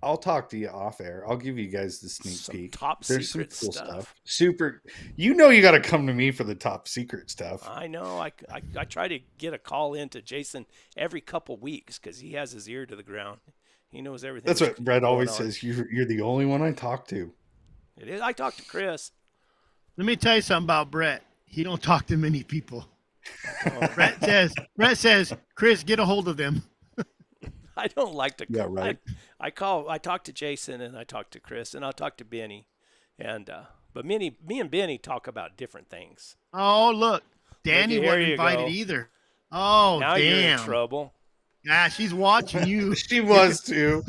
I'll talk to you off air. I'll give you guys the sneak some peek. top There's some secret cool stuff. stuff. Super. You know, you got to come to me for the top secret stuff. I know. I try to get a call into Jason every couple weeks because he has his ear to the ground. He knows everything. That's what Brett going always on. says. You're the only one I talk to. It is. I talked to Chris. Let me tell you something about Brett. He don't talk to many people. Oh, Brett says, Chris, get a hold of them. I don't like to. Yeah, right. I talk to Jason and I talk to Chris and I'll talk to Benny, and but me and Benny talk about different things. Oh, look. Danny Here wasn't you invited go. either. Oh, Now you're in damn. trouble. Yeah, she's watching you. She was too.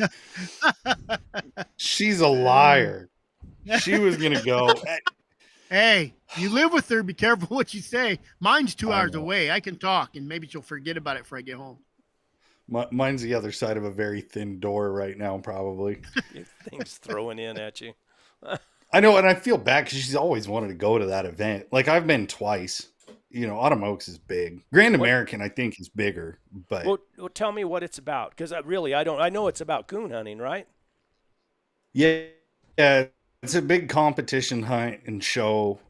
She's a liar. She was gonna go. Hey, you live with her. Be careful what you say. Mine's 2 I hours know. away. I can talk, and maybe she'll forget about it before I get home. Mine's the other side of a very thin door right now, probably. Things throwing in at you. I know, and I feel bad because she's always wanted to go to that event. Like I've been twice. You know, Automokes is big. Grand What- American, I think, is bigger, but Well, tell me what it's about, because I don't. I know it's about coon hunting, right? yeah, it's a big competition hunt and show.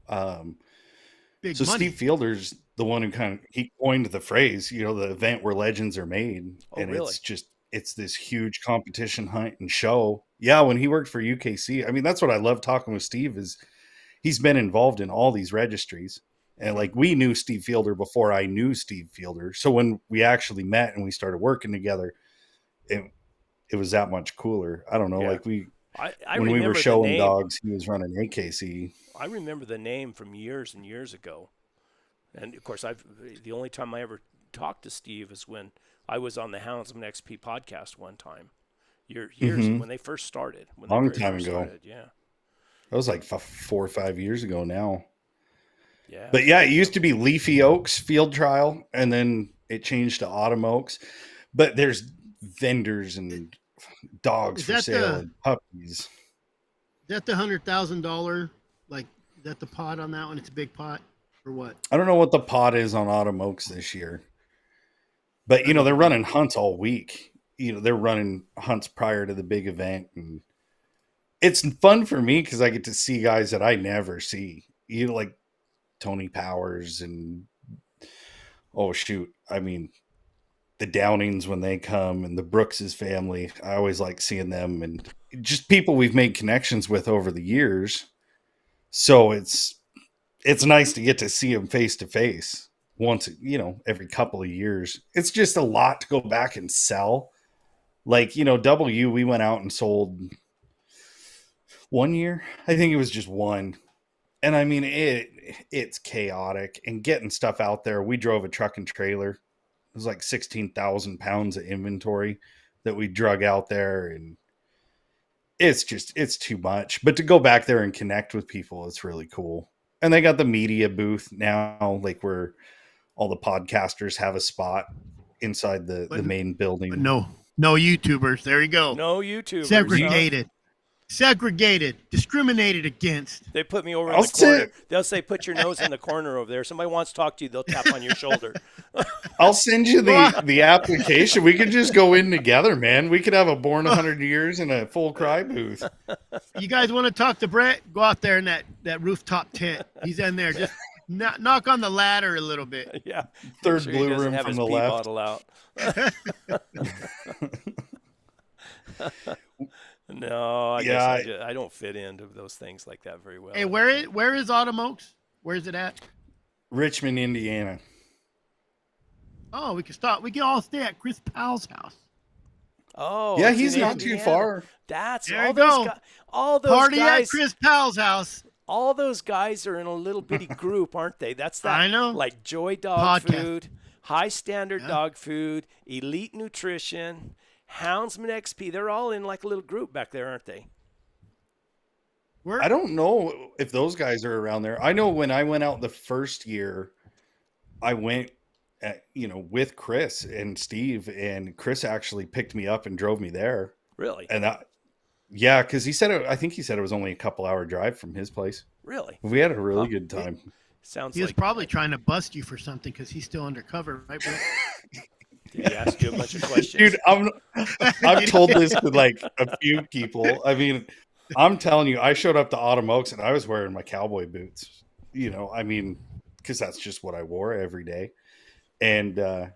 Big So money. Steve Fielder's the one who he coined the phrase, you know, the event where legends are made, Oh, and really? it's this huge competition hunt and show. Yeah, when he worked for UKC, I mean, that's what I love talking with Steve is he's been involved in all these registries. And like we knew Steve Fielder before I knew Steve Fielder. So when we actually met and we started working together, it was that much cooler. I don't know, Yeah. like I when we remember were the showing name. dogs, he was running AKC. I remember the name from years and years ago, and of course, the only time I ever talked to Steve is when I was on the Houndsman XP podcast one time, years Mhm. when they first started. When Long they very time first ago. started, yeah, That was like 4 or 5 years ago now. yeah. But yeah, it used to be Leafy Oaks Field Trial, and then it changed to Autumn Oaks. But there's vendors and dogs Is for that sale the- and puppies. Is that the $100,000? Like, is that the pot on that one? It's a big pot, or what? I don't know what the pot is on Autumn Oaks this year, but you know they're running hunts all week. You know they're running hunts prior to the big event, and it's fun for me because I get to see guys that I never see. You know, like Tony Powers and oh shoot, I mean the Downings when they come and the Brookses family. I always like seeing them and just people we've made connections with over the years. So it's nice to get to see them face to face once, you know, every couple of years. It's just a lot to go back and sell. Like, you know, W, we went out and sold 1 year. I think it was just one. And I mean, it's chaotic and getting stuff out there. We drove a truck and trailer. It was like 16,000 pounds of inventory that we drug out there. And it's too much. But to go back there and connect with people, it's really cool. And they got the media booth now, like where all the podcasters have a spot inside the main building. But no YouTubers. There you go. No YouTubers. Segregated. Segregated. Discriminated against. They put me over in I'll the corner. sit- They'll say, "Put your nose in the corner over there." Somebody wants to talk to you. They'll tap on your shoulder. I'll send you the application. We could just go in together, man. We could have a Born 100 Years in a full cry booth. You guys want to talk to Brett? Go out there in that rooftop tent. He's in there. Just knock on the ladder a little bit. Yeah. Third Sure he blue doesn't room have from his the pee left. bottle out. No, I Yeah, guess I don't fit into those things like that very well. Hey, where is Autumn Oaks? Where's it at? Richmond, Indiana. Oh, we can stop. We can all stay at Chris Powell's house. Oh, Yeah, it's he's in not too Indiana. far. That's There all you those go. guys. All those Party guys. at Chris Powell's house. All those guys are in a little bitty group, aren't they? That's that. I know. Like Joy Dog Podcast. Food, High Standard Yeah. Dog Food, Elite Nutrition, Houndsman XP. They're all in like a little group back there, aren't they? I don't know if those guys are around there. I know when I went out the first year, I went, with Chris and Steve, and Chris actually picked me up and drove me there. Really? And yeah, because I think he said it was only a couple hour drive from his place. Really? We had a really good time. Sounds He was like probably trying to bust you for something because he's still undercover, right, bro? did he ask you a bunch of questions? Dude, I've told this to like a few people. I mean, I'm telling you, I showed up to Autumn Oaks and I was wearing my cowboy boots. Because that's just what I wore every day. And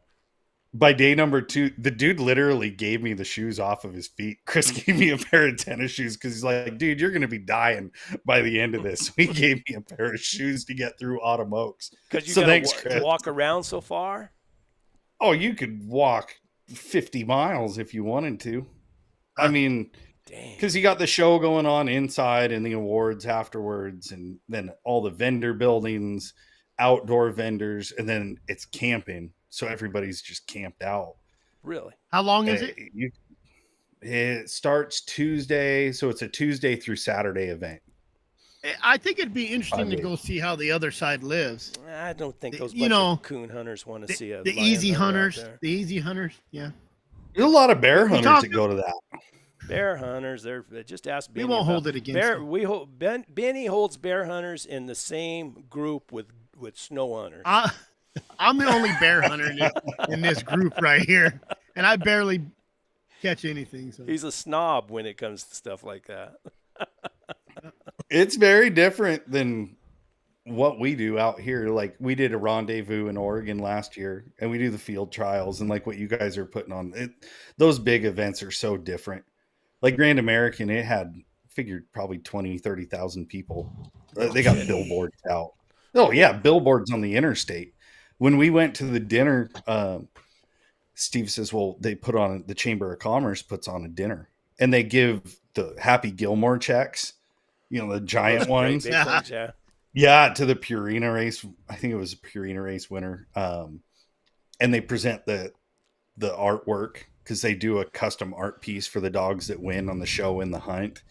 by day number 2, the dude literally gave me the shoes off of his feet. Chris gave me a pair of tennis shoes because he's like, dude, you're going to be dying by the end of this. So he gave me a pair of shoes to get through Autumn Oaks. Because you So got thanks, to Chris. walk around so far? Oh, you could walk 50 miles if you wanted to. I mean, Dang. because you got the show going on inside and the awards afterwards, and then all the vendor buildings, outdoor vendors, and then it's camping. So everybody's just camped out. Really? How long is it? It starts Tuesday. So it's a Tuesday through Saturday event. I think it'd be interesting 5 to days. go see how the other side lives. I don't think those You bunch know, of coon hunters want to see a The lion easy hunter out hunters, there. the easy hunters, yeah. There's a lot of bear We hunters talked- that go to that. Bear hunters, they just ask We Benny. won't about- hold it against bear. them. Benny holds bear hunters in the same group with snow hunters. I'm the only bear hunter in this group right here, and I barely catch anything. So He's a snob when it comes to stuff like that. It's very different than what we do out here. Like we did a rendezvous in Oregon last year, and we do the field trials, and like what you guys are putting on those big events are so different. Like Grand American, it had figured probably 20, 30,000 people. They got billboards out. Oh yeah, billboards on the interstate. When we went to the dinner, Steve says, well, they put on, the Chamber of Commerce puts on a dinner, and they give the Happy Gilmore checks, the giant Those great ones. big ones, yeah. Yeah, to the Purina race. I think it was a Purina race winner. And they present the artwork because they do a custom art piece for the dogs that win on the show and the hunt.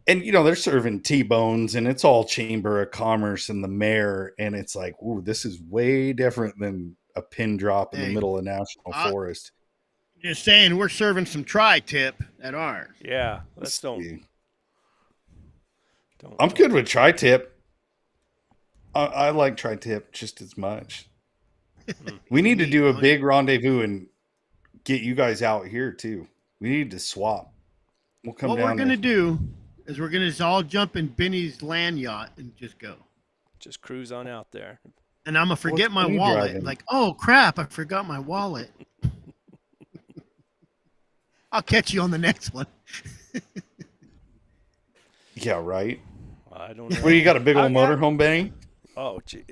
And, they're serving T-bones, and it's all Chamber of Commerce and the mayor. And it's like, ooh, this is way different than a pin drop in the middle of National Forest. just saying, we're serving some tri-tip at ours. Yeah, let's don't. I'm good with tri-tip. I like tri-tip just as much. We need to do a big rendezvous and get you guys out here too. We need to swap. We'll come What down we're going to do is we're going to all jump in Benny's land yacht and just go. Just cruise on out there. And I'm going to forget What's my Benny wallet. driving? Like, oh, crap, I forgot my wallet. I'll catch you on the next one. Yeah, right. I don't know. What do you got? A big old I've got- motorhome, Benny? Oh, gee,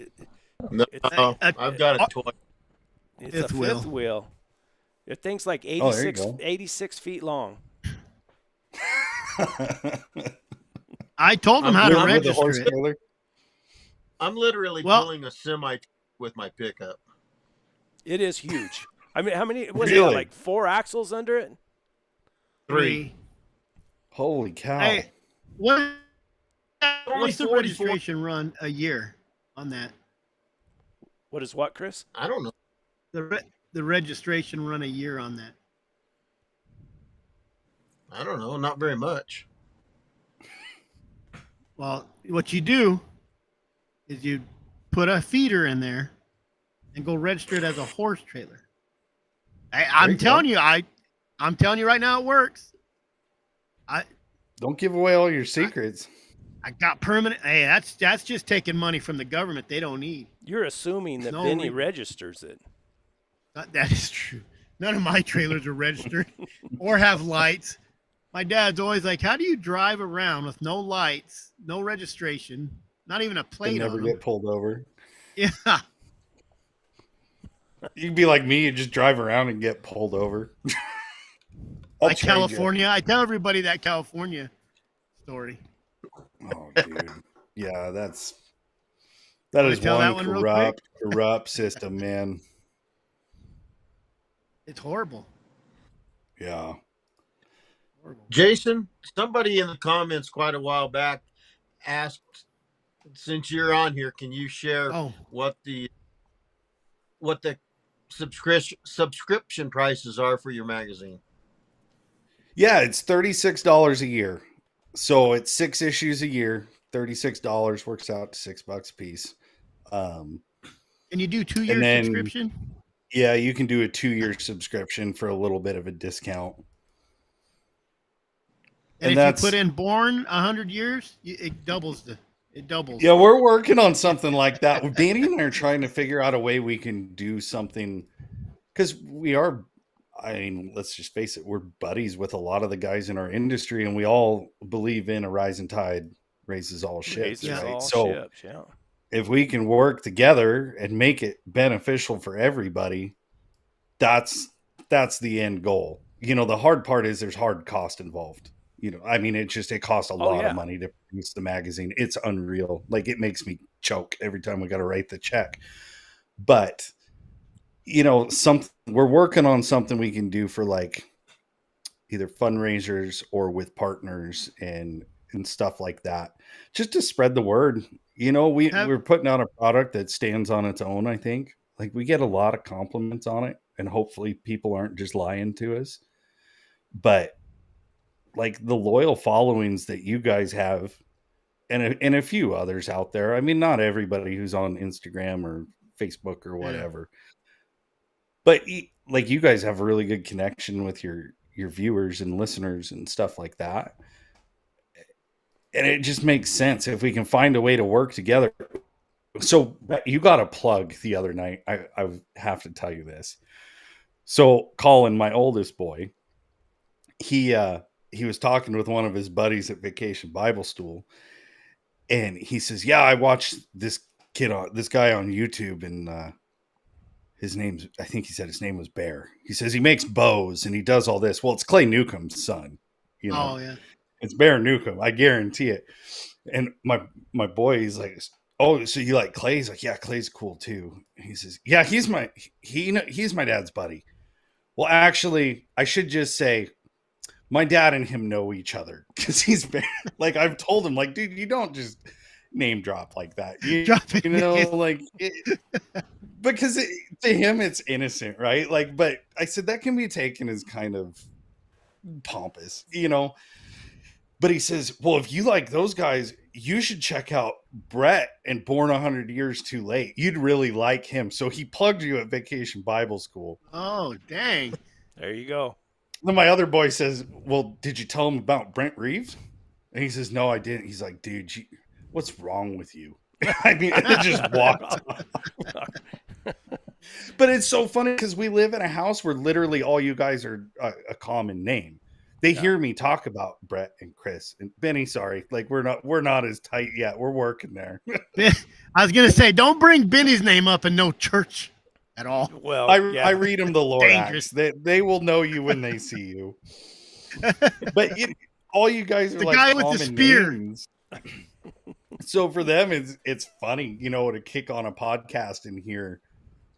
No, a- I've got a toy. it's Fifth a wheel. fifth wheel. The thing's like Oh, there you 86, go. 86 feet long. I told him I'm how to good with the register horse it. trailer? I'm literally Well- pulling a semi with my pickup. It is huge. I mean, how many was it? Really? Like 4 axles under it? 3. Holy cow. Hey, what's the 44. registration run a year on that? What is what, Chris? I don't know. The registration run a year on that. I don't know. Not very much. Well, what you do is you put a feeder in there and go register it as a horse trailer. I'm you go. telling you, I'm telling you right now, it works. Don't give away all your secrets. I got permanent. Hey, that's just taking money from the government they don't need. You're assuming that No Benny reason. registers it. That is true. None of my trailers are registered or have lights. My dad's always like, "How do you drive around with no lights, no registration, not even a They plate never on get them?" pulled over. Yeah, You'd be like me, you just drive around and get pulled over. I'll like trade you. California. I tell everybody that California story. Oh, dude. Yeah, that Wanna is tell one that one real corrupt system, man. It's horrible. Yeah. Horrible. Jason, somebody in the comments quite a while back ask, since you're on here, can you share Oh, what the subscription prices are for your magazine? Yeah, it's $36 a year. So it's 6 issues a year. $36 works out to $6 a piece. and you do And 2 year then subscription? yeah, you can do a 2 year subscription for a little bit of a discount. And And if you put that's in born 100 years, it doubles it doubles. yeah, we're working on something like that. Danny and I are trying to figure out a way we can do something because we are. I mean, let's just face it, we're buddies with a lot of the guys in our industry, and we all believe in a rising tide raises all ships, Raises Yeah. right? all So ships. Yeah. if we can work together and make it beneficial for everybody, that's the end goal. You know, the hard part is there's hard cost involved. You know, I mean, it costs a Oh lot of yeah. money to produce the magazine. It's unreal. Like it makes me choke every time we got to write the check. But you know, we're working on something we can do for like either fundraisers or with partners and stuff like that, just to spread the word. You know, Have we're putting out a product that stands on its own. I think like we get a lot of compliments on it, and hopefully people aren't just lying to us. But like the loyal followings that you guys have, and a few others out there. I mean, not everybody who's on Instagram or Facebook or yeah. whatever, but like you guys have a really good connection with your viewers and listeners and stuff like that, and it just makes sense if we can find a way to work together. So you got a plug the other night. I have to tell you this. So Colin, my oldest boy, he was talking with one of his buddies at Vacation Bible School, and he says, "Yeah, I watched this guy on YouTube, and I think he said his name was Bear. He says he makes bows and he does all this. Well, it's Clay Newcomb's son, you know, Oh yeah. it's Bear Newcomb. I guarantee it." And my boy, he's like, "Oh, so you like Clay?" He's like, "Yeah, Clay's cool too." And he says, "Yeah, he's my dad's buddy." Well, actually, I should just say my dad and him know each other because he's been like, I've told him, like, dude, you don't just name drop like that. Drop You it. know, like, because to him, it's innocent, right? Like, but I said that can be taken as kind of pompous, you know? But he says, well, if you like those guys, you should check out Brett and Born 100 Years Too Late. You'd really like him. So he plugged you at Vacation Bible School. Oh dang. There you go. Then my other boy says, well, did you tell him about Brent Reeves? And he says, no, I didn't. He's like, dude, what's wrong with you? I mean, it just walked off. But it's so funny because we live in a house where literally all you guys are a common name. They hear me talk about Brett and Chris and Benny. Sorry, like we're not as tight yet. We're working there. I was gonna say, don't bring Benny's name up in no church at all. Well, I read them the Dangerous. Lorax. They will know you when they see you. But all you guys are The like guy with the common spear. names. So for them, it's funny, you know, to kick on a podcast and hear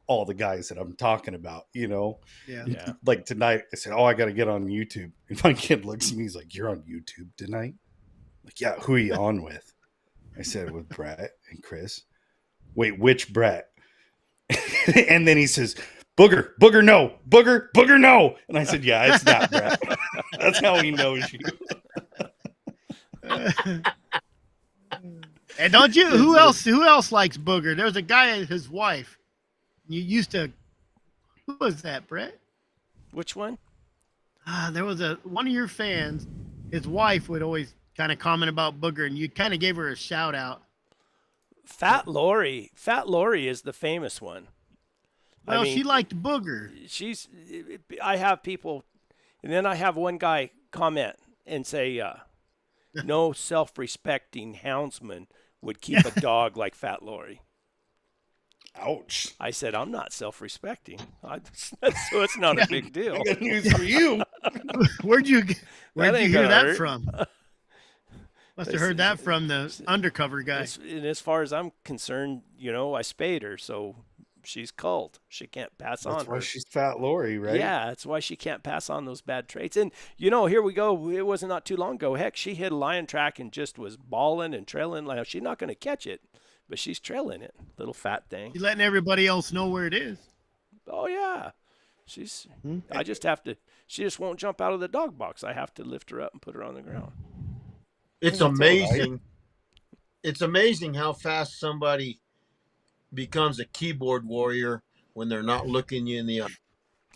all the guys that I'm talking about, you know. Yeah. yeah. Like tonight, I said, "Oh, I got to get on YouTube." And my kid looks at me, he's like, "You're on YouTube tonight?" I'm like, "Yeah, who are you on with?" I said, "With Brett and Chris." "Wait, which Brett?" And then he says, "Booger, Booger, no, Booger, no." And I said, "Yeah, it's that Brett." That's how he knows you. And don't you? Who else likes Booger? There's a guy and his wife. You used to. Who was that, Brett? Which one? There was one of your fans. His wife would always kind of comment about Booger, and you kind of gave her a shout out. Fat Lori. Fat Lori is the famous one. Well, I mean, she liked Booger. I have people, and then I have one guy comment and say, no self-respecting houndsman would keep a dog like Fat Lori. Ouch. I said, I'm not self-respecting. So it's not a big deal. I got news for you. Where'd you ain't hear gonna that hurt. from? Must have heard that from the undercover guy. And as far as I'm concerned, you know, I spayed her, so she's culled. She can't pass That's on why her. she's Fat Lori, right? Yeah, that's why she can't pass on those bad traits. And here we go. It wasn't not too long ago. Heck, she hit a lion track and just was balling and trailing. Like she's not going to catch it, but she's trailing it. Little fat thing. She's letting everybody else know where it is. Oh yeah, she's. Hmm. I just have to. She just won't jump out of the dog box. I have to lift her up and put her on the ground. It's That's all right. amazing. It's amazing how fast somebody becomes a keyboard warrior when they're not looking you in the eye.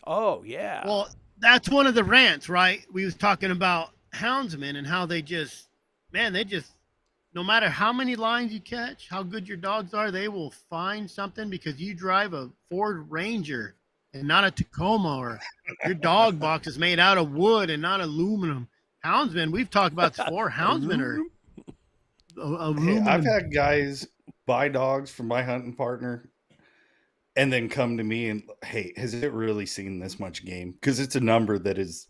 Oh yeah. Well, that's one of the rants, right? We was talking about houndsmen and how they just, no matter how many lines you catch, how good your dogs are, they will find something because you drive a Ford Ranger and not a Tacoma, or your dog box is made out of wood and not aluminum. Houndsmen, we've talked about this before. Houndsmen are Hey, aluminum. I've had guys buy dogs from my hunting partner and then come to me and, hey, has it really seen this much game? Because it's a number that is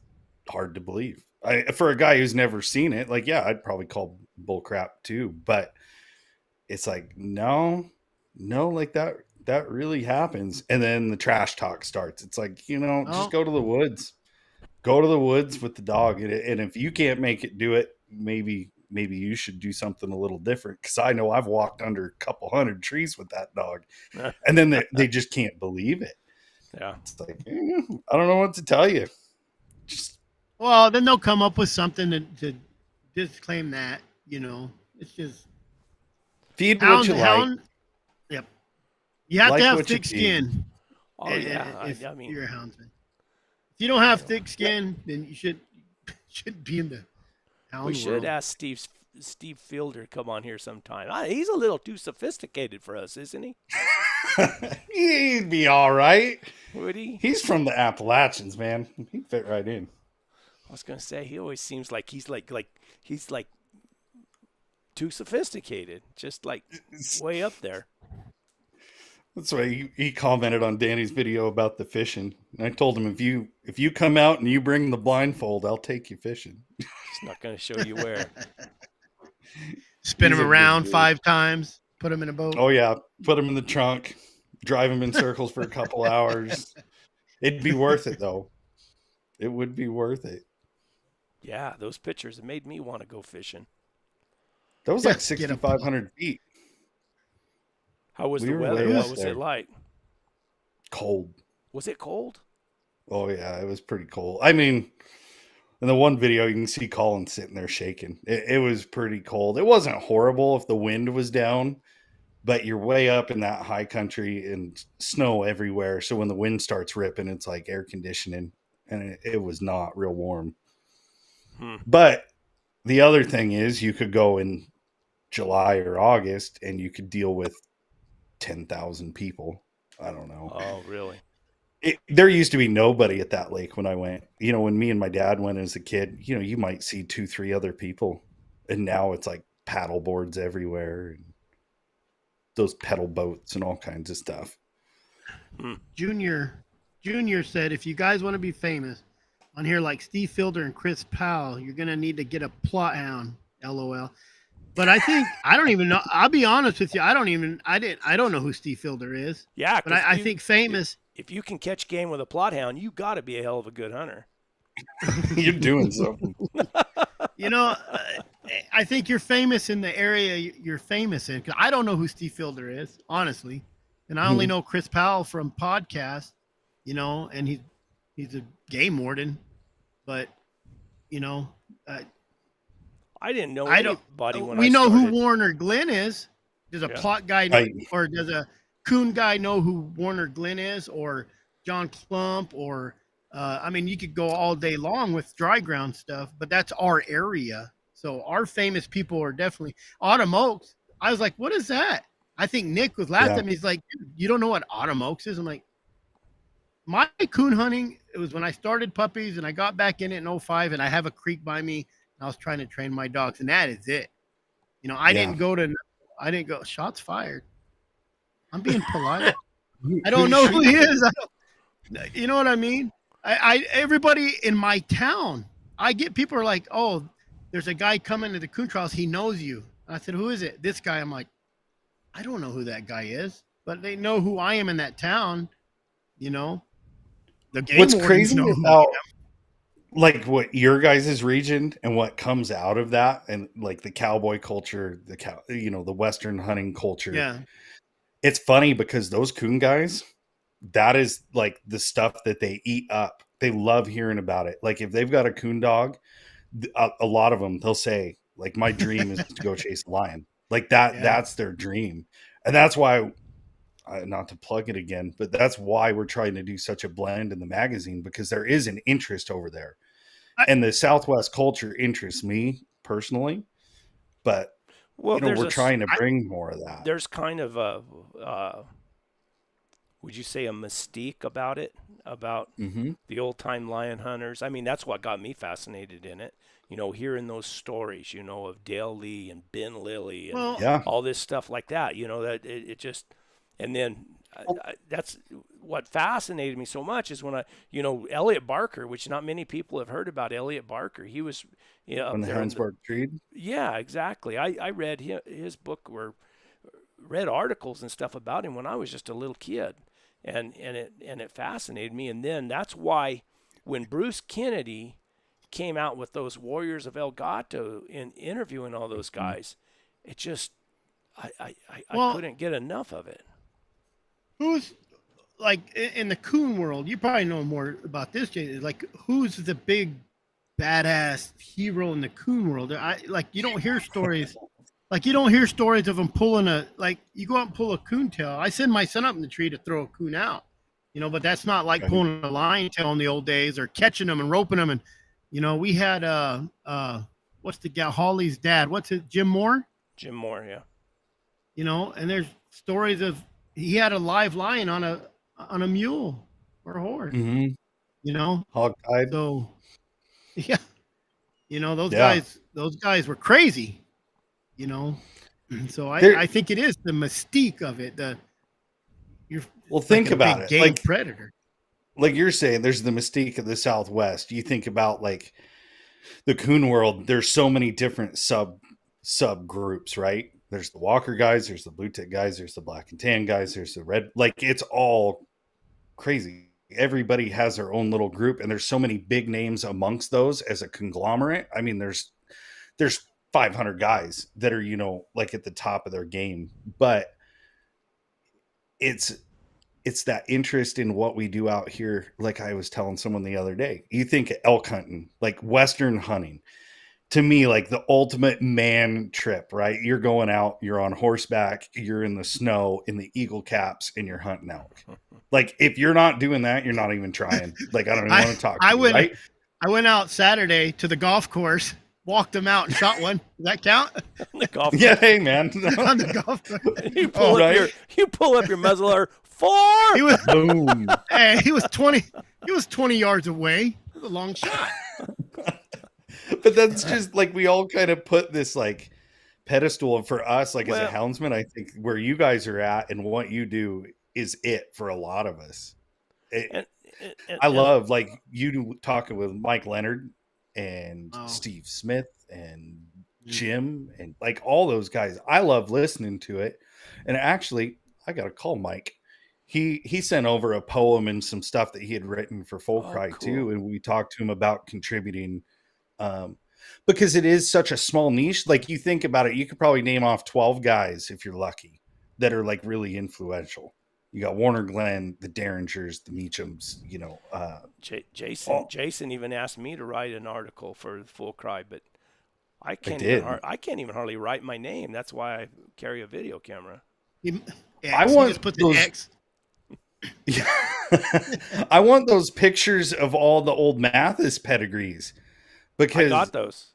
hard to believe. For a guy who's never seen it, like, yeah, I'd probably call bull crap too. But it's like, no, like that really happens. And then the trash talk starts. It's like, just go to the woods. Go to the woods with the dog. And if you can't make it do it, maybe you should do something a little different. Because I know I've walked under a couple hundred trees with that dog. And then they just can't believe it. Yeah. It's like, I don't know what to tell you. Just Well, then they'll come up with something to disclaim that, it's just feed what you like. Yep. You have Like to have what you thick feed. skin. Oh yeah. If I mean, you're a houndsman. If you don't have thick skin, then you should be in the hound we should world. ask Steve Fielder to come on here sometime. He's a little too sophisticated for us, isn't he? He'd be all right. Would he? He's from the Appalachians, man. He'd fit right in. I was gonna say he always seems like he's like too sophisticated, just like way up there. That's why he commented on Danny's video about the fishing. And I told him, if you come out and you bring the blindfold, I'll take you fishing. He's not gonna show you where. Spin He's him a around big dude. 5 times, put him in a boat. Oh yeah, put him in the trunk, drive him in circles for a couple hours. It'd be worth it though. It would be worth it. Yeah, those pictures have made me want to go fishing. That was Yeah, like get up. 6,500 feet. How was We the were weather? way What up was there. it like? Cold. Was it cold? Oh yeah, it was pretty cold. I mean, in the one video you can see Colin sitting there shaking. It was pretty cold. It wasn't horrible if the wind was down, but you're way up in that high country and snow everywhere. So when the wind starts ripping, it's like air conditioning, and it was not real warm. But the other thing is you could go in July or August and you could deal with 10,000 people. I don't know. Oh, really? There used to be nobody at that lake when I went. When me and my dad went as a kid, you might see 2-3 other people. And now it's like paddle boards everywhere and those pedal boats and all kinds of stuff. Junior said, if you guys want to be famous on here like Steve Fielder and Chris Powell, you're going to need to get a plot hound, LOL. But I don't even know. I'll be honest with you. I don't know who Steve Fielder is. Yeah, But I think famous. If you can catch game with a plot hound, you got to be a hell of a good hunter. You're doing something. I think you're famous in the area you're famous in. 'Cause I don't know who Steve Fielder is, honestly. And I only know Chris Powell from podcasts, and he's a game warden. But, I didn't know I don't. anybody when We I know who started. Warner Glenn is. Does a Yeah. plot guy know, or does a coon guy know who Warner Glenn is, or John Klump, or you could go all day long with dry ground stuff, but that's our area. So our famous people are definitely Autumn Oaks. I was like, what is that? I think Nick was last time. He's like, you don't know what Autumn Oaks is? I'm like, my coon hunting, it was when I started puppies and I got back in it in 2005, and I have a creek by me. And I was trying to train my dogs, and that is it. I didn't go, shots fired. I'm being polite. I don't know who he is. You know what I mean? Everybody in my town, I get people are like, oh, there's a guy coming to the coon trials. He knows you. And I said, who is it? This guy. I'm like, I don't know who that guy is. but they know who I am in that town. You know, the game What's wardens crazy know who I about am. like what your guys' region and what comes out of that, and like the cowboy culture, the Western hunting culture. Yeah, It's funny because those coon guys, that is like the stuff that they eat up. They love hearing about it. Like if they've got a coon dog, a lot of them, they'll say like, my dream is to go chase a lion. Like that, yeah. that's their dream. And that's why, not to plug it again, but that's why we're trying to do such a blend in the magazine, because there is an interest over there. I, And the Southwest culture interests me personally, but Well, there's we're a trying to I bring more of that. there's kind of a would you say a mystique about it, about Mm-hmm. the old time lion hunters? I mean, that's what got me fascinated in it. Hearing those stories, of Dale Lee and Ben Lilly and well, Yeah. all this stuff like that. That it just, and then that's what fascinated me so much is when Elliot Barker, which not many people have heard about Elliot Barker. He was When up the there in the, Houndsburg Treed. yeah, exactly. I read his book, or read articles and stuff about him when I was just a little kid, and it fascinated me. And then that's why when Bruce Kennedy came out with those Warriors of El Gato in interviewing all those guys, it just I well, couldn't get enough of it. who's like in the coon world? You probably know more about this, Jay. Like, who's the big badass hero in the coon world? You don't hear stories. Like, you don't hear stories of them pulling you go out and pull a coon tail. I send my son up in the tree to throw a coon out, but that's not like Right. pulling a lion tail in the old days, or catching them and roping them. And, we had, what's the guy, Holly's dad? What's it, Jim Moore? Jim Moore, yeah. And there's stories of he had a live lion on a mule or a horse, Mm-hmm. you know. Hogtied. So yeah, those Yeah. guys were crazy, you know. So There, I think it is the mystique of it. You're well, like think a about big it. game predator. Like you're saying, there's the mystique of the Southwest. You think about like the coon world. There's so many different subgroups, right? There's the Walker guys. There's the blue tick guys. There's the black and tan guys. There's the red. Like it's all crazy. Everybody has their own little group, and there's so many big names amongst those as a conglomerate. I mean, there's 500 guys that are like at the top of their game, but it's that interest in what we do out here. Like I was telling someone the other day, you think elk hunting, like Western hunting, to me, like the ultimate man trip, right? You're going out, you're on horseback, you're in the snow, in the eagle caps, and you're hunting elk. Like if you're not doing that, you're not even trying. Like I don't even want to talk to you, right? I went out Saturday to the golf course, walked them out, and shot one. Does that count? On the golf Yeah, hey man. On the golf course. you pull up your muzzleloader. 4. He was Boom. Hey, he was 20 yards away. It was a long shot. But that's just like we all kind of put this like pedestal for us, like as a Well, houndsman. I think where you guys are at and what you do is it for a lot of us. and, I love like you talking with Mike Leonard and Oh. Steve Smith and Jim and like all those guys. I love listening to it. And actually, I got to call Mike. He sent over a poem and some stuff that he had written for Folk Cry cool. too, and we talked to him about contributing, because it is such a small niche. Like you think about it, you could probably name off 12 guys if you're lucky that are like really influential. You got Warner Glenn, the Derringers, the Meachams, Jason even asked me to write an article for Full Cry, but I can't even hardly write my name. That's why I carry a video camera. I want just put the those X. I want those pictures of all the old Mathis pedigrees, because I got those.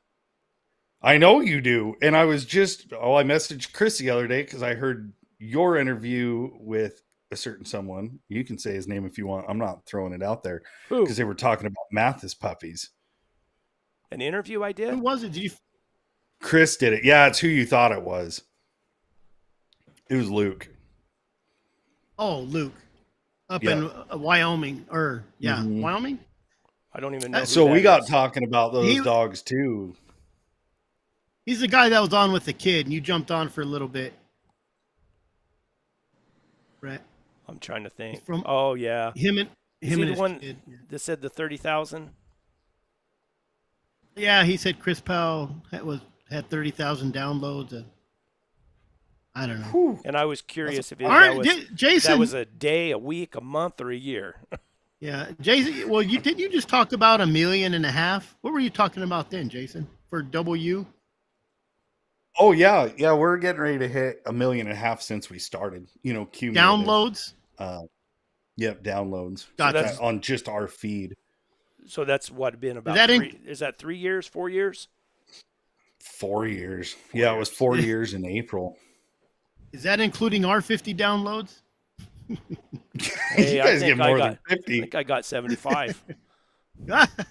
I know you do. And I messaged Chris the other day because I heard your interview with a certain someone. You can say his name if you want. I'm not throwing it out there, Who? because they were talking about Mathis puppies. An interview I did? Who was it? Did you? Chris did it. Yeah, it's who you thought it was. It was Luke. Oh, Luke, up in Wyoming, Wyoming. I don't even know. Who So that we got is. talking about those dogs too. He's the guy that was on with the kid, and you jumped on for a little bit. Brett. I'm trying to He's think. from Oh yeah, him and is him he and the his one kid. that said the 30,000? Yeah, he said Chris Powell had 30,000 downloads. I don't know. Whew. And I was curious if Aren't that was Jason? a day, a week, a month, or a year. Yeah, Jason. Well, didn't you just talk about 1.5 million? What were you talking about then, Jason? For W? Oh yeah, yeah. We're getting ready to hit 1.5 million since we started. You know, cumulative. Downloads? Uh, yep, downloads. So Gotcha. that's On just our feed. so that's what been about that in- three. Is that 3 years, 4 years? 4 years. 4 Yeah, it was years. 4 years in April. Is that including our 50 downloads? Hey, You I guys think get I more got. than I 50. think I got 75.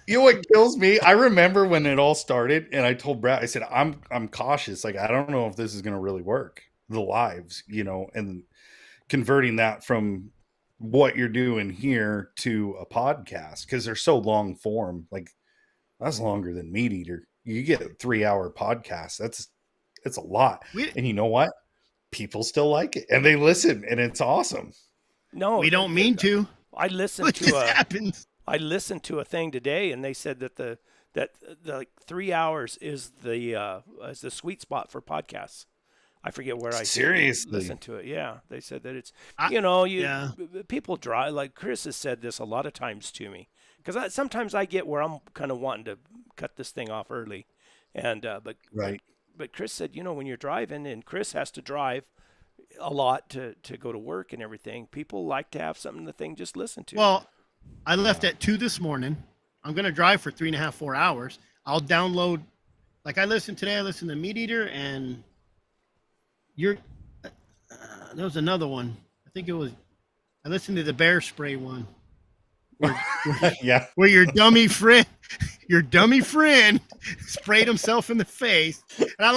You know what kills me? I remember when it all started, and I told Brad, I said, I'm cautious. Like, I don't know if this is going to really work. The lives, you know, and converting that from what you're doing here to a podcast because they're so long form. Like, that's longer than Meat Eater. You get a 3-hour podcast. It's a lot. We, And you know what? People still like it, and they listen, and it's awesome. No, we don't mean to. I listened It to just happens. I listened to a thing today, and they said that the like 3 hours is the sweet spot for podcasts. I forget where I Seriously. listened to it. Yeah, they said that it's Yeah. people drive, like Chris has said this a lot of times to me, because sometimes I get where I'm kind of wanting to cut this thing off early, and Right. but Chris said, when you're driving, and Chris has to drive a lot to go to work and everything, people like to have something the thing just listen to. Well, I left at 2 this morning. I'm going to drive for 3.5, 4 hours. I'll download, like I listened today, I listened to Meat Eater and there was another one. I listened to the bear spray one. Yeah. Where your dummy friend sprayed himself in the face. And I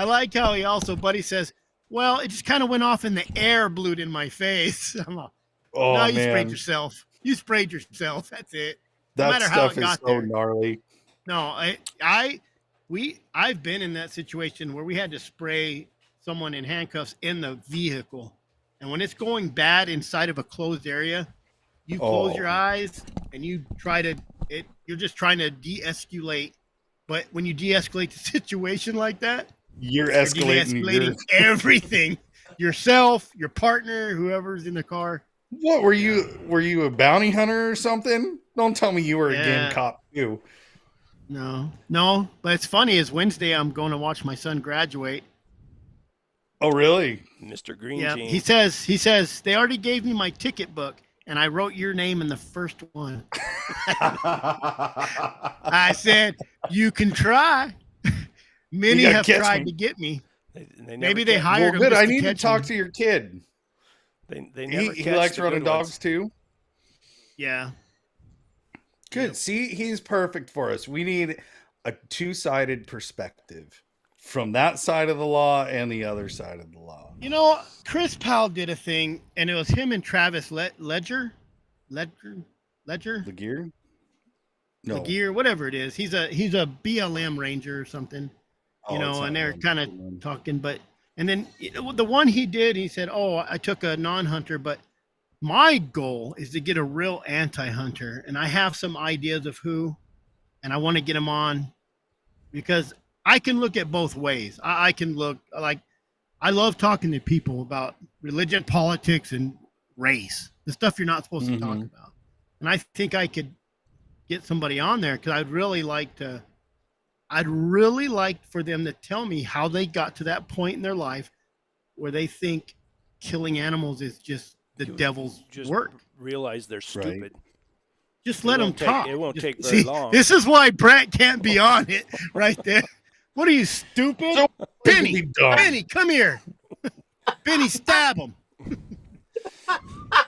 like how he also, Buddy says, well, it just kind of went off in the air, blew it in my face. I'm like, Oh, no, you man. sprayed yourself. You sprayed yourself. That's it. No That matter how stuff it is got so there. gnarly. No, I've been in that situation where we had to spray someone in handcuffs in the vehicle. And when it's going bad inside of a closed area, you close your eyes and you're just trying to de-escalate. But when you de-escalate the situation like that, You're you're escalating. de-escalating everything. Yourself, your partner, whoever's in the car. What were you? Were you a bounty hunter or something? Don't tell me you were a Yeah. game cop too. No. But it's funny is Wednesday I'm going to watch my son graduate. Oh, really? Mr. Green Yeah, Jean. he says they already gave me my ticket book and I wrote your name in the first one. I said, you can try. Many gotta have catch tried me. to get me. They never Maybe they catch- hired Well, him. good. just I need to catch talk me. to your kid. They He, never he catch likes the running good dogs ones. too. Yeah. Good. Yep. See, he's perfect for us. We need a two-sided perspective from that side of the law and the other side of the law. You know, Chris Powell did a thing, and it was him and Travis Ledger, The gear? No. the gear, whatever it is. He's a BLM ranger or something, Oh, it's not and they're one. kind of talking. And then the one he did, he said, "Oh, I took a non-hunter, but my goal is to get a real anti-hunter, and I have some ideas of who, and I want to get him on because I can look at both ways. I can look like." I love talking to people about religion, politics, and race, the stuff you're not supposed to talk Mhm. about. And I think I could get somebody on there because I'd really like for them to tell me how they got to that point in their life where they think killing animals is just the devil's Just work. realize they're stupid. Just let them won't take- talk. it won't Just- take very see, long. This is why Brett can't be on it right there. What are you, stupid? So Benny, really dumb. Benny, come here. Benny, stab him.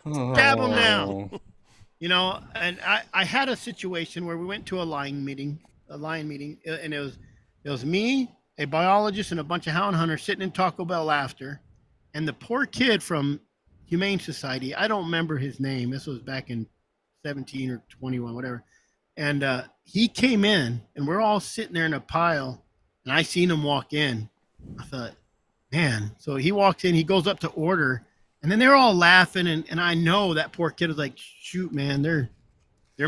Stab him now. Oh. You know, and I had a situation where we went to a lion meeting, and it was me, a biologist, and a bunch of hound hunters sitting in Taco Bell after, and the poor kid from Humane Society. I don't remember his name. This was back in 17 or 21, whatever. And he came in, and we're all sitting there in a pile, and I seen him walk in. I thought, man. So he walks in, he goes up to order, And then they're all laughing, and I know that poor kid was like, "Shoot, man, they're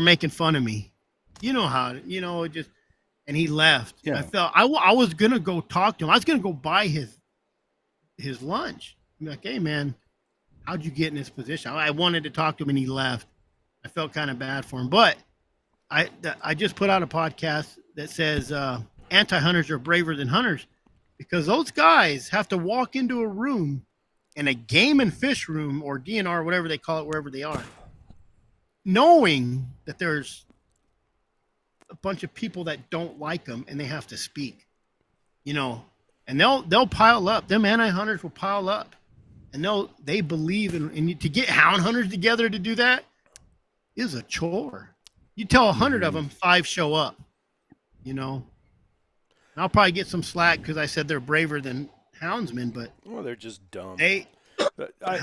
making fun of me." You know how, it just. And he left. Yeah. I felt I was gonna go talk to him. I was gonna go buy his lunch. I'm like, "Hey, man, how'd you get in this position?" I wanted to talk to him, and he left. I felt kind of bad for him, but I just put out a podcast that says anti-hunters are braver than hunters, because those guys have to walk into a room, in a game and fish room or DNR, whatever they call it, wherever they are, knowing that there's a bunch of people that don't like them, and they have to speak, and they'll pile up. Them anti-hunters will pile up, and they believe in, and to get hound hunters together to do that is a chore. You tell 100 of them, 5 show up, And I'll probably get some slack because I said they're braver than houndsmen, but Well, they're just dumb. But They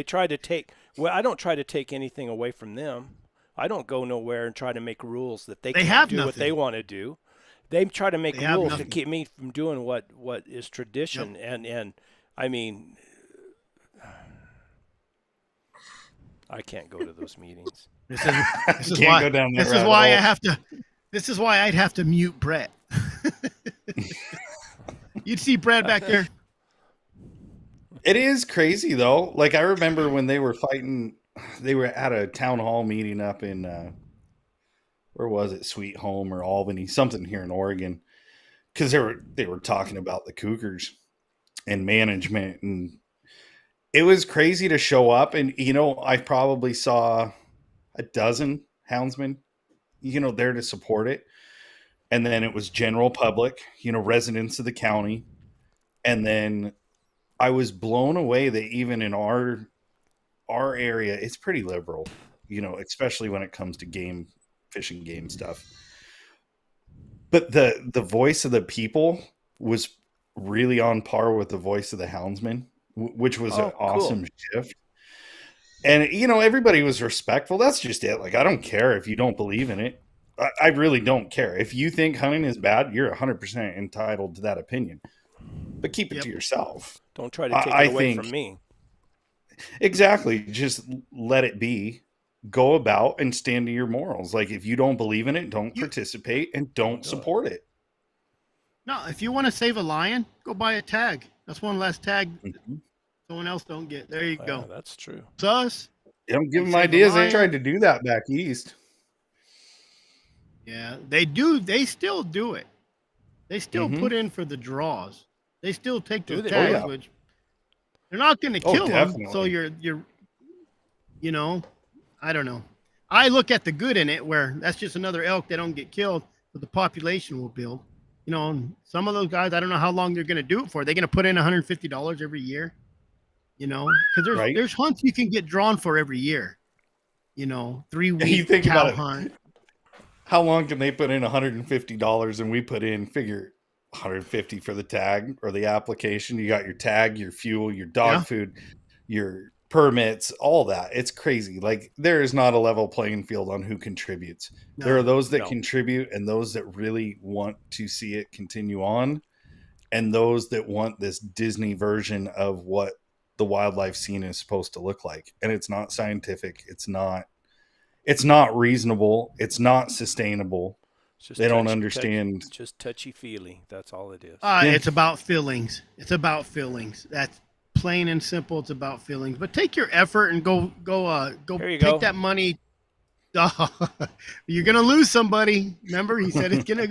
try to take. Well, I don't try to take anything away from them. I don't go nowhere and try to make rules that they can't have do what nothing. they want to do. They try to make They have rules to nothing. keep me from doing what is tradition. And I mean, I can't go to those meetings. this is Can't why. go down that This is rabbit why I hole. have to. This is why I'd have to mute Brett. You'd see Brett back there. It is crazy though. Like I remember when they were fighting, they were at a town hall meeting up in where was it, Sweet Home or Albany, something here in Oregon, because they were talking about the Cougars and management, and it was crazy to show up. And I probably saw a dozen houndsmen, there to support it, and then it was general public, residents of the county, and then I was blown away that even in our area, it's pretty liberal, especially when it comes to game fishing, game stuff. But the voice of the people was really on par with the voice of the houndsman, which was an awesome shift. And everybody was respectful. That's just it. Like I don't care if you don't believe in it. I really don't care. If you think hunting is bad, you're 100% entitled to that opinion. But keep it to yourself. Don't try to take it away from me. Exactly. Just let it be. Go about and stand to your morals. Like if you don't believe in it, don't participate and don't support it. No, if you want to save a lion, go buy a tag. That's one less tag someone else don't get. There you go. That's true. Sus. Don't give them ideas. They tried to do that back east. Yeah, they do. They still do it. They still put in for the draws. They still take those tags, which they're not going to kill them. So you're, I don't know. I look at the good in it, where that's just another elk that don't get killed, but the population will build. And some of those guys, I don't know how long they're going to do it for. They're going to put in $150 every year. Because there's hunts you can get drawn for every year. 3 week cow hunt. How long can they put in $150 and we put in figure $150 for the tag or the application? You got your tag, your fuel, your dog food, your permits, all that. It's crazy. Like there is not a level playing field on who contributes. There are those that contribute and those that really want to see it continue on, and those that want this Disney version of what the wildlife scene is supposed to look like. And it's not scientific. It's not reasonable. It's not sustainable. They don't understand. Just touchy-feely. That's all it is. It's about feelings. It's about feelings. That's plain and simple. It's about feelings. But take your effort and go take that money. You're going to lose somebody. Remember, he said it's going to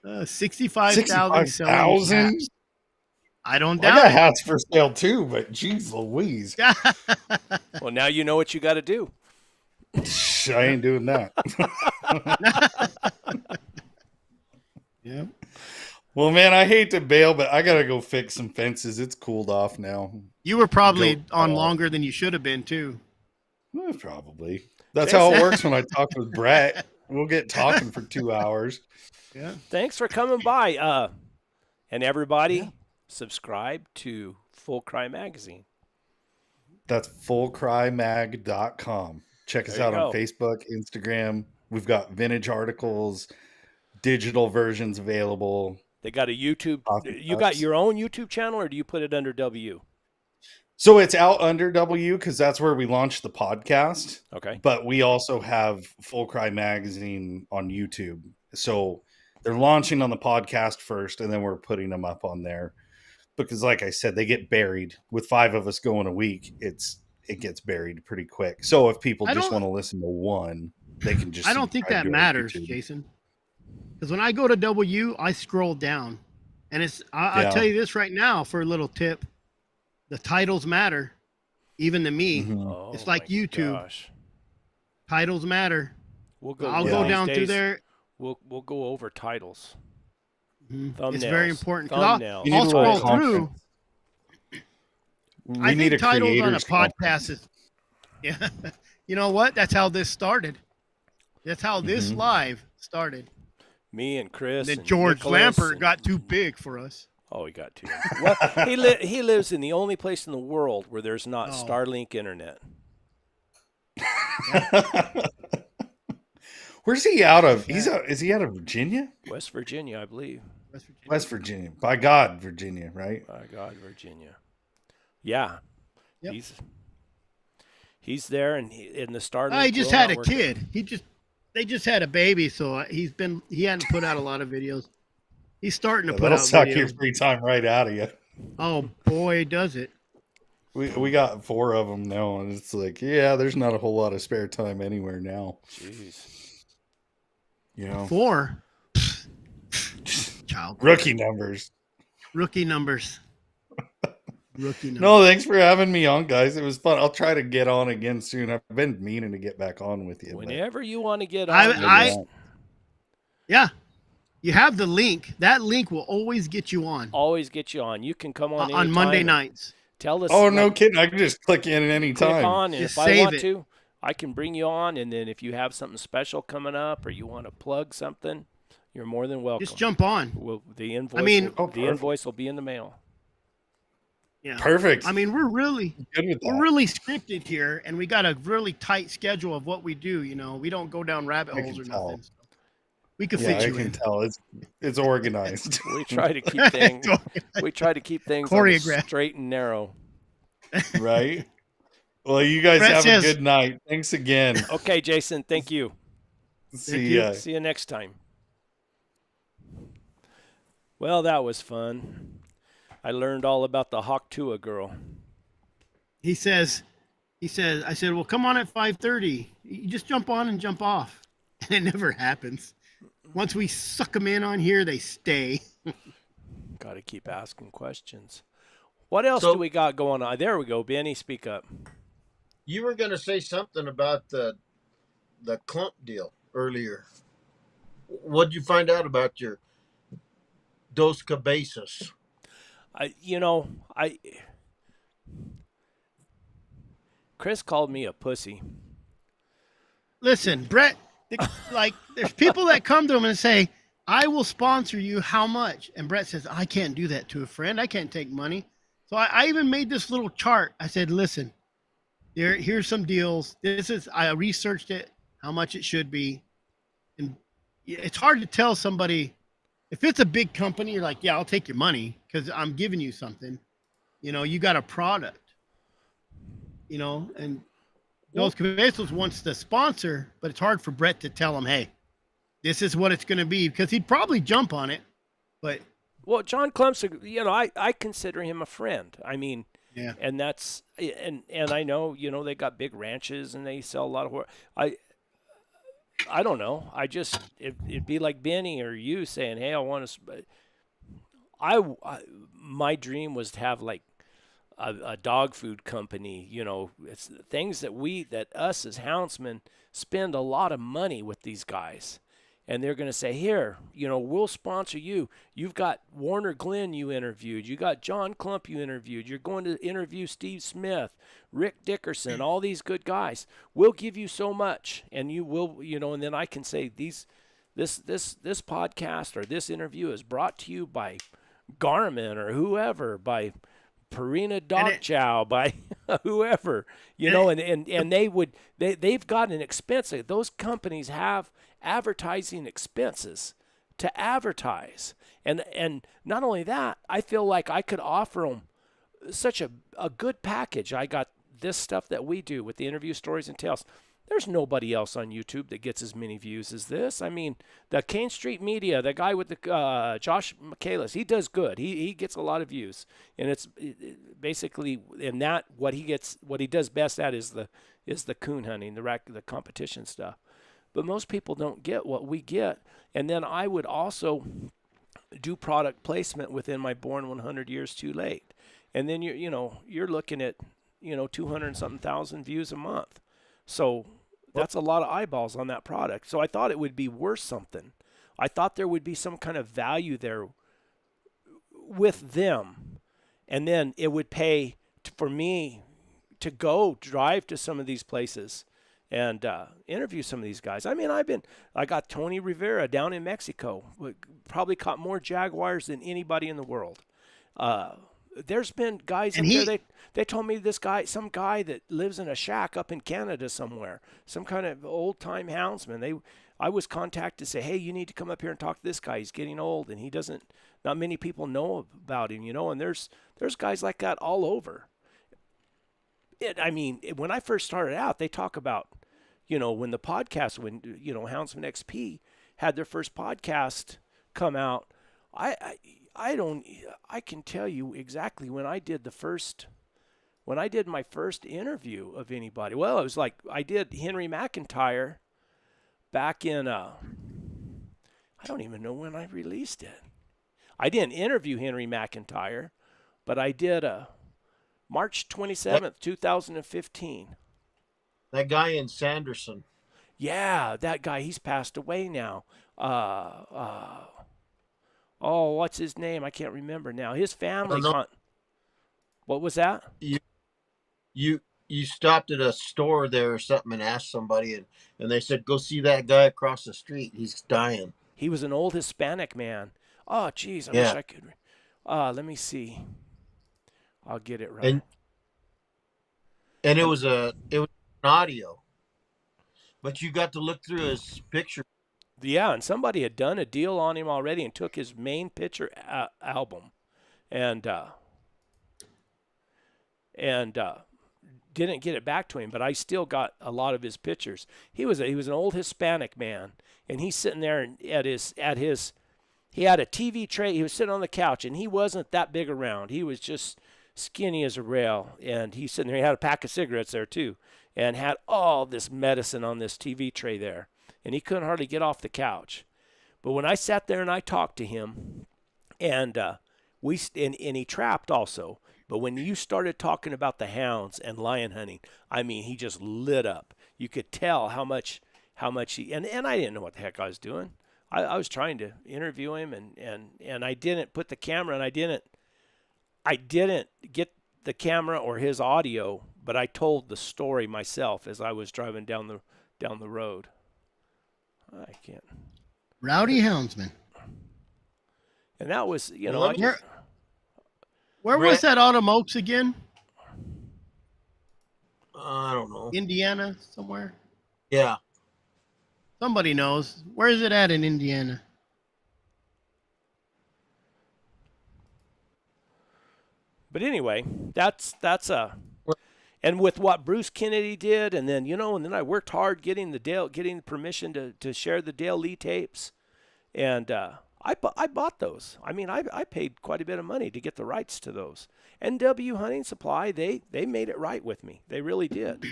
go 65,000. I don't doubt I got it. hats for sale too, but geez Louise. Well, now you know what you got to do. I ain't doing that. Yeah. Well, man, I hate to bail, but I gotta go fix some fences. It's cooled off now. You were probably on longer than you should have been too. Probably. That's how it works when I talk with Brett. We'll get talking for 2 hours. Yeah. Thanks for coming by. And everybody, subscribe to Full Cry Magazine. That's fullcrymag.com. Check us out on Facebook, Instagram. We've got vintage articles, digital versions available. They got a YouTube. Talking You got Maps. your own YouTube channel, or do you put it under W? So it's out under W because that's where we launched the podcast. Okay. But we also have Full Cry Magazine on YouTube. So they're launching on the podcast first, and then we're putting them up on there. Because, like I said, they get buried. With 5 of us going a week, it gets buried pretty quick. So if people I just don't- want to listen to one, they can just. I don't think subscribe that to our matters, YouTube. Jason. Because when I go to W, I scroll down, and I'll Yeah. tell you this right now for a little tip: the titles matter, even to me. Mhm. Oh, It's like my YouTube. gosh. Titles matter. We'll go. I'll one go of these down through days, there. We'll go over titles. It's very Thumbnails. important. 'Cause I'll, Thumbnails. You need I'll to scroll write through. content. We I need think titles on a creator's conference. podcast is, yeah. You know what? That's how this started. That's how this Mhm. live started. Me and Chris. Then and George Nicholas Lampert and- got too big for us. Oh, he got too. Well, he lives in the only place in the world where there's not Oh. Starlink internet. Where's he out of? Is he out of Virginia? West Virginia, I believe. West Virginia. West Virginia. By God, Virginia, right? My God, Virginia. Yeah. Yep. He's there, and in the Starlink. He just will had not a work. kid. They just had a baby, so he hadn't put out a lot of videos. He's starting to Yeah, put that'll out suck your videos. free time right out of you. Oh boy, does it! We got 4 of them now, and it's like, yeah, there's not a whole lot of spare time anywhere now. Jeez. You know, 4. Child rookie numbers. rookie numbers. Rookie numbers. No, thanks for having me on, guys. It was fun. I'll try to get on again soon. I've been meaning to get back on with you. but- Whenever you want to get I- on, I- Yeah, you have the link. That link will always get you on always get you on. You can come on on Monday anytime. nights. Tell us. Oh, no like, kidding. I can just click in at any click time. on, and Just if I save want it. to, I can bring you on. And then if you have something special coming up, or you want to plug something, you're more than welcome. Just jump on. The invoice. mean- will, Oh, the perfect. invoice will be in the mail. Yeah. Perfect. I mean, we're really Good with that. we're really scripted here, and we got a really tight schedule of what we do. You know, we don't go down rabbit I holes can or tell. nothing. So we could Yeah, fit I you can in. tell. It's organized. We try to keep things. We try to keep things on the Choreographed. straight and narrow. Right? Well, you guys Brett have says- a good night. Thanks again. Okay, Jason. Thank you. See you. ya. See you next time. Well, that was fun. I learned all about the Hawktua girl. He says, I said, well, come on at 5:30. You just jump on and jump off, and it never happens. Once we suck them in on here, they stay. Got to keep asking questions. What else So- do we got going on? There we go, Benny. Speak up. You were going to say something about the clump deal earlier. What'd you find out about your Dos Cabezas? Chris called me a pussy. Listen, Brett, there's people that come to him and say, I will sponsor you. How much? And Brett says, I can't do that to a friend. I can't take money. So I even made this little chart. I said, listen, here's some deals. I researched it, how much it should be. And it's hard to tell somebody, if it's a big company, you're like, yeah, I'll take your money because I'm giving you something. You know, you got a product, you know, and Dos Cabezos wants to sponsor, but it's hard for Brett to tell him, hey, this is what it's going to be, because he'd probably jump on it. But Well, John Clemson, I consider him a friend. I mean, yeah, and that's and I know, they got big ranches and they sell a lot of I don't know. It'd be like Benny or you saying, "Hey, I want to." My dream was to have like a dog food company. It's things that us as houndsmen spend a lot of money with these guys, and they're going to say, "Here, we'll sponsor you. You've got Warner Glenn you interviewed. You got John Klump you interviewed. You're going to interview Steve Smith, Rick Dickerson, all these good guys. We'll give you so much, and you will, and then I can say this podcast or this interview is brought to you by Garmin or whoever, by Purina Dog Chow, by whoever, and they've got an expense. Those companies have advertising expenses to advertise. And not only that, I feel like I could offer them such a good package. I got this stuff that we do with the interview, stories, and tales. There's nobody else on YouTube that gets as many views as this. I mean, the Kane Street Media, the guy with the Josh Michaelis, he does good. He gets a lot of views, and it's basically in that what he does best at is the coon hunting, the competition stuff. But most people don't get what we get. And then I would also do product placement within my Born 100 Years Too Late, and then you're looking at 200 and something thousand views a month. So that's a lot of eyeballs on that product. So I thought it would be worth something. I thought there would be some kind of value there with them. And then it would pay for me to go drive to some of these places and interview some of these guys. I mean, I got Tony Rivera down in Mexico. Probably caught more jaguars than anybody in the world. There's been guys And up there. They told me some guy that lives in a shack up in Canada somewhere, some kind of old time houndsman. I was contacted to say, hey, you need to come up here and talk to this guy. He's getting old, and not many people know about him, And there's guys like that all over. When I first started out, they talk about, when the podcast, Houndsman XP had their first podcast come out. I can tell you exactly when I did my first interview of anybody. Well, it was like I did Henry McIntyre back in, I don't even know when I released it. I didn't interview Henry McIntyre, but I did March 27th, 2015. That guy in Sanderson. Yeah, that guy, he's passed away now. What's his name? I can't remember now. His family. What was that? You stopped at a store there or something and asked somebody, and they said, go see that guy across the street. He's dying. He was an old Hispanic man. Oh, geez, I wish I could. Let me see. I'll get it right. And it was an audio, but you got to look through his picture. Yeah, and somebody had done a deal on him already and took his main picture album, and didn't get it back to him. But I still got a lot of his pictures. He was an old Hispanic man, and he's sitting there he had a TV tray. He was sitting on the couch, and he wasn't that big around. He was just skinny as a rail, and he's sitting there. He had a pack of cigarettes there too, and had all this medicine on this TV tray there. And he couldn't hardly get off the couch. But when I sat there and I talked to him, and he trapped also. But when you started talking about the hounds and lion hunting, he just lit up. You could tell how much he and I didn't know what the heck I was doing. I was trying to interview him, and I didn't put the camera, and I didn't get the camera or his audio, but I told the story myself as I was driving down the road. I can't. Rowdy Houndsman. And that was, where was that Autumn Oaks again? I don't know. Indiana somewhere? Yeah. Somebody knows. Where is it at in Indiana? But anyway, that's and with what Bruce Kennedy did, and then and then I worked hard getting permission to share the Dale Lee tapes, and I bought those. I paid quite a bit of money to get the rights to those. NW Hunting Supply, they made it right with me. They really did,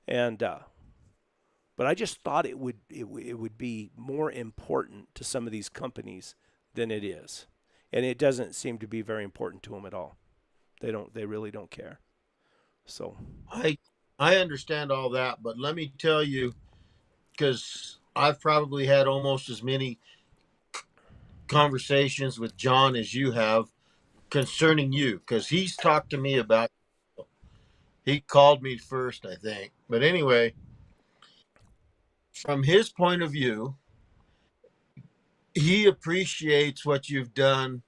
and but I just thought it would be more important to some of these companies than it is, and it doesn't seem to be very important to them at all. They really don't care. So I understand all that, but let me tell you, because I've probably had almost as many conversations with John as you have concerning you, because he's talked to me about you. He called me first, I think. But anyway, from his point of view, he appreciates what you've done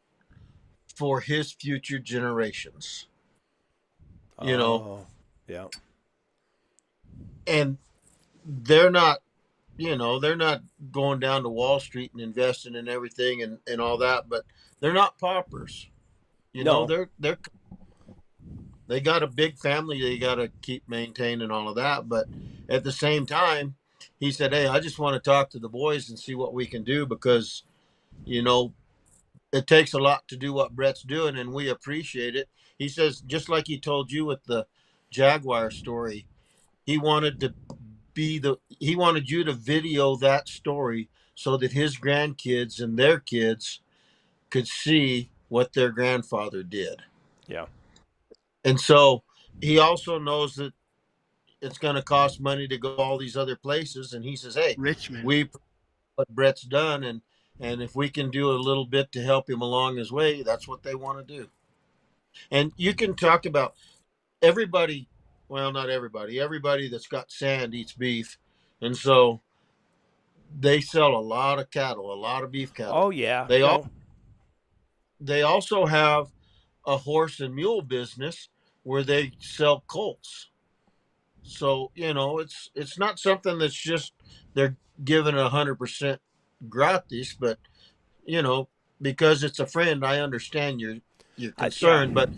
for his future generations. Yeah. And they're not they're not going down to Wall Street and investing in everything and all that, but they're not paupers. No. They got a big family they got to keep maintaining all of that, but at the same time, he said, "Hey, I just want to talk to the boys and see what we can do because you know it takes a lot to do what Brett's doing, and we appreciate it." He says, just like he told you with the Jaguar story, he wanted to he wanted you to video that story so that his grandkids and their kids could see what their grandfather did. Yeah. And so he also knows that it's going to cost money to go all these other places. And he says, "Hey, Richmond. we what Brett's done, and if we can do a little bit to help him along his way, that's what they want to do." And you can talk about everybody. Well, not everybody. Everybody that's got sand eats beef, and so they sell a lot of cattle, a lot of beef cattle. Oh yeah. They all No. they also have a horse and mule business where they sell colts. So it's not something that's just they're giving 100% gratis, but you know because it's a friend, I understand your Yeah. concern. But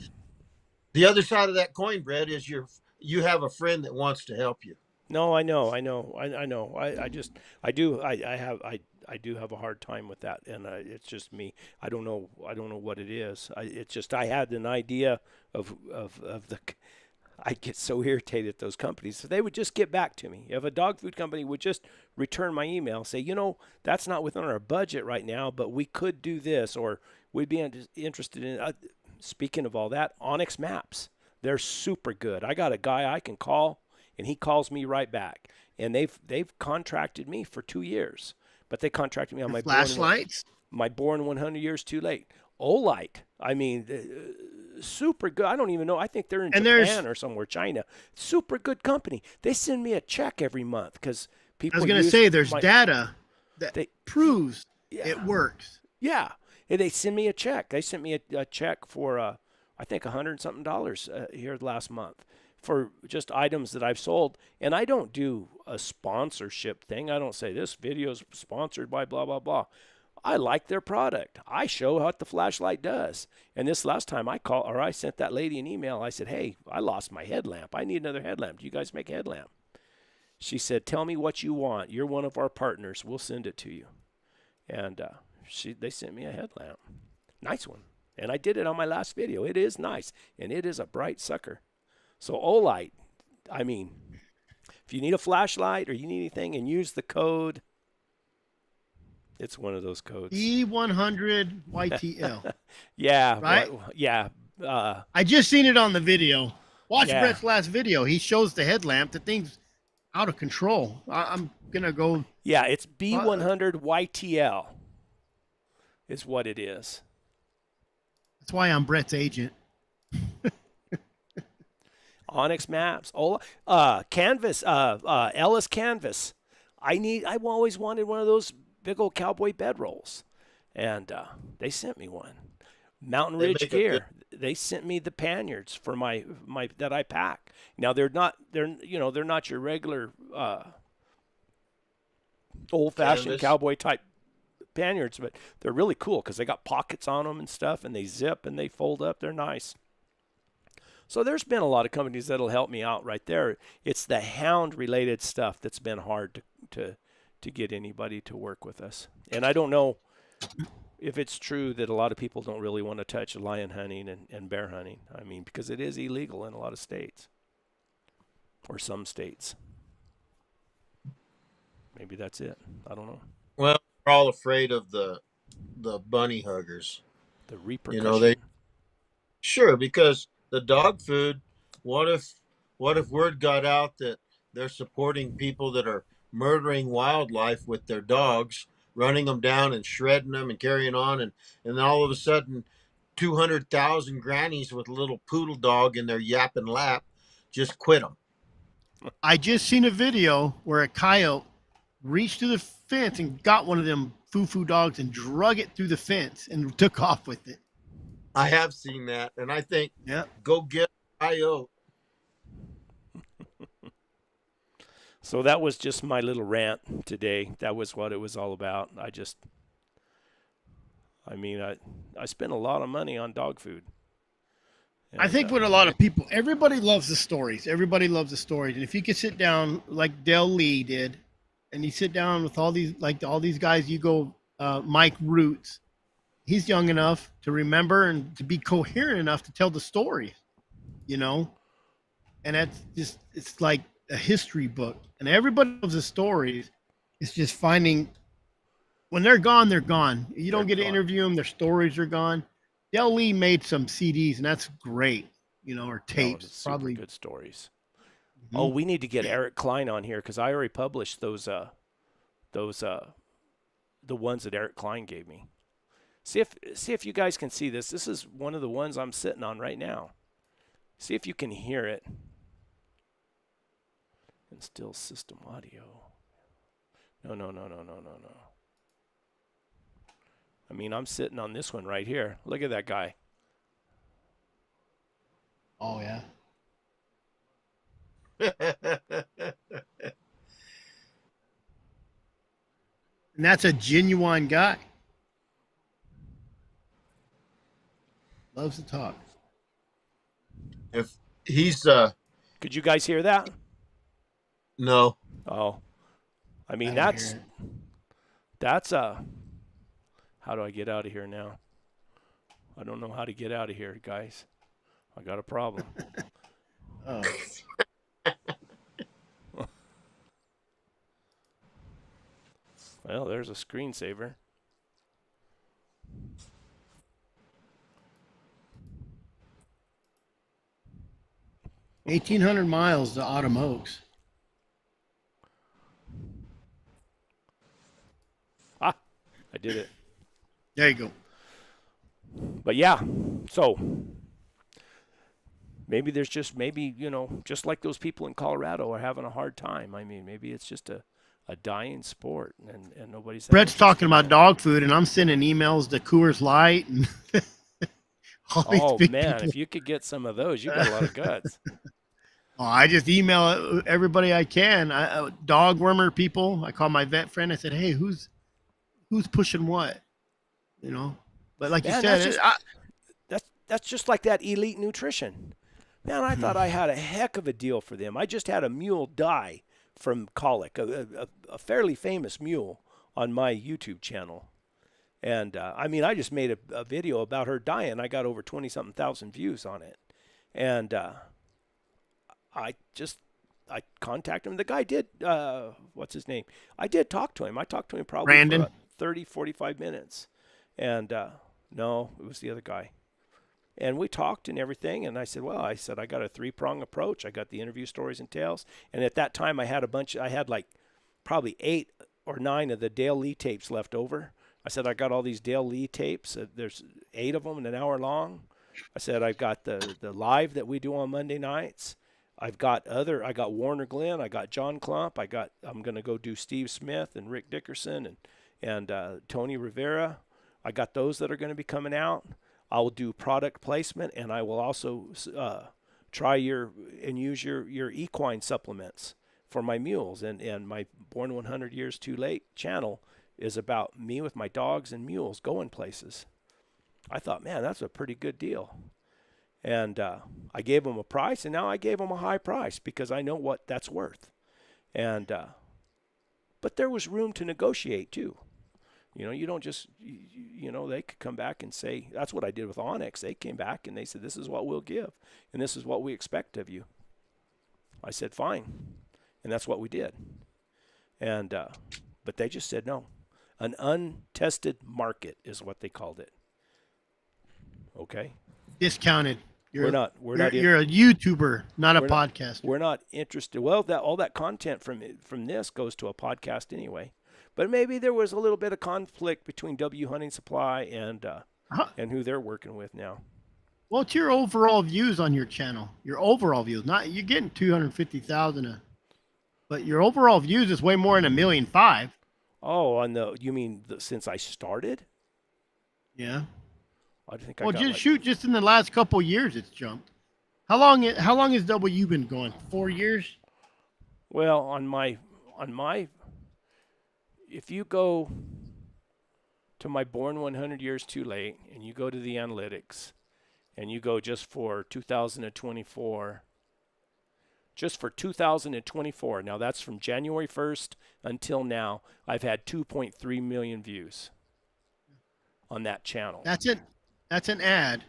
the other side of that coin, Brett, is you have a friend that wants to help you. No, I know, I know. I just, I do, I do have a hard time with that, and it's just me. I don't know what it is. It's just I had an idea of the. I get so irritated at those companies. So they would just get back to me. If a dog food company would just return my email, say, that's not within our budget right now, but we could do this, or we'd be interested in. Speaking of all that, OnX Maps, they're super good. I got a guy I can call, and he calls me right back. And they've contracted me for 2 years, but they contracted me on The flashlights. my born 100 years too late. Olight, I mean, super good. I don't even know. I think they're in And Japan or somewhere, China. Super good company. They send me a check every month because people. I was going to say there's data that they, proves yeah, it works. yeah. And they send me a check. They sent me a check for I think $100 something here last month for just items that I've sold. And I don't do a sponsorship thing. I don't say this video is sponsored by blah blah blah. I like their product. I show what the flashlight does. And this last time I sent that lady an email. I said, "Hey, I lost my headlamp. I need another headlamp. Do you guys make a headlamp?" She said, "Tell me what you want. You're one of our partners. We'll send it to you." And they sent me a headlamp. Nice one. And I did it on my last video. It is nice. And it is a bright sucker. So Olight, I mean, if you need a flashlight or you need anything and use the code, it's one of those codes. E100 YTL. Yeah. Right? Yeah. I just seen it on the video. Watch Yeah. Brett's last video. He shows the headlamp. The thing's out of control. I'm going to go. Yeah, it's B100 YTL is what it is. That's why I'm Brett's agent. OnX Maps, Canvas, Ellis Canvas. I've always wanted one of those big old cowboy bedrolls, and they sent me one. Mountain They Ridge make a Gear, they sent me the panniers for my that I pack. Now they're not your regular old-fashioned Canvas. cowboy type panniers, but they're really cool because they got pockets on them and stuff, and they zip and they fold up. They're nice. So there's been a lot of companies that'll help me out right there. It's the hound related stuff that's been hard to get anybody to work with us. And I don't know if it's true that a lot of people don't really want to touch lion hunting and bear hunting. I mean, because it is illegal in a lot of states or some states. Maybe that's it. I don't know. Well, we're all afraid of the bunny huggers. The repercussion. Sure, because the dog food, what if word got out that they're supporting people that are murdering wildlife with their dogs, running them down and shredding them and carrying on, and then all of a sudden 200,000 grannies with a little poodle dog in their yapping lap just quit them. I just seen a video where a coyote reached through the fence and got one of them foo-foo dogs and drug it through the fence and took off with it. I have seen that, and I think, Yeah. go get a coyote. So that was just my little rant today. That was what it was all about. I spent a lot of money on dog food. I And, think what a lot of people, everybody loves the stories. Everybody loves the stories. And if you could sit down like Dale Lee did, and you sit down with all these guys, you go, Mike Roots, he's young enough to remember and to be coherent enough to tell the story, you know? And that's just, it's like a history book. And everybody loves the stories. It's just finding, when they're gone, they're gone. You don't They're get to gone. interview them, their stories are gone. Dale Lee made some CDs, and that's great, or no, tapes. it's super Probably. good stories. Mhm. Oh, we need to get Eric Klein on here because I already published those the ones that Eric Klein gave me. See if you guys can see this. This is one of the ones I'm sitting on right now. See if you can hear it. And still system audio. No. I mean, I'm sitting on this one right here. Look at that guy. Oh yeah. And that's a genuine guy. Loves to talk. If he's Could you guys hear that? no, Oh, I mean, I don't hear it. that's a. How do I get out of here now? I don't know how to get out of here, guys. I got a problem. Oh. Well, there's a screensaver. $1,800 to Autumn Oaks. Ah, I did it. There you go. But yeah, so maybe there's just just like those people in Colorado are having a hard time. I mean, maybe it's just a dying sport and nobody's that Brett's talking interested about in it. dog food, and I'm sending emails to Coors Light and all these Oh big man, people. if you could get some of those, you got a lot of guts. Oh, I just email everybody I can. Dog wormer people. I call my vet friend. I said, "Hey, who's pushing what?" But like you Man, said, that's just like that Elite Nutrition. Man, I thought I had a heck of a deal for them. I just had a mule die from colic, a fairly famous mule on my YouTube channel. And I mean, I just made a video about her dying. I got over 20-something thousand views on it. And I contacted him. The guy did, what's his name? I did talk to him. I talked to him probably Brandon? for 30, 45 minutes. And no, it was the other guy. And we talked and everything. And I said, I got a 3-prong approach. I got the interview stories and tales. And at that time, I had like probably 8 or 9 of the Dale Lee tapes left over. I said, I got all these Dale Lee tapes. There's 8 of them and an hour long. I said, I've got the live that we do on Monday nights. I got Warner Glenn. I got John Klump. I'm going to go do Steve Smith and Rick Dickerson and Tony Rivera. I got those that are going to be coming out. I'll do product placement, and I will also try use your equine supplements for my mules. And my Born 100 Years Too Late channel is about me with my dogs and mules going places. I thought, man, that's a pretty good deal. And I gave them a price, and now I gave them a high price because I know what that's worth. And but there was room to negotiate too. You don't just, they could come back and say, that's what I did with OnX. They came back and they said, this is what we'll give, and this is what we expect of you. I said, fine. And that's what we did. And, but they just said no. An untested market is what they called it. Okay. discounted. You're a YouTuber, not a podcaster. We're not interested. Well, all that content from this goes to a podcast anyway. But maybe there was a little bit of conflict between W Hunting Supply and who they're working with now. Well, it's your overall views on your channel. Your overall views, not you're getting 250,000, but your overall views is way more than 1.5 million. Oh, you mean since I started? Yeah. I think Well, just in the last couple of years, it's jumped. How long has W been going? 4 years? Well, if you go to my Born 100 Years Too Late and you go to the analytics and you go just for 2024, just for 2024, now that's from January 1st until now, I've had 2.3 million views on that channel. That's it. That's an ad.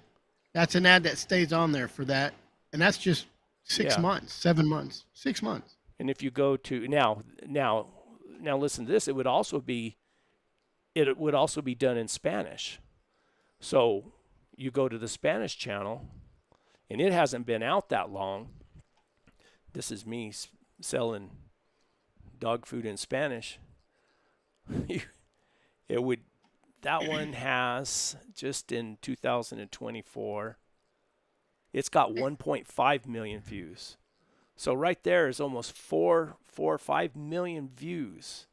That's an ad that stays on there for that, and that's just 6 months, 7 months, 6 months. And if you go to now listen to this, it would also be done in Spanish. So you go to the Spanish channel, and it hasn't been out that long. This is me selling dog food in Spanish. That one has, just in 2024, it's got 1.5 million views. So right there is almost 4 or 5 million views.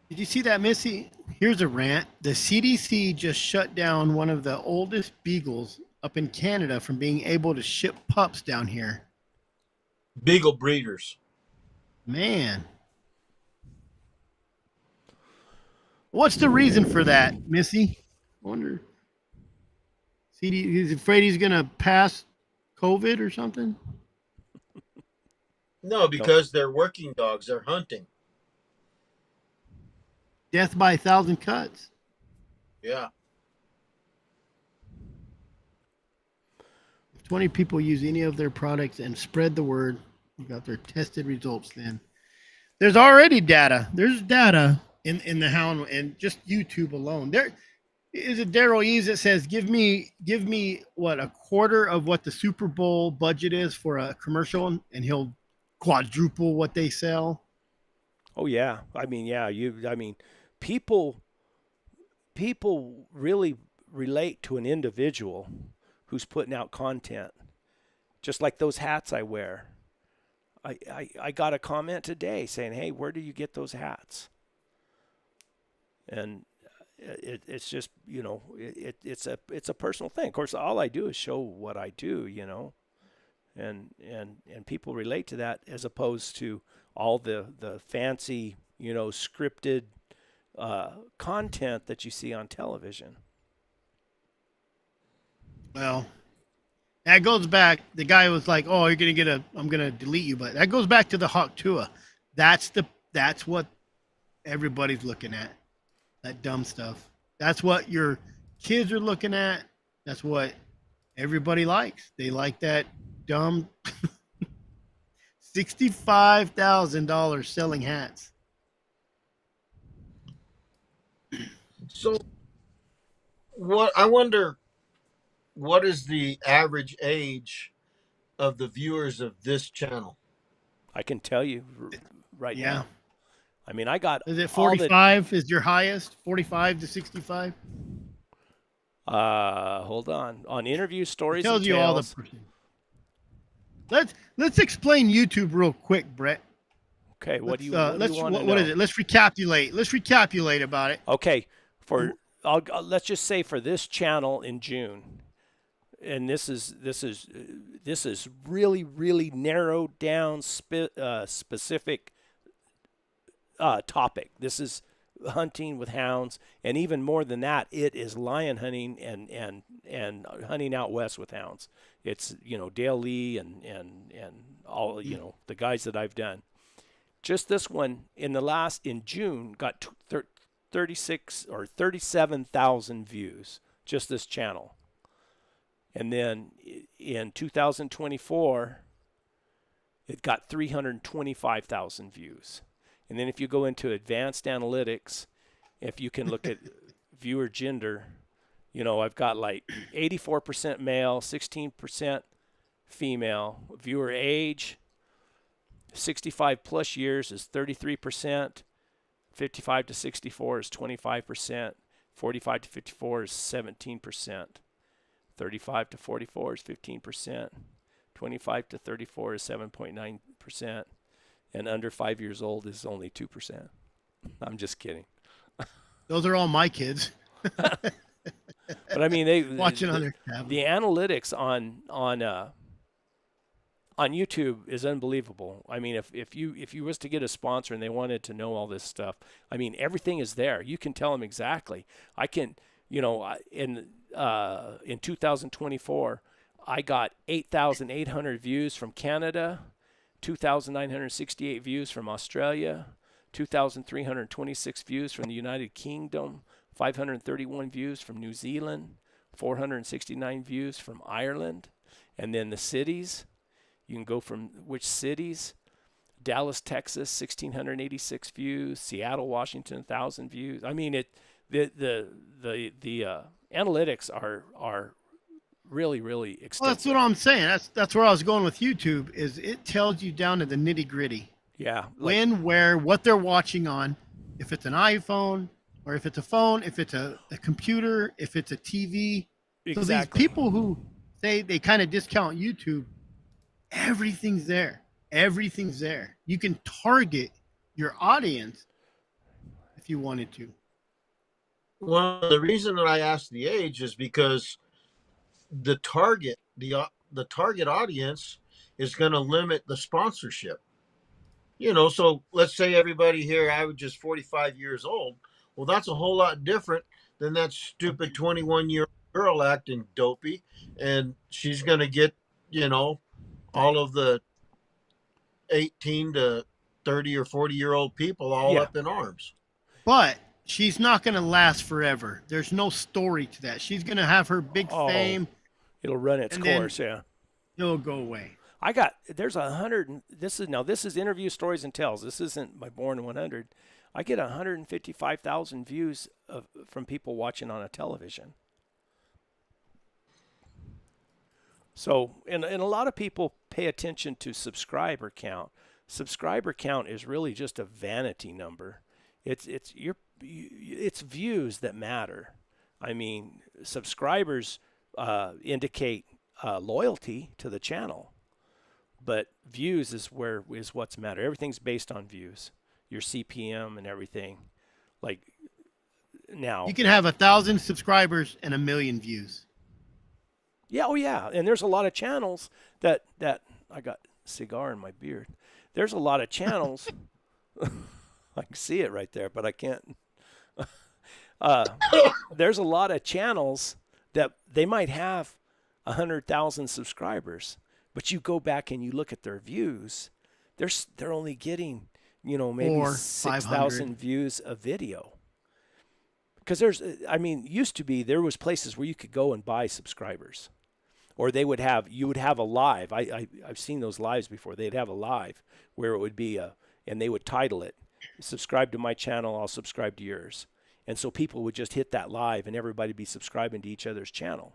Did you see that, Missy? Here's a rant. The CDC just shut down one of the oldest beagles up in Canada from being able to ship pups down here. Beagle breeders. Man. What's the reason for that, Missy? I wonder. He's afraid he's going to pass COVID or something? No, because they're working dogs. They're hunting. Death by 1,000 cuts. Yeah. If 20 people use any of their products and spread the word about their tested results, then there's already data. There's data in the hound and just YouTube alone. There is a Daryl Eves that says, give me what, a quarter of what the Super Bowl budget is for a commercial, and he'll quadruple what they sell. Oh yeah. People really relate to an individual who's putting out content. Just like those hats I wear. I got a comment today saying, "Hey, where do you get those hats?" And it's just, it's a personal thing. Of course, all I do is show what I do, and people relate to that, as opposed to all the fancy, scripted content that you see on television. Well, that goes back. The guy was like, "Oh, I'm gonna delete you," but that goes back to the Hawk Tuah. That's what everybody's looking at. That dumb stuff. That's what your kids are looking at. That's what everybody likes. They like that dumb $65,000 selling hats. So, I wonder, what is the average age of the viewers of this channel? I can tell you right now. I mean, I got. Is it 45? Is your highest 45 to 65? Hold on. On interview stories, It tells and you all tales. the. Let's explain YouTube real quick, Brett. Okay, what do you What want to know? What is it? Let's recapitulate about it. Okay, let's just say for this channel in June, and this is really narrowed down specific topic. This is hunting with hounds, and even more than that, it is lion hunting and hunting out west with hounds. It's Dale Lee and all the guys that I've done. Just this one in June got 36 or 37,000 views. Just this channel, and then in 2024, it got 325,000 views. And then if you go into advanced analytics, if you can look at viewer gender, I've got like 84% male, 16% female. Viewer age, 65 plus years is 33%. 55 to 64 is 25%. 45 to 54 is 17%. 35 to 44 is 15%. 25 to 34 is 7.9%. And under 5 years old is only 2%. I'm just kidding. Those are all my kids. But I mean, Watching on their tablet. the analytics on on YouTube is unbelievable. I mean, if you was to get a sponsor and they wanted to know all this stuff, I mean, everything is there. You can tell them exactly. I can, in 2024, I got 8,800 views from Canada, 2,968 views from Australia, 2,326 views from the United Kingdom, 531 views from New Zealand, 469 views from Ireland, and then the cities. You can go from which cities. Dallas, Texas, 1,686 views. Seattle, Washington, 1,000 views. I mean, the analytics are really, really Well, extensive. that's what I'm saying. That's where I was going with YouTube. Is it tells you down to the nitty gritty. Yeah. When, where, what they're watching on, if it's an iPhone or if it's a phone, if it's a computer, if it's a TV. Exactly. So these people who say they kind of discount YouTube, everything's there. Everything's there. You can target your audience if you wanted to. Well, the reason that I asked the age is because the target audience is going to limit the sponsorship. So let's say everybody here averages 45 years old. Well, that's a whole lot different than that stupid 21-year-old girl acting dopey, and she's going to get, all of the 18 to 30 or 40-year-old people all up in arms. But she's not going to last forever. There's no story to that. She's going to have her big fame. It'll run its course, It'll go away. There's 100. This is interview stories and tells. This isn't my Born 100. I get 155,000 views from people watching on a television. So, and a lot of people pay attention to subscriber count. Subscriber count is really just a vanity number. It's views that matter. I mean, subscribers indicate loyalty to the channel, but views is what's matter. Everything's based on views, your CPM and everything. Like now, you can have 1,000 subscribers and 1 million views. Yeah, oh yeah, and there's a lot of channels that I got a cigar in my beard. There's a lot of channels. I can see it right there, but I can't. There's a lot of channels that they might have 100,000 subscribers, but you go back and you look at their views, they're only getting maybe 6,000 views a video. Because used to be there was places where you could go and buy subscribers, or you would have a live. I've seen those lives before. They'd have a live where it would be and they would title it, "Subscribe to my channel, I'll subscribe to yours." And so people would just hit that live, and everybody be subscribing to each other's channel,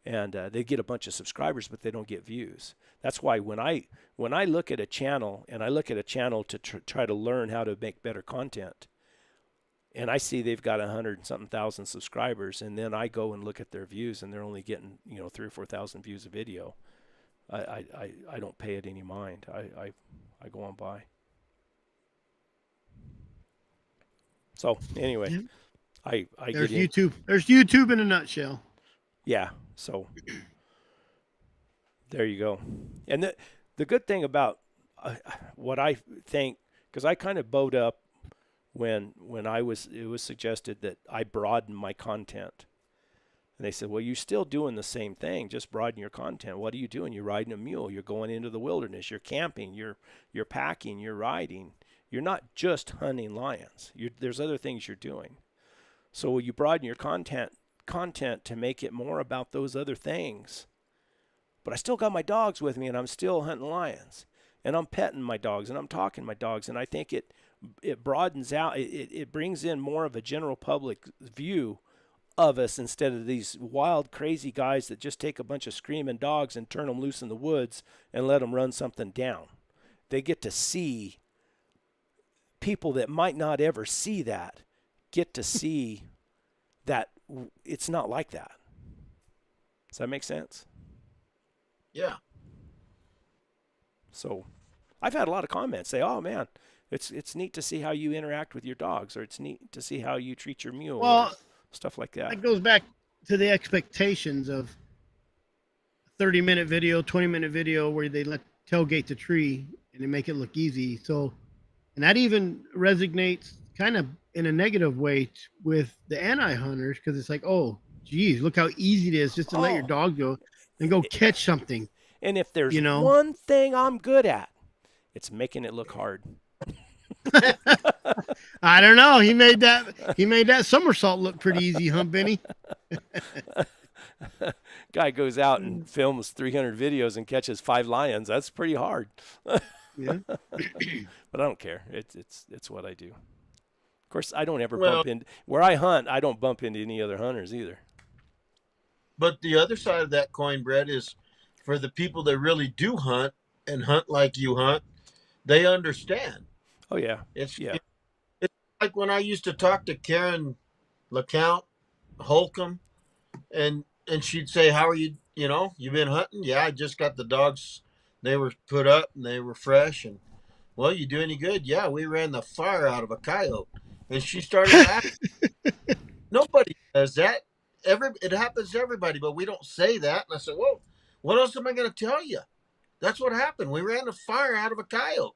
and they get a bunch of subscribers, but they don't get views. That's why when I look at a channel, and I look at a channel to try to learn how to make better content, and I see they've got 100-something thousand subscribers, and then I go and look at their views, and they're only getting 3,000 or 4,000 views a video. I don't pay it any mind. I go on by. So anyway, I there's get YouTube. There's YouTube in a nutshell. Yeah. So there you go. And the good thing about what I think, because I kind of bowed up when it was suggested that I broaden my content. And they said, well, you're still doing the same thing, just broaden your content. What are you doing? You're riding a mule. You're going into the wilderness. You're camping. You're packing. You're riding. You're not just hunting lions. There's other things you're doing. So you broaden your content to make it more about those other things. But I still got my dogs with me, and I'm still hunting lions. And I'm petting my dogs, and I'm talking to my dogs. And I think it broadens out. It brings in more of a general public view of us instead of these wild, crazy guys that just take a bunch of screaming dogs and turn them loose in the woods and let them run something down. They get to see people that might not ever see that, get to see that it's not like that. Does that make sense? Yeah. So I've had a lot of comments say, oh man, it's neat to see how you interact with your dogs, or it's neat to see how you treat your mule, or stuff like that. That goes back to the expectations of 30-minute video, 20-minute video where they let tailgate the tree and they make it look easy. So, and that even resonates kind of in a negative way with the anti-hunters because it's like, oh, geez, look how easy it is just to let your Oh, dog go and go catch something. and if there's You know, one thing I'm good at, it's making it look hard. I don't know. He made that somersault look pretty easy, huh, Benny? Guy goes out and films 300 videos and catches 5 lions. That's pretty hard. Yeah. But I don't care. It's what I do. Of course, I don't ever Well, bump into where I hunt. I don't bump into any other hunters either. but the other side of that coin, Brett, is for the people that really do hunt and hunt like you hunt, they understand. Oh yeah, It's yeah. it's like when I used to talk to Karen LeCount Holcomb, and she'd say, "How are you? You know, you been hunting? Yeah, I just got the dogs. They were put up and they were fresh. And well, you do any good? Yeah, we ran the fire out of a coyote." And she started laughing. Nobody does that. It happens to everybody, but we don't say that. And I said, "Well, what else am I going to tell you? That's what happened. We ran the fire out of a coyote."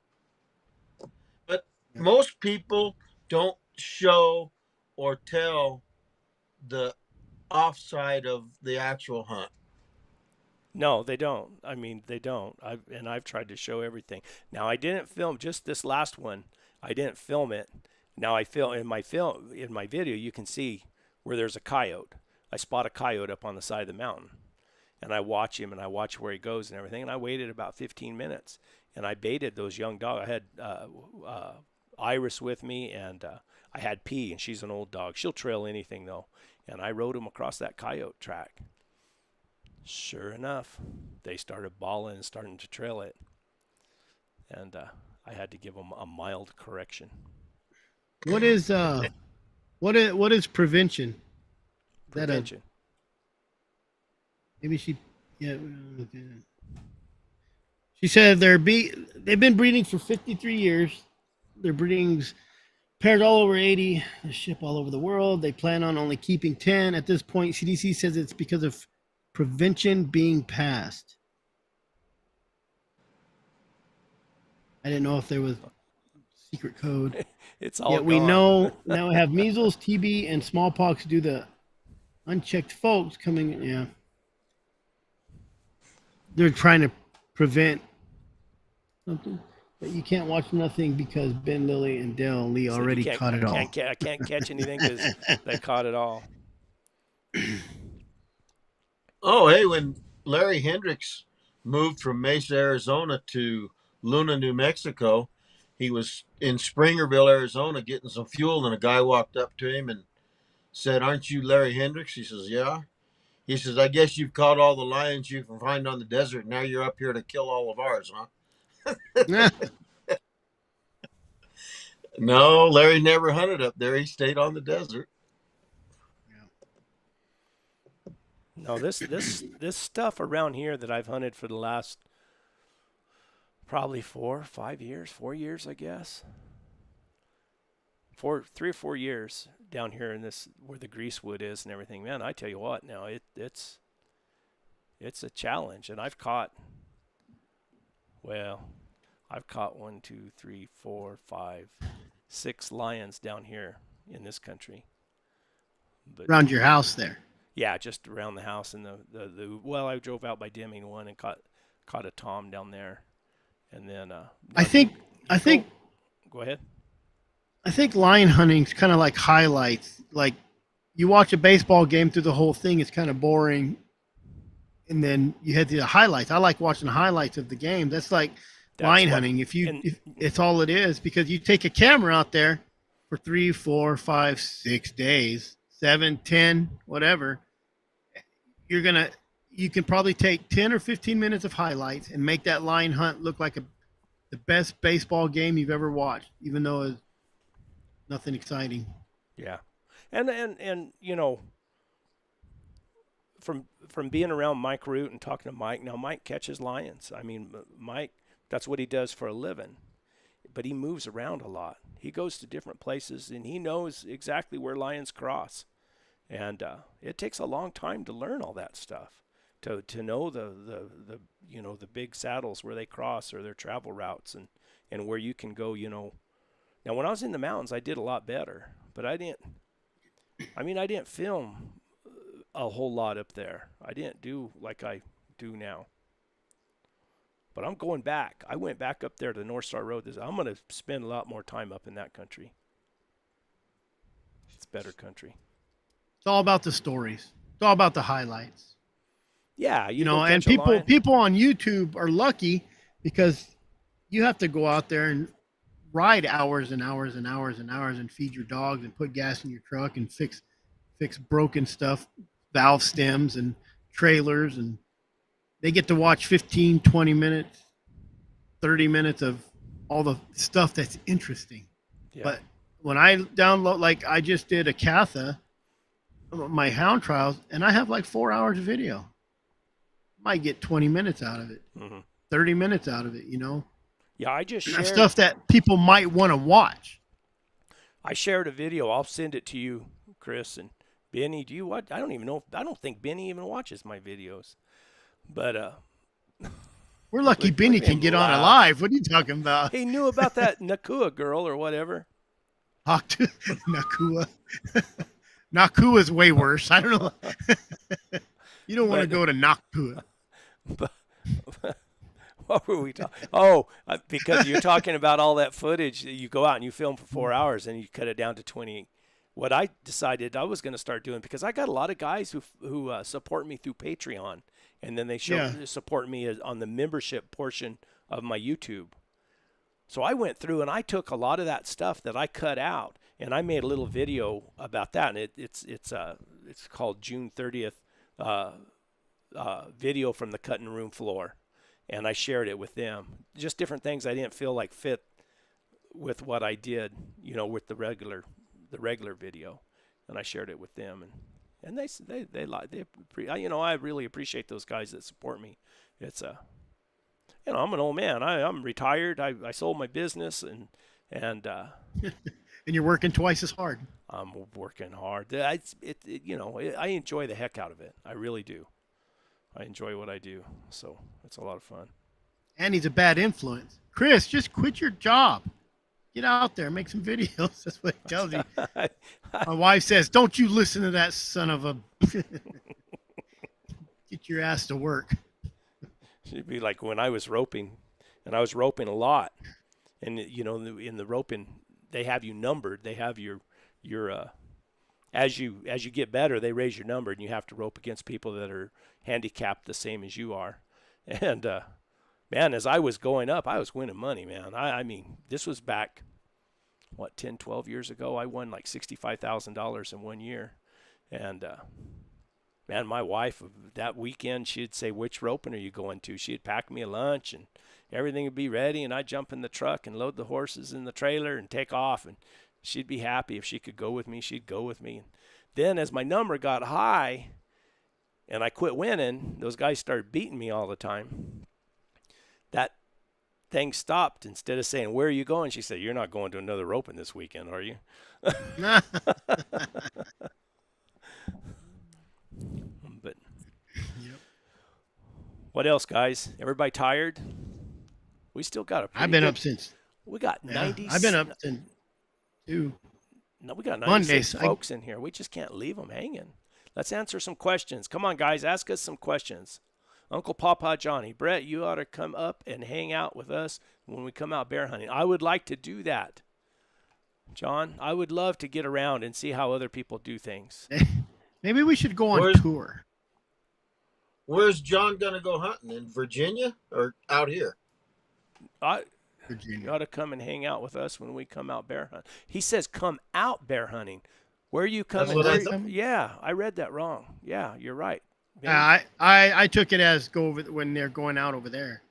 But most people don't show or tell the offside of the actual hunt. No, they don't. I mean, they don't. I've tried to show everything. Now, I didn't film just this last one. I didn't film it. Now I film in my video. You can see where there's a coyote. I spot a coyote up on the side of the mountain, and I watch him and I watch where he goes and everything. And I waited about 15 minutes, and I baited those young dogs. I had Iris with me, and I had P, and she's an old dog. She'll trail anything though. And I rode him across that coyote track. Sure enough, they started bawling and starting to trail it, and I had to give them a mild correction. What is what is prevention? Is that a Prevention. maybe she? Yeah. Okay. She said they've been breeding for 53 years. Their breeding's paired all over 80. They ship all over the world. They plan on only keeping 10 at this point. CDC says it's because of prevention being passed. I didn't know if there was secret code. It's all Yet we gone. know now we have measles, TB, and smallpox due to unchecked folks coming. Yeah, they're trying to prevent something, but you can't watch nothing because Ben Lilly and Dale Lee Said you already caught it all. I can't catch anything because they caught it all. Oh, hey, when Larry Hendricks moved from Mesa, Arizona to Luna, New Mexico, he was in Springerville, Arizona, getting some fuel, and a guy walked up to him and said, "Aren't you Larry Hendricks?" He says, "Yeah." He says, "I guess you've caught all the lions you can find on the desert. Now you're up here to kill all of ours, huh?" No, Larry never hunted up there. He stayed on the desert. No, this stuff around here that I've hunted for the last probably 4 or 5 years, 4 years, I guess. 3 or 4 years down here in this where the greasewood is and everything. Man, I tell you what, now it's a challenge, and I've caught 1, 2, 3, 4, 5, 6 lions down here in this country. But Around your house there. yeah, just around the house, and I drove out by Deming one and caught a tom down there, and then I think go ahead. I think lion hunting's kind of like highlights. Like you watch a baseball game through the whole thing, it's kind of boring, and then you head to the highlights. I like watching the highlights of the game. That's like lion hunting. If it's all it is, because you take a camera out there for 3, 4, 5, 6 days, 7, 10, whatever. You can probably take 10 or 15 minutes of highlights and make that lion hunt look like the best baseball game you've ever watched, even though it's nothing exciting. Yeah, and from being around Mike Root and talking to Mike. Now Mike catches lions. I mean, Mike, that's what he does for a living. But he moves around a lot. He goes to different places, and he knows exactly where lions cross. And it takes a long time to learn all that stuff, to know the the big saddles where they cross or their travel routes and where you can go. Now when I was in the mountains, I did a lot better, but I didn't. I mean, I didn't film a whole lot up there. I didn't do like I do now. But I'm going back. I went back up there to the North Star Road. I'm going to spend a lot more time up in that country. It's better country. It's all about the stories. It's all about the highlights. Yeah, You go know, and catch a lion. people on YouTube are lucky because you have to go out there and ride hours and hours and hours and hours and feed your dogs and put gas in your truck and fix broken stuff, valve stems and trailers, and they get to watch 15, 20 minutes, 30 minutes of all the stuff that's interesting. Yeah. But when I download, like I just did a Catha, my hound trials, and I have like 4 hours of video. Might get 20 minutes out of it, 30 minutes out of it, Yeah, I just shared stuff that people might want to watch. I shared a video. I'll send it to you, Chris and Benny. Do you watch? I don't even know. I don't think Benny even watches my videos. But we're lucky look Benny at can him get on it laugh. live. What are you talking about? He knew about that Nakua girl or whatever. Nakua. Nakua's way worse. I don't know. You don't want to go to Nakua. But, what were we talking? Oh, because you're talking about all that footage. You go out and you film for 4 hours and you cut it down to 20. What I decided I was going to start doing, because I got a lot of guys who support me through Patreon, and then they support me on the membership portion of my YouTube. So I went through and I took a lot of that stuff that I cut out, and I made a little video about that. And it's called June 30th video from the cutting room floor, and I shared it with them. Just different things I didn't feel like fit with what I did, with the regular video, and I shared it with them, and I really appreciate those guys that support me. It's I'm an old man. I'm retired. I sold my business and and you're working twice as hard. I'm working hard. I enjoy the heck out of it. I really do. I enjoy what I do, so it's a lot of fun. And he's a bad influence. Chris, just quit your job. Get out there, make some videos. That's what he tells you. My wife says, "Don't you listen to that son of a." Get your ass to work. It'd be like when I was roping, and I was roping a lot, and in the roping they have you numbered. They have your as you get better, they raise your number, and you have to rope against people that are handicapped the same as you are. And man, as I was going up, I was winning money, man. I mean, this was back 10, 12 years ago. I won like $65,000 in 1 year, and man, my wife, that weekend, she'd say, "Which roping are you going to?" She'd pack me a lunch and everything would be ready, and I'd jump in the truck and load the horses in the trailer and take off, and she'd be happy if she could go with me. She'd go with me. And then as my number got high and I quit winning, those guys started beating me all the time. That thing stopped. Instead of saying, "Where are you going?" she said, "You're not going to another roping this weekend, are you?" But what else, guys? Everybody tired? We still got I've been up since. We got 90. I've been up since 2. No, we got 96 Mondays, folks in here. We just can't leave them hanging. Let's answer some questions. Come on, guys, ask us some questions. Uncle Papa Johnny, Brett, you ought to come up and hang out with us when we come out bear hunting. I would like to do that. John, I would love to get around and see how other people do things. Maybe we should go on tour. Where's John going to go hunting? In Virginia or out here? Virginia. You ought to come and hang out with us when we come out bear hunting. He says come out bear hunting. Where are you coming? Yeah, I read that wrong. Yeah, you're right. I took it as go over when they're going out over there.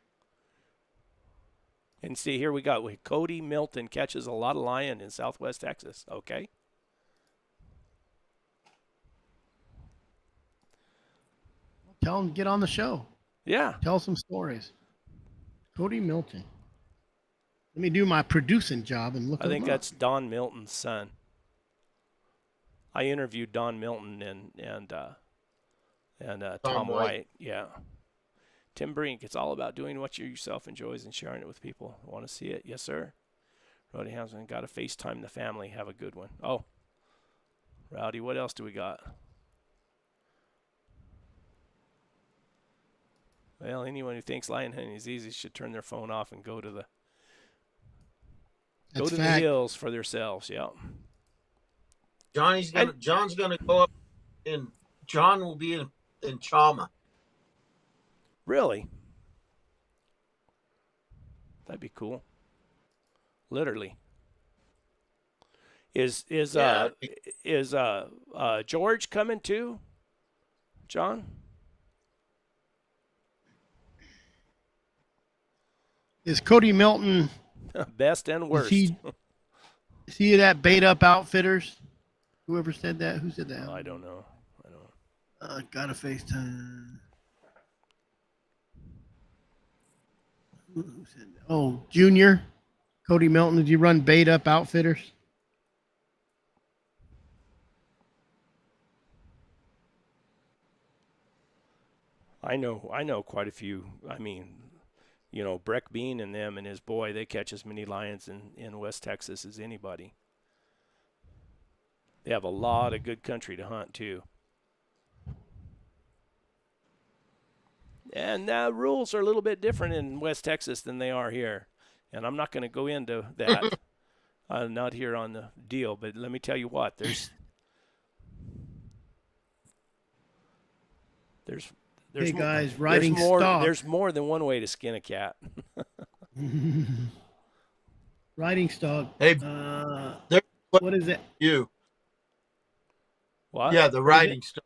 And see, here we got Cody Milton catches a lot of lion in Southwest Texas. Okay. Tell him get on the show. Yeah. Tell some stories. Cody Milton. Let me do my producing job and look. I think that's Don Milton's son. I interviewed Don Milton and And Tom Tom White, yeah. Tim Brink, it's all about doing what you yourself enjoys and sharing it with people. Want to see it? Yes, sir. Rowdy Hamilton, got to FaceTime the family. Have a good one. Oh, Rowdy, what else do we got? Well, anyone who thinks lion hunting is easy should turn their phone off and go to the That's the fact. hills for themselves. Yeah. John's gonna go up in. John will be in Chama. Really? That'd be cool. Literally. Is Yeah, George coming too? John? Is Cody Milton? Best and Is worst. he that bait up outfitters? Whoever said that? Who said that? I don't know. Got a FaceTime. Who said that? Oh, Junior. Cody Milton. Did you run bait up outfitters? I know quite a few. I mean, Breck Bean and them and his boy, they catch as many lions in West Texas as anybody. They have a lot of good country to hunt too. And rules are a little bit different in West Texas than they are here. And I'm not going to go into that. Not here on the deal, but let me tell you what, there's Hey guys, riding stock. There's more than one way to skin a cat. Riding stock. Hey, what is it? you. What? Yeah, the riding stuff.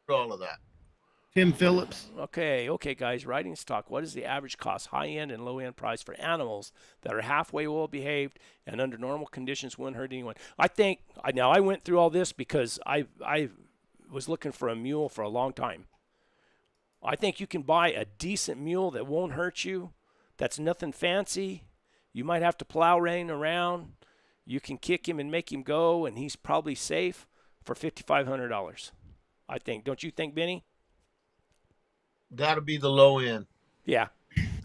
All of that. Tim Phillips. Okay, guys. Riding stock. What is the average cost, high-end and low-end price for animals that are halfway well-behaved and under normal conditions wouldn't hurt anyone? I think, now I went through all this because I was looking for a mule for a long time. I think you can buy a decent mule that won't hurt you, that's nothing fancy. You might have to plow rein around. You can kick him and make him go, and he's probably safe for $5,500. I think. Don't you think, Benny? That'll be the low end. Yeah.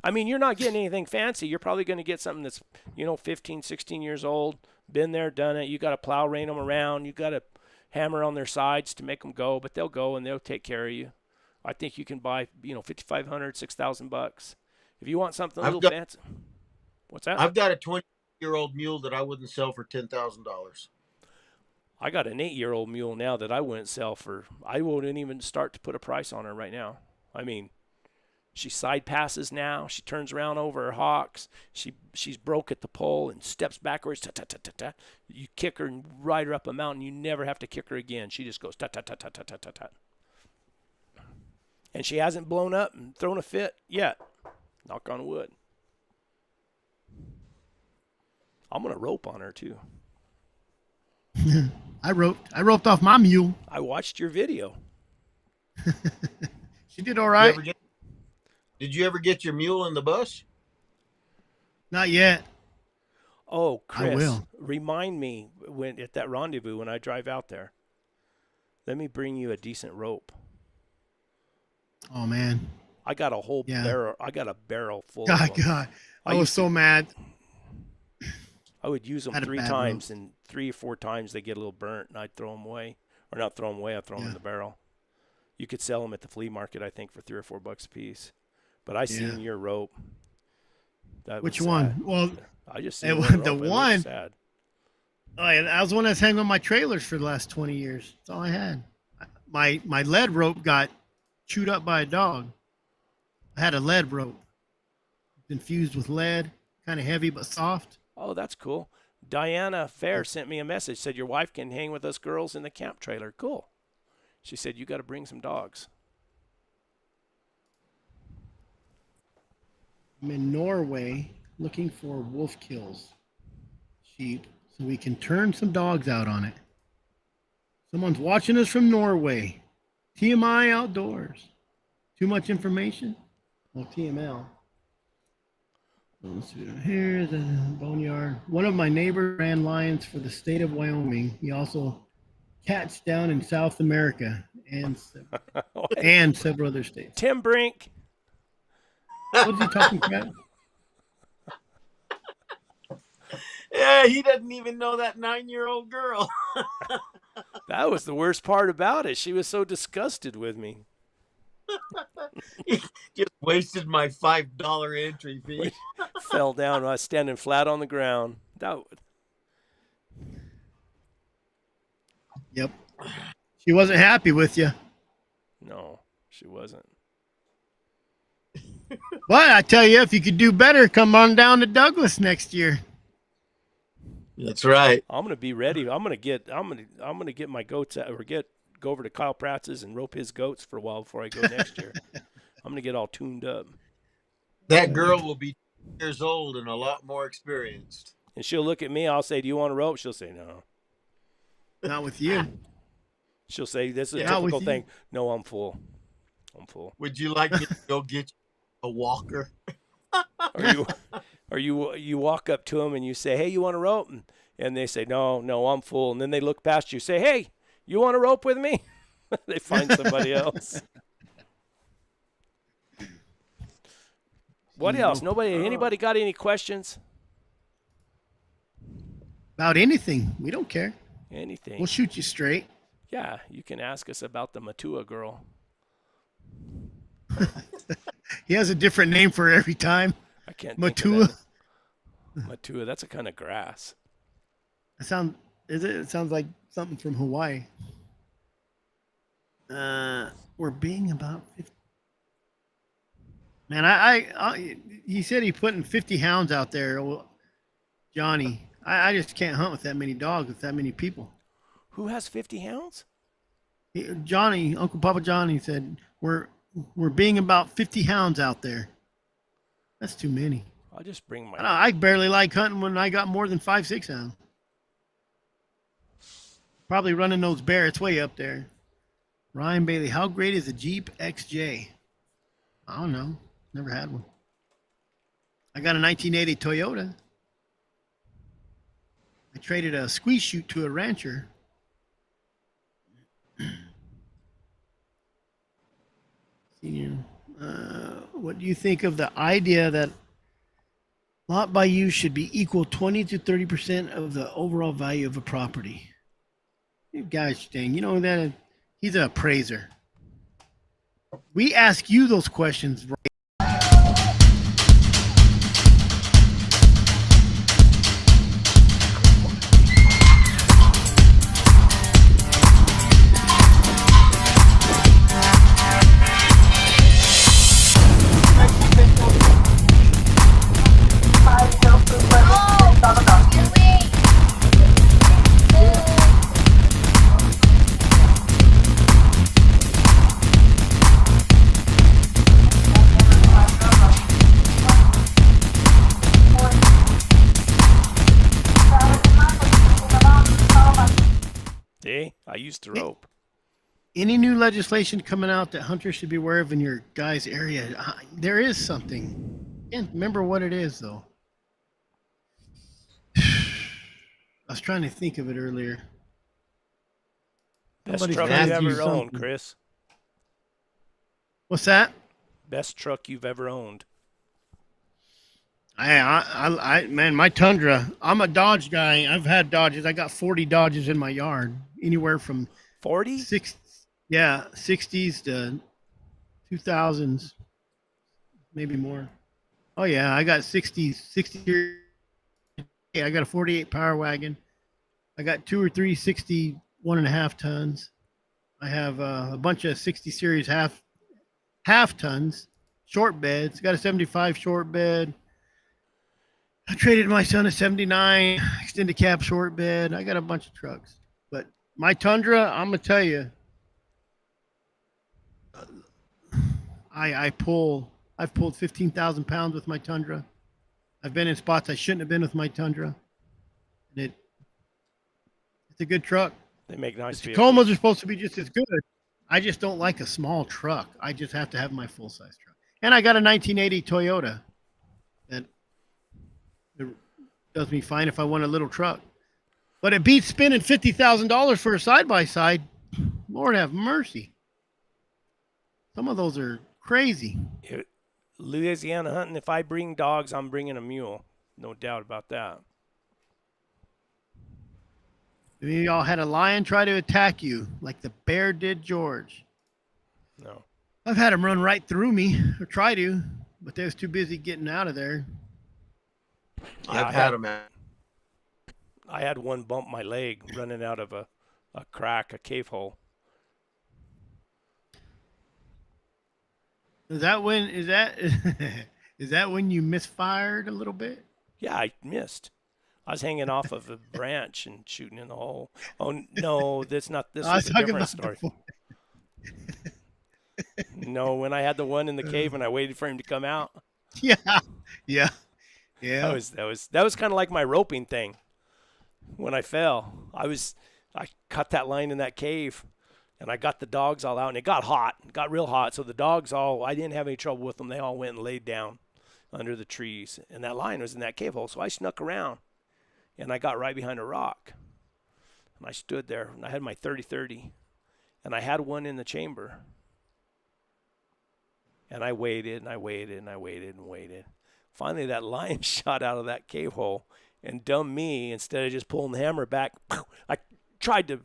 I mean, you're not getting anything fancy. You're probably going to get something that's, 15, 16 years old, been there, done it. You got to plow rein them around. You got to hammer on their sides to make them go, but they'll go and they'll take care of you. I think you can buy, $5,500, $6,000. If you want something a little fancy. What's that? I've got a 20-year-old mule that I wouldn't sell for $10,000. I got an 8-year-old mule now that I wouldn't sell for. I wouldn't even start to put a price on her right now. I mean, she side passes now. She turns around over her hocks. She's broke at the pole and steps backwards. Ta, ta, ta, ta, ta. You kick her and ride her up a mountain. You never have to kick her again. She just goes ta ta ta ta ta ta ta ta. And she hasn't blown up and thrown a fit yet. Knock on wood. I'm gonna rope on her too. I roped off my mule. I watched your video. She did all right. Did you ever get your mule in the bus? Not yet. Oh, Chris, I will. Remind me when at that rendezvous when I drive out there. Let me bring you a decent rope. Oh man. I got a whole barrel. I got a barrel full. God, of them. God. I was so mad. I would use them 3 times, and 3 or 4 times they get a little burnt, and I'd throw them away, or not throw them away. I'd throw them in the barrel. You could sell them at the flea market, I think, for $3 or $4 a piece. But I seen your rope. Which one? Well, I just seen one the rope. one. Sad. Oh, yeah, that was one that's hanging on my trailers for the last 20 years. That's all I had. My lead rope got chewed up by a dog. I had a lead rope infused with lead, kind of heavy but soft. Oh, that's cool. Diana Fair sent me a message, said your wife can hang with us girls in the camp trailer. Cool. She said you got to bring some dogs. I'm in Norway looking for wolf kills sheep so we can turn some dogs out on it. Someone's watching us from Norway. TMI Outdoors. Too much information? Well, TML. Here's a boneyard. One of my neighbors ran lions for the state of Wyoming. He also catched down in South America and several other states. Tim Brink. What is he talking about? Yeah, he doesn't even know that 9-year-old girl. That was the worst part about it. She was so disgusted with me. He just wasted my $5 entry fee. Fell down. I was standing flat on the ground. Yep. She wasn't happy with you. No, she wasn't. But I tell you, if you could do better, come on down to Douglas next year. That's right. I'm gonna be ready. I'm gonna get my goats out, or go over to Kyle Pratz's and rope his goats for a while before I go next year. I'm gonna get all tuned up. That girl will be 2 years old and a lot more experienced. And she'll look at me. I'll say, "Do you want a rope?" She'll say, "No." Not with you. She'll say, "This is a Yeah, typical thing." No, I'm full. I'm full. Would you like me to go get you a walker? Or you walk up to them and you say, "Hey, you want a rope?" And they say, "No, I'm full." And then they look past you, say, "Hey, you want a rope with me?" They find somebody else. What else? Anybody got any questions? About anything. We don't care. Anything? We'll shoot you straight. Yeah, you can ask us about the Matua girl. He has a different name for every time. I can't Matua. think of that. Matua, that's a kind of grass. It sounds like something from Hawaii. We're being about 50. Man, he said he putting 50 hounds out there. Well, Johnny, I just can't hunt with that many dogs, with that many people. Who has 50 hounds? Johnny, Uncle Papa Johnny said, we're being about 50 hounds out there. That's too many. I'll just bring my... I barely like hunting when I got more than 5-6 hounds. Probably running those Barretts way up there. Ryan Bailey, how great is a Jeep XJ? I don't know. Never had one. I got a 1980 Toyota. I traded a squeeze chute to a rancher. Senior, what do you think of the idea that lot by use should be equal 20 to 30% of the overall value of a property? You guys, dang, you know that he's an appraiser. We ask you those questions, right? See? I used to rope. Any new legislation coming out that hunters should be aware of in your guys' area? There is something. Can't remember what it is, though. I was trying to think of it earlier. Best Somebody's truck asked you've you ever owned, something. Chris. What's that? Best truck you've ever owned. Man, my Tundra. I'm a Dodge guy. I've had Dodges. I got 40 Dodges in my yard. Anywhere from 40? 60s to 2000s, maybe more. Oh yeah, I got 60. Yeah, I got a 48 Power Wagon. I got 2 or 3 60 1.5 tons. I have a bunch of 60 series half tons, short beds. Got a 75 short bed. I traded my son a 79 extended cab short bed. I got a bunch of trucks, but my Tundra, I'm gonna tell you, I've pulled 15,000 pounds with my Tundra. I've been in spots I shouldn't have been with my Tundra. And it's a good truck. They make nice vehicles. Tacomas are supposed to be just as good. I just don't like a small truck. I just have to have my full size truck. And I got a 1980 Toyota that does me fine if I want a little truck. But it beats spending $50,000 for a side by side. Lord have mercy. Some of those are crazy. Louisiana hunting, if I bring dogs, I'm bringing a mule. No doubt about that. Maybe y'all had a lion try to attack you like the bear did George. No. I've had him run right through me, or try to, but they was too busy getting out of there. Yeah, I've had them. I had one bump my leg running out of a crack, a cave hole. Is that when is that is that when you misfired a little bit? Yeah, I missed. I was hanging off of a branch and shooting in the hole. Oh no, that's not. This I was was a talking different about story. the No, when I had the one in the cave and I waited for him to come out, yeah, yeah, that yeah. was kind of like my roping thing. When I fell, I cut that line in that cave, and I got the dogs all out, and it got hot, it got real hot. So the dogs all, I didn't have any trouble with them. They all went and laid down under the trees, and that lion was in that cave hole. So I snuck around, and I got right behind a rock, and I stood there, and I had my 30-30, and I had one in the chamber. And I waited and I waited and I waited and waited. Finally, that lion shot out of that cave hole, and dumb me, instead of just pulling the hammer back, I tried to,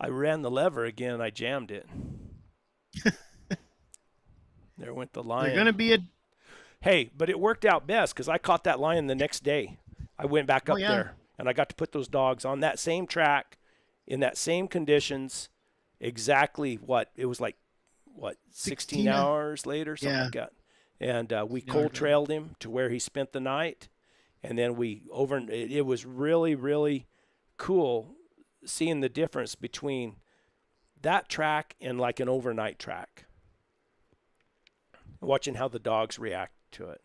I ran the lever again and I jammed it. There went the lion. They're gonna be a Hey, but it worked out best because I caught that lion the next day. I went back up there and I got to put those dogs on that same track in that same conditions. Exactly what it was like. What 16 hours later, something like that, and we cold trailed him to where he spent the night, and then it was really, really cool seeing the difference between that track and like an overnight track, watching how the dogs react to it.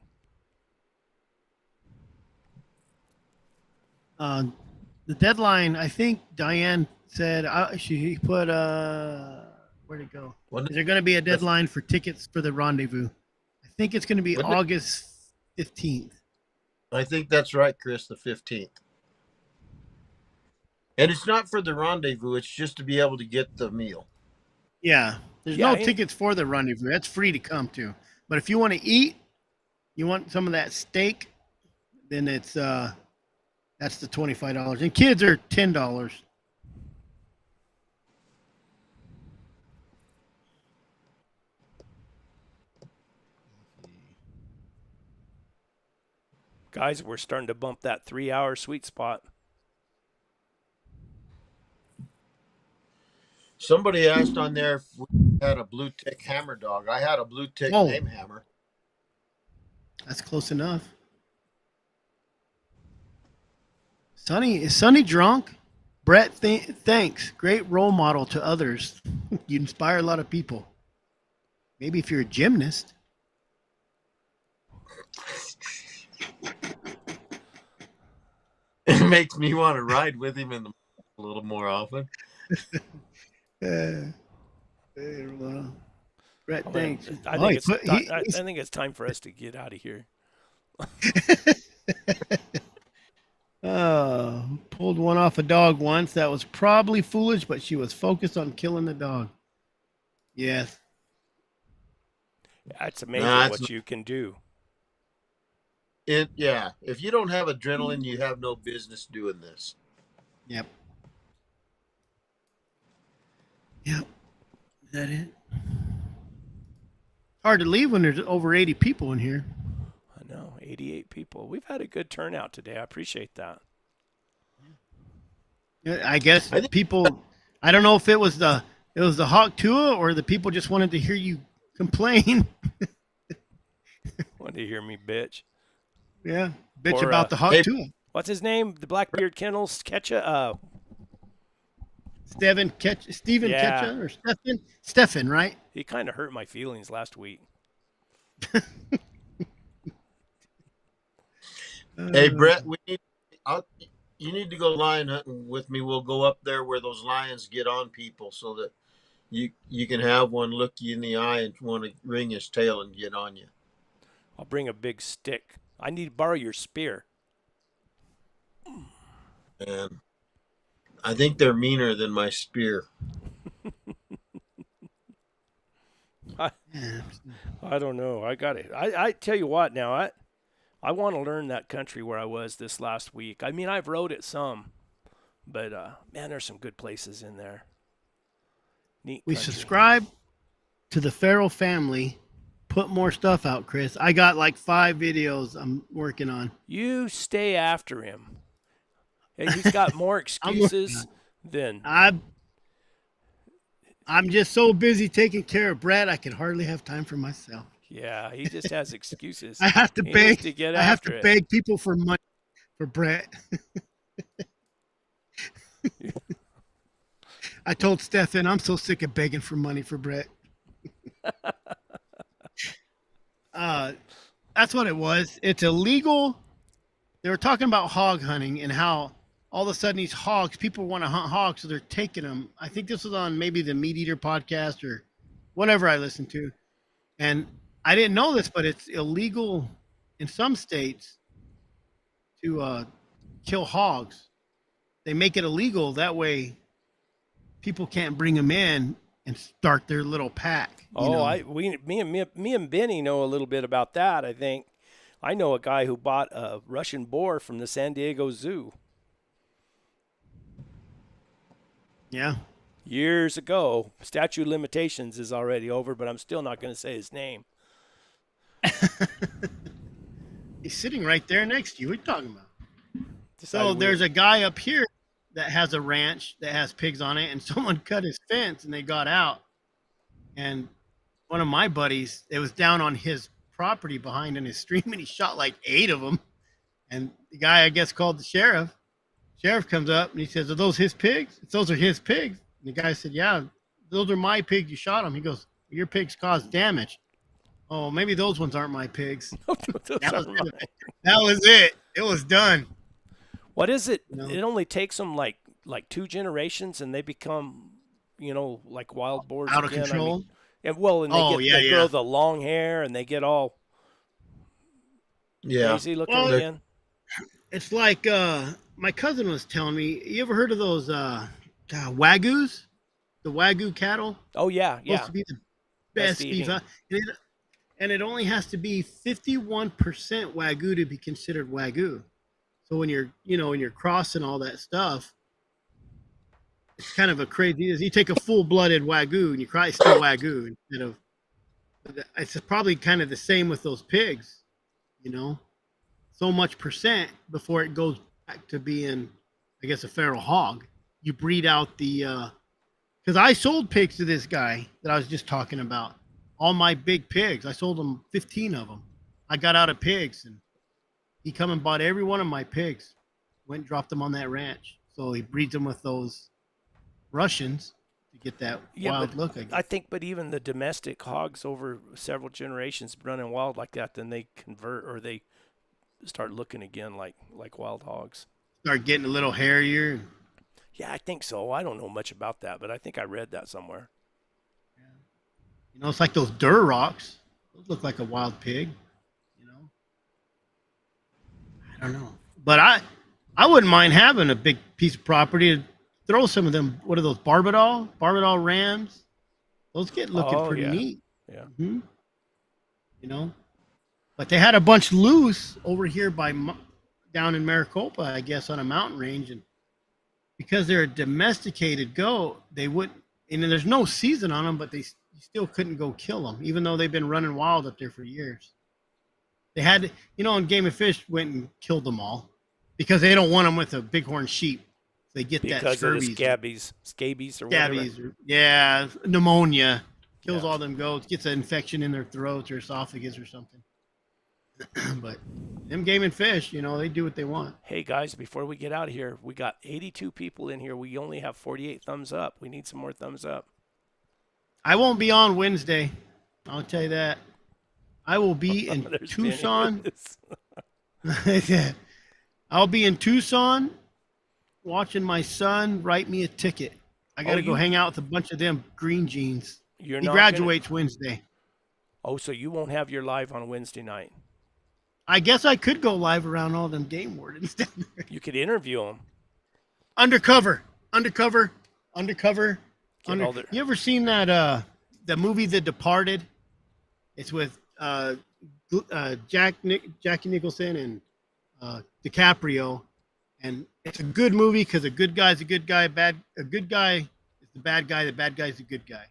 The deadline. I think Diane said she put where'd it go? Is there going to be a deadline for tickets for the rendezvous? I think it's going to be August 15th. I think that's right, Chris, the 15th. And it's not for the rendezvous. It's just to be able to get the meal. Yeah. There's no tickets for the rendezvous. That's free to come to. But if you want to eat, you want some of that steak, then it's that's the $25. And kids are $10. Guys, we're starting to bump that 3-hour sweet spot. Somebody asked on there if we had a blue tick hammer dog. I had a blue tick name hammer. That's close enough. Is Sonny drunk? Brett, thanks. Great role model to others. You inspire a lot of people. Maybe if you're a gymnast. It makes me want to ride with him a little more often. Well, Brett, thanks. I think it's time for us to get out of here. Pulled one off a dog once. That was probably foolish, but she was focused on killing the dog. Yes. That's amazing what you can do. Yeah. If you don't have adrenaline, you have no business doing this. Yep. Is that it? Hard to leave when there's over 80 people in here. I know, 88 people. We've had a good turnout today. I appreciate that. I guess people. I don't know if it was the Hawk Tua or the people just wanted to hear you complain. Wanted to hear me bitch. Yeah, bitch about the Hawk Tua. What's his name? The Blackbeard Kennels Ketcha. Steven Ketcha or Stefan, right? He kind of hurt my feelings last week. Hey, Brett, you need to go lion hunting with me. We'll go up there where those lions get on people so that you can have one look you in the eye and want to wring his tail and get on you. I'll bring a big stick. I need to borrow your spear. And I think they're meaner than my spear. Yeah. I don't know. I got it. I tell you what. Now I want to learn that country where I was this last week. I mean, I've rode it some, but man, there's some good places in there. Neat We country. subscribe to the Farrell family. Put more stuff out, Chris. I got like 5 videos I'm working on. You stay after him. Hey, he's got more I'm working excuses on than. it. I'm just so busy taking care of Brett, I can hardly have time for myself. Yeah, he just has excuses. I have to He needs beg. to get I have after to it. beg people for money for Brett. I told Stefan I'm so sick of begging for money for Brett. That's what it was. It's illegal. They were talking about hog hunting and how all of a sudden these hogs, people want to hunt hogs, so they're taking them. I think this was on maybe the Meat Eater podcast or whatever I listened to. And I didn't know this, but it's illegal in some states to kill hogs. They make it illegal. That way people can't bring them in and start their little pack. Me and Benny know a little bit about that. I think I know a guy who bought a Russian boar from the San Diego Zoo Yeah. years ago. Statute of limitations is already over, but I'm still not going to say his name. He's sitting right there next to you. What are you talking about? Decided So there's a guy up here that has a ranch that has pigs on it, and someone cut his fence and they got out. And one of my buddies, it was down on his property behind in his stream, and he shot like 8 of them. And the guy, I guess, called the sheriff. Sheriff comes up and he says, "Are those his pigs?" "Those are his pigs." And the guy said, "Yeah, those are my pigs. You shot them." He goes, "Your pigs caused damage." "Oh, maybe those ones aren't my pigs." That was it. It was done. What is it? You know? It only takes them like 2 generations, and they become, like wild boars Out of again. control. I mean, and they grow the long hair, and they get all Yeah. crazy looking Well, again. It's like my cousin was telling me. You ever heard of those wagyus? The wagyu cattle. Oh yeah, Supposed yeah. to be the best beef. And it only has to be 51% wagyu to be considered wagyu. So when you're crossing all that stuff, it's kind of a crazy. You take a full-blooded wagyu and you cry still wagyu instead of. It's probably kind of the same with those pigs, so much percent before it goes back to being, I guess, a feral hog. You breed out the. Because I sold pigs to this guy that I was just talking about. All my big pigs. I sold him 15 of them. I got out of pigs, and he come and bought every one of my pigs. Went and dropped them on that ranch. So he breeds them with those Russians to get that wild look. I think, but even the domestic hogs over several generations running wild like that, then they convert or they start looking again like wild hogs. Start getting a little hairier. Yeah, I think so. I don't know much about that, but I think I read that somewhere. It's like those Durrocks. Those look like a wild pig. I don't know. But I wouldn't mind having a big piece of property to throw some of them. What are those? Barbadol rams? Those get looking pretty neat. Yeah. Mm-hmm. But they had a bunch loose over here down in Maricopa, I guess, on a mountain range. And because they're a domesticated goat, they wouldn't, and there's no season on them, but you still couldn't go kill them, even though they've been running wild up there for years. They had, and Game and Fish went and killed them all because they don't want them with a bighorn sheep. They get that because of the scabies or whatever. Yeah, pneumonia kills all them goats. Gets an infection in their throats or esophagus or something. But them Game and Fish, they do what they want. Hey guys, before we get out of here, we got 82 people in here. We only have 48 thumbs up. We need some more thumbs up. I won't be on Wednesday. I'll tell you that. I will be in Tucson. I'll be in Tucson watching my son write me a ticket. I got to go hang out with a bunch of them green jeans. He graduates Wednesday. Oh, so you won't have your live on Wednesday night? I guess I could go live around all them game wardens down there. You could interview them. Undercover. You ever seen that the movie The Departed It's with Jackie Nicholson and DiCaprio, and it's a good movie because a good guy's a good guy. A good guy is the bad guy. The bad guy's the good guy.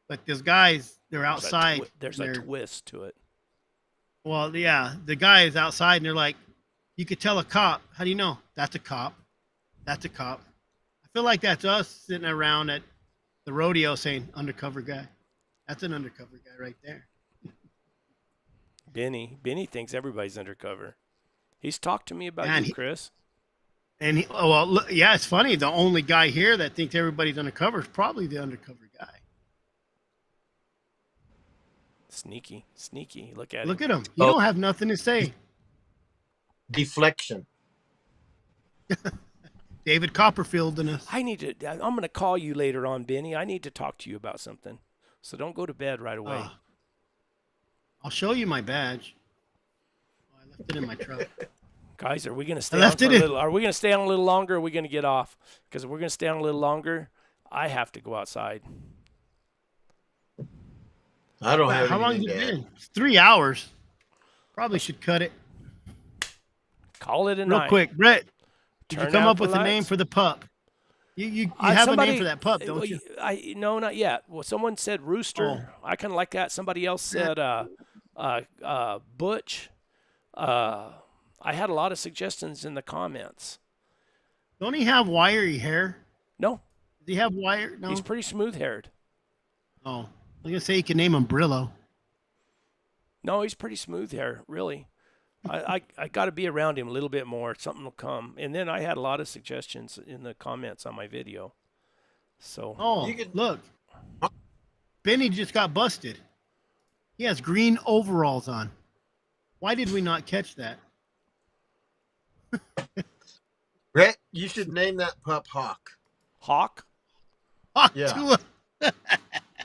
But those guys, they're outside. There's a twist to it. Well, yeah, the guy is outside, and they're like, you could tell a cop. How do you know? That's a cop. That's a cop. I feel like that's us sitting around at the rodeo saying, undercover guy. That's an undercover guy right there. Benny thinks everybody's undercover. He's talked to me about Man, you, Chris. And yeah, it's funny. The only guy here that thinks everybody's undercover is probably the undercover guy. Sneaky. Look at him. You don't have nothing to say. Deflection. David Copperfield in us. I'm going to call you later on, Benny. I need to talk to you about something. So don't go to bed right away. I'll show you my badge. Oh, I left it in my truck. Guys, are we going to stay on for a little? Are we going to stay on a little longer? Or are we going to get off? Because if we're going to stay on a little longer, I have to go outside. I don't have. How long has it been? It's 3 hours. Probably should cut it. Call it a night. Real quick, Brett. Did you come up with a name for the pup? You have a name for that pup, don't you? No, not yet. Well, someone said Rooster. Oh. I kind of like that. Somebody else said Butch. I had a lot of suggestions in the comments. Don't he have wiry hair? No. Does he have wire? No. He's pretty smooth-haired. Oh. I was going to say you can name him Brillo. No, he's pretty smooth hair, really. I got to be around him a little bit more. Something will come. And then I had a lot of suggestions in the comments on my video. So. Oh, look. Benny just got busted. He has green overalls on. Why did we not catch that? Brett, you should name that pup Hawk. Hawk? Hawk-Tua.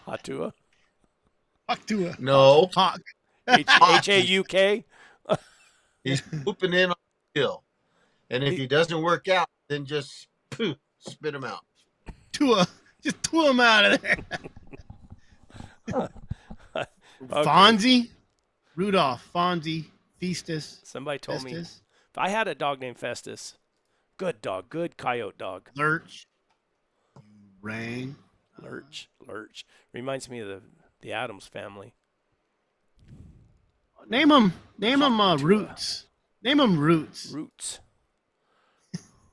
Hawk-Tua? Hawk-Tua. No. Hawk. H-A-U-K? He's pooping in on the hill. And if he doesn't work out, then just spit him out. Just Tua him out of there. Okay. Fonzie? Rudolph, Fonzie, Festus. Somebody told me if I had a dog named Festus, good dog, good coyote dog. Lurch. Rang. Lurch. Reminds me of the Addams family. Name him Roots. Name him Roots. Roots.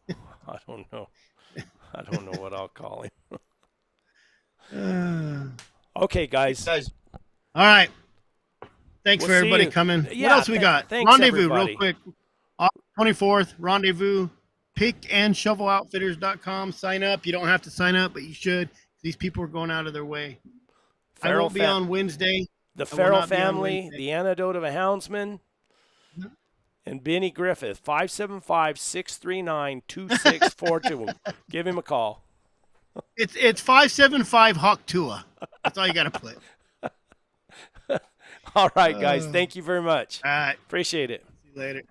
I don't know. I don't know what I'll call him. Okay, guys. All right. Thanks for everybody coming. Yeah, what else we got? Rendezvous, everybody. Real quick. August 24th, Rendezvous. PickandShovelOutfitters.com. Sign up. You don't have to sign up, but you should. These people are going out of their way. I won't be on Wednesday. The Farrell family, the antidote of a houndsman, and Benny Griffith, 575-639-2642. Give him a call. It's 575 Hawk-Tua. That's all you got to put. All right, guys. Thank you very much. All right. Appreciate it. See you later.